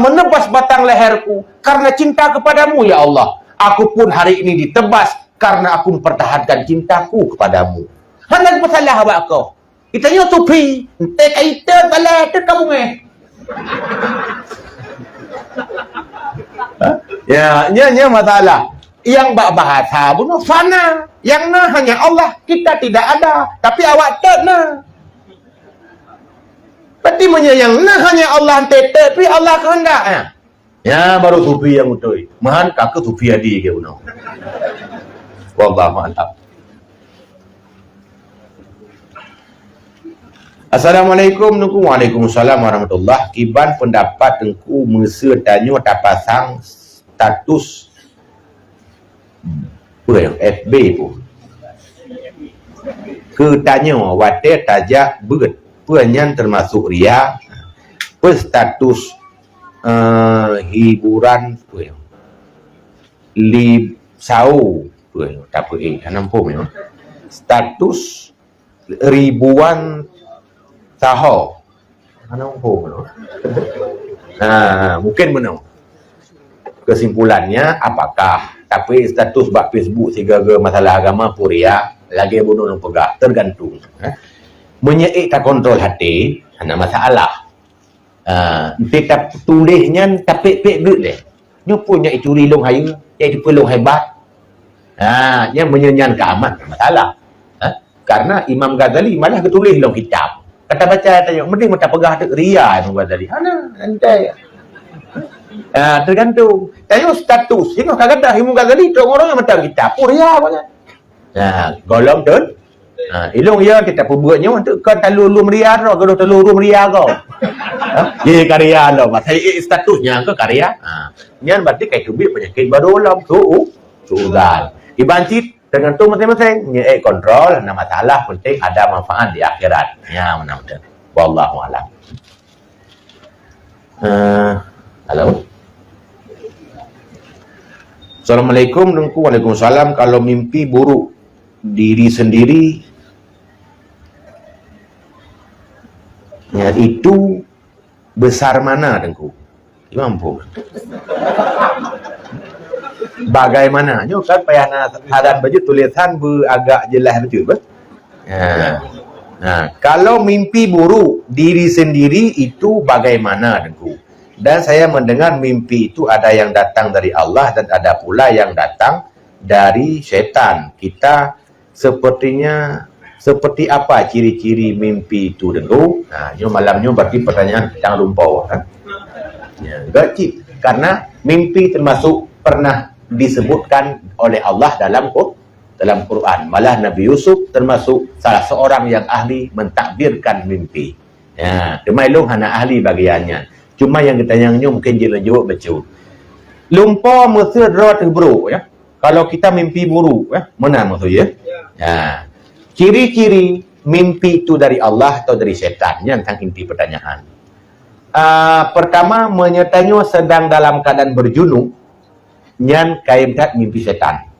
menebas batang leherku karena cinta kepadamu, ya Allah. Aku pun hari ini ditebas karena aku mempertahankan cintaku kepadamu. Hendak masalah awak kau. Itanya tupi. Ente kaita bala tu kamu Ya, masalah. Yang bahasa pun fana. Yang hanya Allah. Kita tidak ada. Tapi awak tak Berarti yang nah hanya Allah tete, tapi Allah kehendak ya. Ya baru sufi yang betul. Mahan kakak sufi adi ke uno. Wallahu a'lam. Assalamualaikum nuku. Waalaikumsalam warahmatullah. Kiban pendapat engku mesa tanya tak pasang status apa yang FB pun. Ke tanya wate tajak beut. Penyan termasuk ria. Status hiburan apa yang sau tak apa nampak memang. Status ribuan tahu mana umum mungkin benar kesimpulannya apakah tapi status bak Facebook segala masalah agama puria lagi bunuh yang pegah tergantung menyeik tak kontrol hati ada masalah kita tulisnya tapi pek deh nyo punya itu rilong hayu itu pelong hebat yang menyenyan keamat masalah karena Imam Ghazali malah ketulis dalam kitab. Kata baca tanya, mending macam pegah tu ria Imam Ghazali. Hana, nanti. Tergantung. Tanya status. Ini kata Imam Ghazali tu orang yang macam kitab. Oh ria banyak. Golong tu. Ilung ya kita perbuatnya untuk kau telur ria tu, kau telur ria kau. Ye karya lo, masa statusnya ke karya. Nyan berarti kayak kubik penyakit baru lah. Sudah. Ibancit tergantung masing-masing. Nye kontrol, ada masalah penting ada manfaat di akhirat. Ya, mana-mana. Wallahu a'lam. Halo. Assalamualaikum. Waalaikumsalam. Kalau mimpi buruk diri sendiri, ya, itu besar mana dengku? Mampu. Bagaimana? Nyo kan payah hadan baju tulisan agak jelas betul bah. Kalau mimpi buruk diri sendiri itu bagaimana dengku? Dan saya mendengar mimpi itu ada yang datang dari Allah dan ada pula yang datang dari syaitan. Kita sepertinya seperti apa ciri-ciri mimpi itu dengku? Nyo malamnya berarti pertanyaan yang rumpau kan? Ya, gacip. Karena mimpi termasuk pernah disebutkan oleh Allah dalam Quran. Malah Nabi Yusuf termasuk salah seorang yang ahli mentakbirkan mimpi. Ya, demailung hana ahli bagiannya. Cuma yang ditanyanya mungkin dia jawab betul. Lumpur mesti rot buruk ya. Kalau kita mimpi buruk ya, mana maksudnya? Ya. Ciri-ciri mimpi itu dari Allah atau dari syaitan yang tentang inti pertanyaan. Pertama menyertanya sedang dalam keadaan berjunuk. Nyan kaim tak mimpi setan.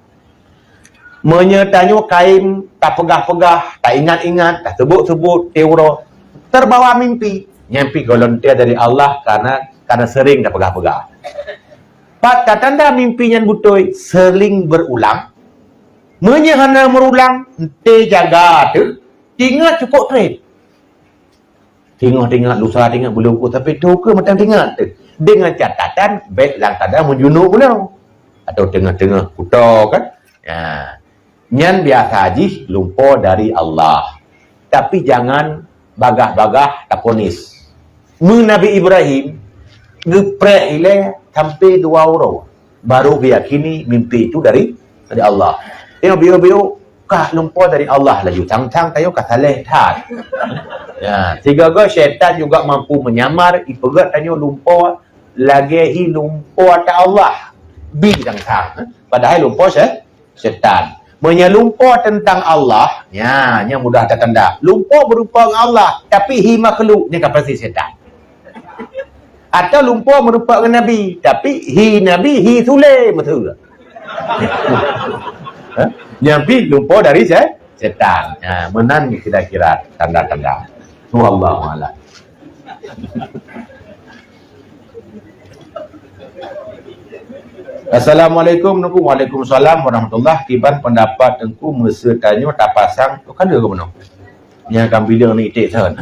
Menyertanya kaim tak pegah-pegah, tak ingat-ingat, tak sebut-sebut, teuro. Terbawa mimpi. Nyampi golontia dari Allah karena sering tak pegah-pegah. Pat tanda mimpi yang butoi sering berulang. Menyehana berulang, ente jaga tu, tinggal cukup trade. Tengok lusa tengok belum ku tapi tu ke macam tengok tu. Dengan catatan baik lang kadang menjunuk pula. Atau tengah-tengah kuto kan. Nyan biasa haji lumpur dari Allah. Tapi jangan bagah-bagah taponis. Nabi Ibrahim ngeprek ile sampai 2 orang. Baru diyakini mimpi itu dari Allah. Tengok bio-bio kah lumpur dari Allah laju. Cang-cang tayo kasaleh tat. Ya, sehingga syaitan juga mampu menyamar ipegat tanya lumpur lagi lumpur tak Allah. Bidang-tang. Padahal lumpur syaitan. Menyelumpur tentang Allah, ya, yang mudah tertanda. Lumpur berupa Allah, tapi hi makhluk, ni kapasi syaitan. Atau lumpur merupakan Nabi, tapi hi Nabi, hi Sule, betul. Nyampi lumpur dari syaitan. Menan kira-kira tanda-tanda. Wallahu a'lam. Assalamualaikum. Waalaikumsalam warahmatullahi. Kiban pendapat engku mesa tanya tak pasang tu kan dia ke mana? Yang akan bilang ni itik san.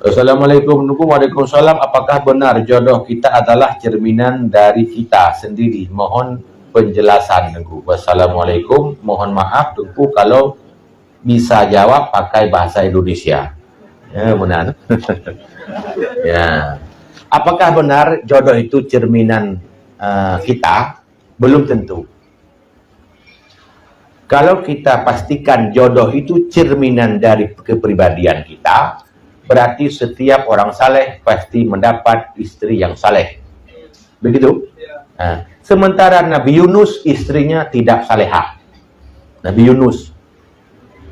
Assalamualaikum. Waalaikumsalam. Apakah benar jodoh kita adalah cerminan dari kita sendiri? Mohon penjelasan engku. Wassalamualaikum. Mohon maaf engku kalau bisa jawab pakai bahasa Indonesia. Ya, benar. Ya. Apakah benar jodoh itu cerminan kita? Belum tentu. Kalau kita pastikan jodoh itu cerminan dari kepribadian kita, berarti setiap orang saleh pasti mendapat istri yang saleh. Begitu? Nah, sementara Nabi Yunus istrinya tidak salehah. Nabi Yunus.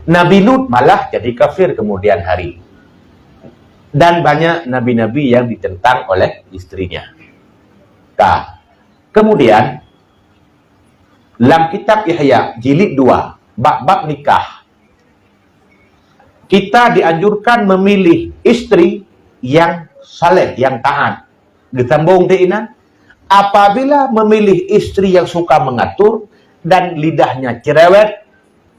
Nabi Lut malah jadi kafir kemudian hari. Dan banyak nabi-nabi yang ditentang oleh istrinya. Nah, kemudian dalam kitab Yahya jilid 2 bab nikah, kita dianjurkan memilih istri yang saleh, yang taat. Ditambung diinan, apabila memilih istri yang suka mengatur dan lidahnya cerewet,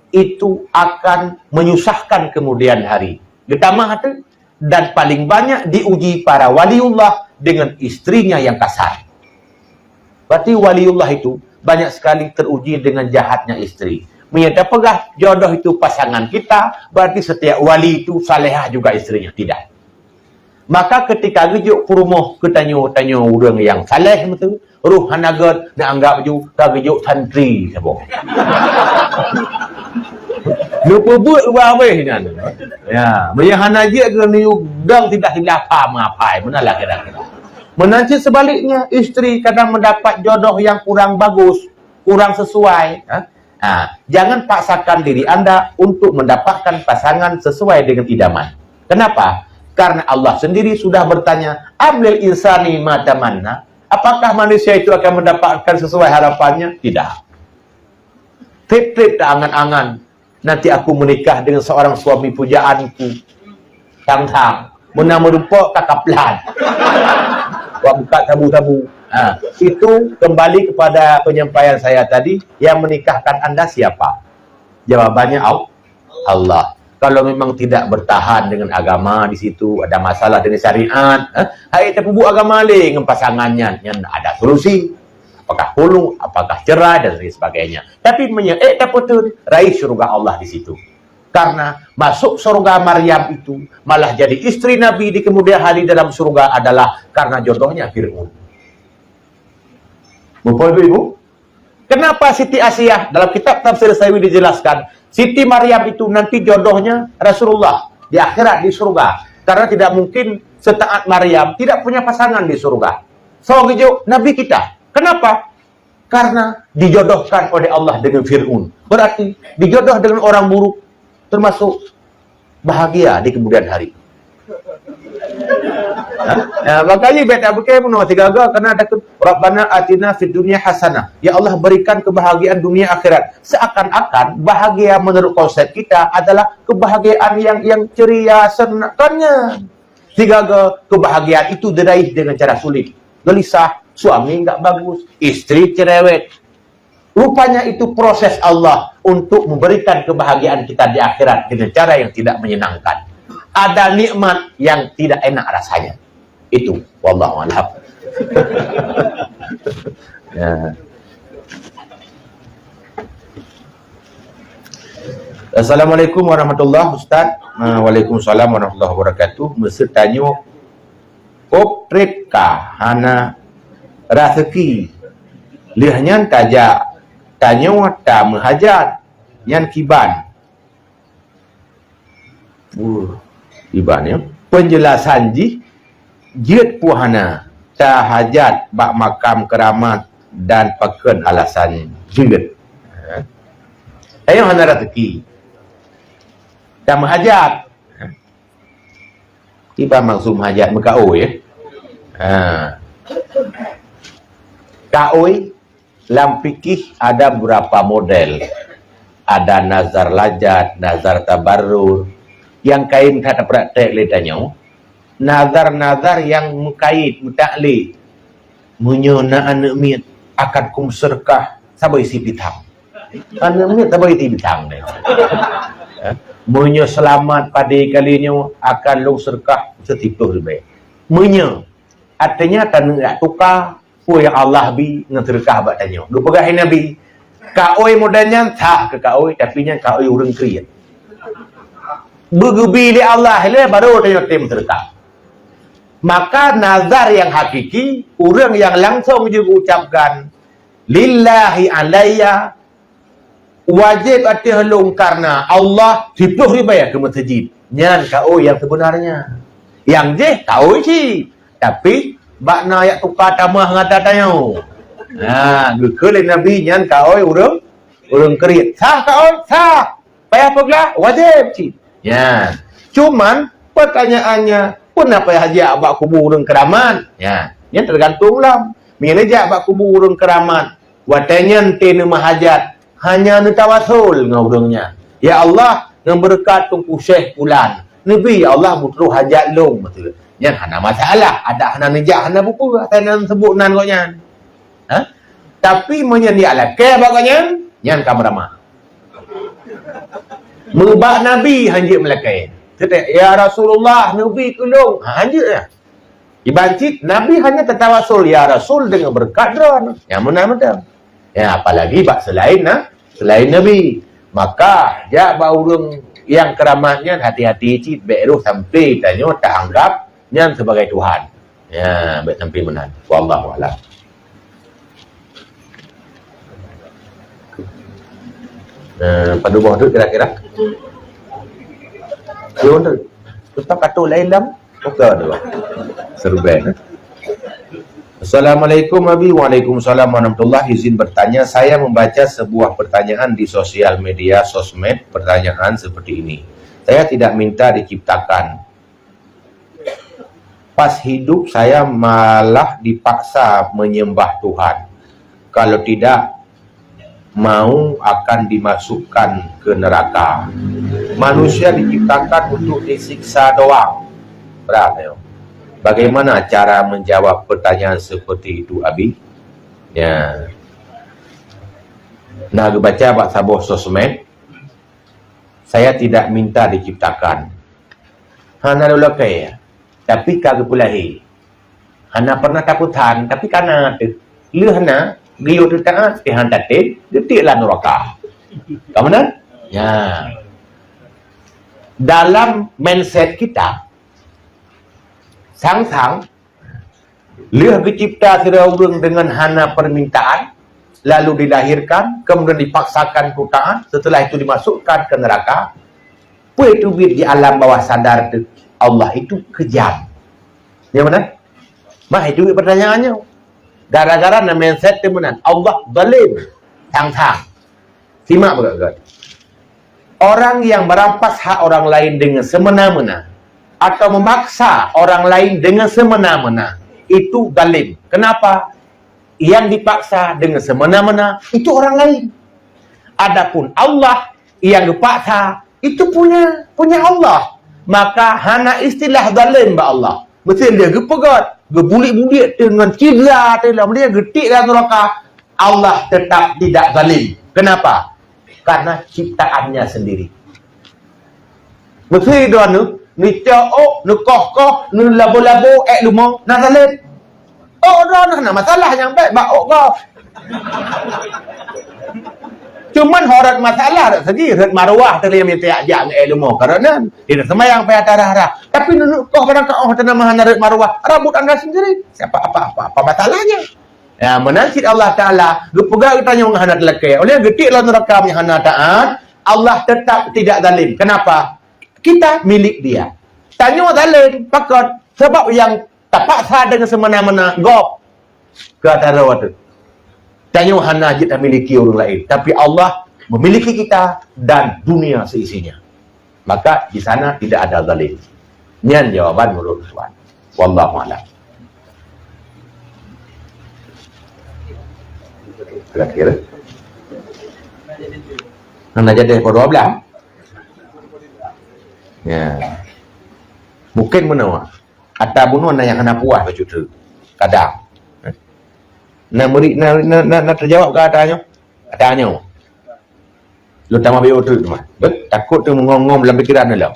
itu akan menyusahkan kemudian hari. Ditambah hati, dan paling banyak diuji para waliullah dengan istrinya yang kasar. Berarti waliullah itu banyak sekali teruji dengan jahatnya istri. Menyata pegah jodoh itu pasangan kita, berarti setiap wali itu salehah juga istrinya. Tidak. Maka ketika gejuk perumoh ketanyo-tanyo orang yang saleh betul, ruh hanagat nak anggap ju kagejuk santri sabo. Lupa buat apa nan. Ya, bayang hanaje ke ni udang tidak hilapa mengapai, benalah kira-kira. Menanti sebaliknya, istri kadang mendapat jodoh yang kurang bagus, kurang sesuai. Jangan paksakan diri Anda untuk mendapatkan pasangan sesuai dengan idaman. Kenapa? Karena Allah sendiri sudah bertanya, Amlil insani ma tamanna. Apakah manusia itu akan mendapatkan sesuai harapannya? Tidak. Trip-trip tak angan-angan. Nanti aku menikah dengan seorang suami pujaanku. Tang-tang. Menang merumpok kakaplan. Buat buka tabu-tabu. Itu kembali kepada penyampaian saya tadi, yang menikahkan Anda siapa? Jawabannya Allah. Kalau memang tidak bertahan dengan agama di situ, ada masalah dengan syariat, hai terpubu agama dengan pasangannya, yang ada solusi. Apakah puluh, apakah cerai dan sebagainya. Tapi tak betul, raih surga Allah di situ. Karena masuk surga Maryam itu malah jadi istri Nabi di kemudian hari dalam surga adalah karena jodohnya Fir'aun. Bapak Ibu, kenapa Siti Asiyah dalam kitab Tafsir Sawi dijelaskan Siti Maryam itu nanti jodohnya Rasulullah di akhirat di surga, karena tidak mungkin setaat Maryam tidak punya pasangan di surga. So gitu Nabi kita. Kenapa? Karena dijodohkan oleh Allah dengan Fir'aun. Berarti dijodoh dengan orang buruk termasuk bahagia di kemudian hari. Makanya beta bukan pun tiga-tiga karena ada Rabbana atina fid dunya hasanah. Ya Allah berikan kebahagiaan dunia akhirat. Seakan-akan bahagia menurut konsep kita adalah kebahagiaan yang ceria senakannya. Tiga-tiga kebahagiaan itu diraih dengan cara sulit. Gelisah, suami enggak bagus, istri cerewet. Rupanya itu proses Allah untuk memberikan kebahagiaan kita di akhirat dengan cara yang tidak menyenangkan. Ada nikmat yang tidak enak rasanya. Itu wallahu a'lam. Ya. Assalamualaikum warahmatullahi wabarakatuh. Waalaikumsalam warahmatullahi wabarakatuh. Mesti tanya optreka hana rezeki lihanyan tajak tanya ta menghajat yan kiban. Kiban ya. Penjelasan jid puhana ta hajat bak makam keramat dan paken alasan jid. Ayo hana rezeki. Ta menghajat. Tiba maksud hajat mekao ya. Kaoi dalam fikih ada beberapa model. Ada nazar lajat, nazar tabarrur. Yang kain kata praktek letanya. Nazar-nazar yang mengkait, mutakli. Menyona anak miat akan kum serkah sabai si pitang. Anak miat sabai si pitang. Menyo selamat pada kalinya akan lu serkah setipu lebih. Menyo artinya tak tukar ku yang Allah bi ngeterkah bak tanya. Du pegahin Nabi. Kaoi modalnya tak ke kaoi tapi nya kaoi urang kriat. bergebi li Allah le baru tanya tim sedekah. Maka nazar yang hakiki, orang yang langsung juga ucapkan lillahi alayya, wajib hati halung karena Allah 10 ribayah ke masjid. Nyan kau yang sebenarnya. Yang je kau si. Tapi bakna yak tukar tamah ngata tanya. Gekele Nabi nyan kau urang kerit. Sah kau, sah. Payah peglah wajib si. Ya. Cuman pertanyaannya, kenapa haji abak kubur urang keramat? Ya, yang tergantung lah. Mina je abak kubur urang keramat. Watanyan tena mahajat hanya nu tawasul dengan urangnya. Ya Allah, dengan berkat tungku Syekh Fulan. Nabi ya Allah butuh hajat long betul. Yang hana masalah, ada hana nejak hana buku, hana sebut nan kau nyan. Ha? Tapi menyanyialah ke baganya, nyan kameraman. Mengubah Nabi hanjit melakai. Kata, ya Rasulullah, Nabi kulung. Hanjit ya. Dibancit, Nabi hanya tertawasul, ya Rasul dengan berkat dron. Yang mana-mana. Ya, apalagi bak selain Nabi. Maka, jak baurung yang keramatnya hati-hati cit, beruh sampai tanya tak anggap nyan sebagai Tuhan. Ya, baik sampai menan. Wallahu a'lam. Pada bawah tu kira-kira. Yun tu. Tetap kata lain lam. Buka tu. Serban. Assalamualaikum Abi. Waalaikumsalam warahmatullahi. Izin bertanya, saya membaca sebuah pertanyaan di sosial media sosmed. Pertanyaan seperti ini. Saya tidak minta diciptakan. Pas hidup saya malah dipaksa menyembah Tuhan. Kalau tidak, mau akan dimasukkan ke neraka. Manusia diciptakan untuk disiksa doang. Berapa ya? Bagaimana cara menjawab pertanyaan seperti itu, Abi? Ya. Nah, baca bak sabuh sosmed. Saya tidak minta diciptakan. Hana dulu kaya. Tapi kagak pulahi. Hana pernah takutan, tapi karena lu hana Giyo tu taat, tihan tatil, detiklah neraka. Kamu benar? Ya. Dalam mindset kita, sang-sang, lihat dicipta seorang dengan hana permintaan, lalu dilahirkan, kemudian dipaksakan taat, setelah itu dimasukkan ke neraka. Itu di alam bawah sadar Allah itu kejam. Ya benar? Mah itu pertanyaannya. Gara-gara na mindset temenan Allah zalim tang-tang. Simak betul. Orang yang merampas hak orang lain dengan semena-mena atau memaksa orang lain dengan semena-mena itu zalim. Kenapa? Yang dipaksa dengan semena-mena itu orang lain. Adapun Allah yang dipaksa itu punya Allah. Maka hana istilah zalim ba Allah. Mesti dia gepegat gebulik-bulik dengan cedera dalam dia getik dalam neraka. Allah tetap tidak zalim. Kenapa? Karena ciptaannya sendiri. Mesti dia ni cok, ni koh, ni labo-labo, lumong, nak zalim. Oh, dah nak masalah yang baik, bakok kau. Cuman horat masalah tak segi, horat marwah terlihat minta ajak ilmu kerana tidak semayang payah tarah. Tapi nunuk kau barang kau tanah mahana horat marwah, rambut anda sendiri. Siapa apa masalahnya? Ya, menasib Allah Taala, gepegang tanya menghana telekai. Oleh getiklah neraka menghana taat, Allah tetap tidak zalim. Kenapa? Kita milik dia. Tanya zalim, pakot sebab yang terpaksa dengan semena-mena gop ke antara waktu. Tanya hana kita miliki orang lain, tapi Allah memiliki kita dan dunia seisinya. Maka di sana tidak ada zalim. Nyan jawaban menurut Tuhan. Wallahu a'lam. Kira-kira. Hana jadi pada belah. Ya. Mungkin mana? Atau bunuh yang hana puas begitu. Kadang. Nak terjawab ke katanya. Lu tambah bio tu mah. Takut tu ngom-ngom dalam pikiran lu.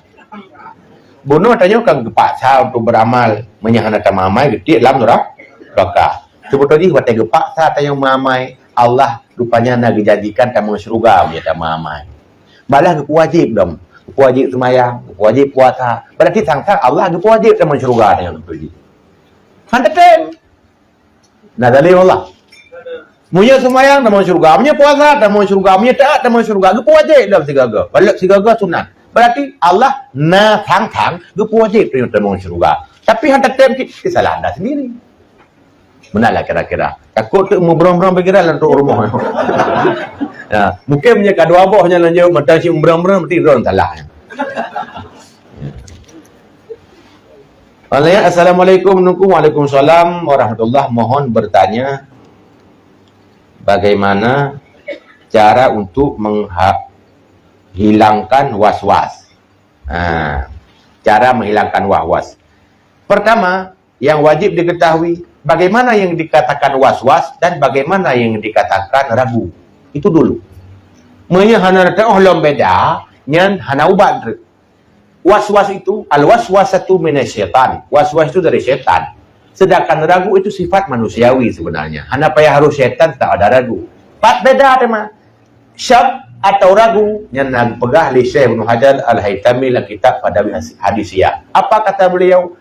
Bunuh tanya kan gepaksa untuk beramal menyahana tamamai getik dalam neraka. Sebetulnya watai gepaksa tanya mamai Allah rupanya nak dijanjikan tamu syurga punya tamamai. Malah wajib dong. wajib semayang, wajib puasa. Berarti sang-sang Allah wajib sama syurga dengan itu. Handa tem. Nah dalil Allah. Munya semayang dalam syurga, munya puasa dalam syurga, munya taat dalam syurga, wajib dalam sigaga. Balik sigaga sunat. Berarti Allah na thang wajib dalam syurga. Tapi handa tem kesalahan anda sendiri. Benarlah kira-kira. Takut tu berang-berang pikiran untuk rumah. Ya, mungkin punya kado abahnya lanjut mata si berang-berang mesti orang salah. Assalamualaikum Waalaikumsalam warahmatullahi. Mohon bertanya bagaimana cara untuk menghilangkan was-was. Cara menghilangkan was-was. Pertama, yang wajib diketahui bagaimana yang dikatakan was-was dan bagaimana yang dikatakan ragu. Itu dulu. Menya hana rata ohlom beda, nyan hana ubat. Was-was itu, al-waswasatu minasyaitan. Was-was itu dari syaitan. Sedangkan ragu itu sifat manusiawi sebenarnya. Hana payah harus syaitan tak ada ragu. Pat beda tema. Syak atau ragu yang pegah li Syekh Ibnu Hajar Al-Haytami dalam kitab Adabi Hadisiyah. Apa kata beliau?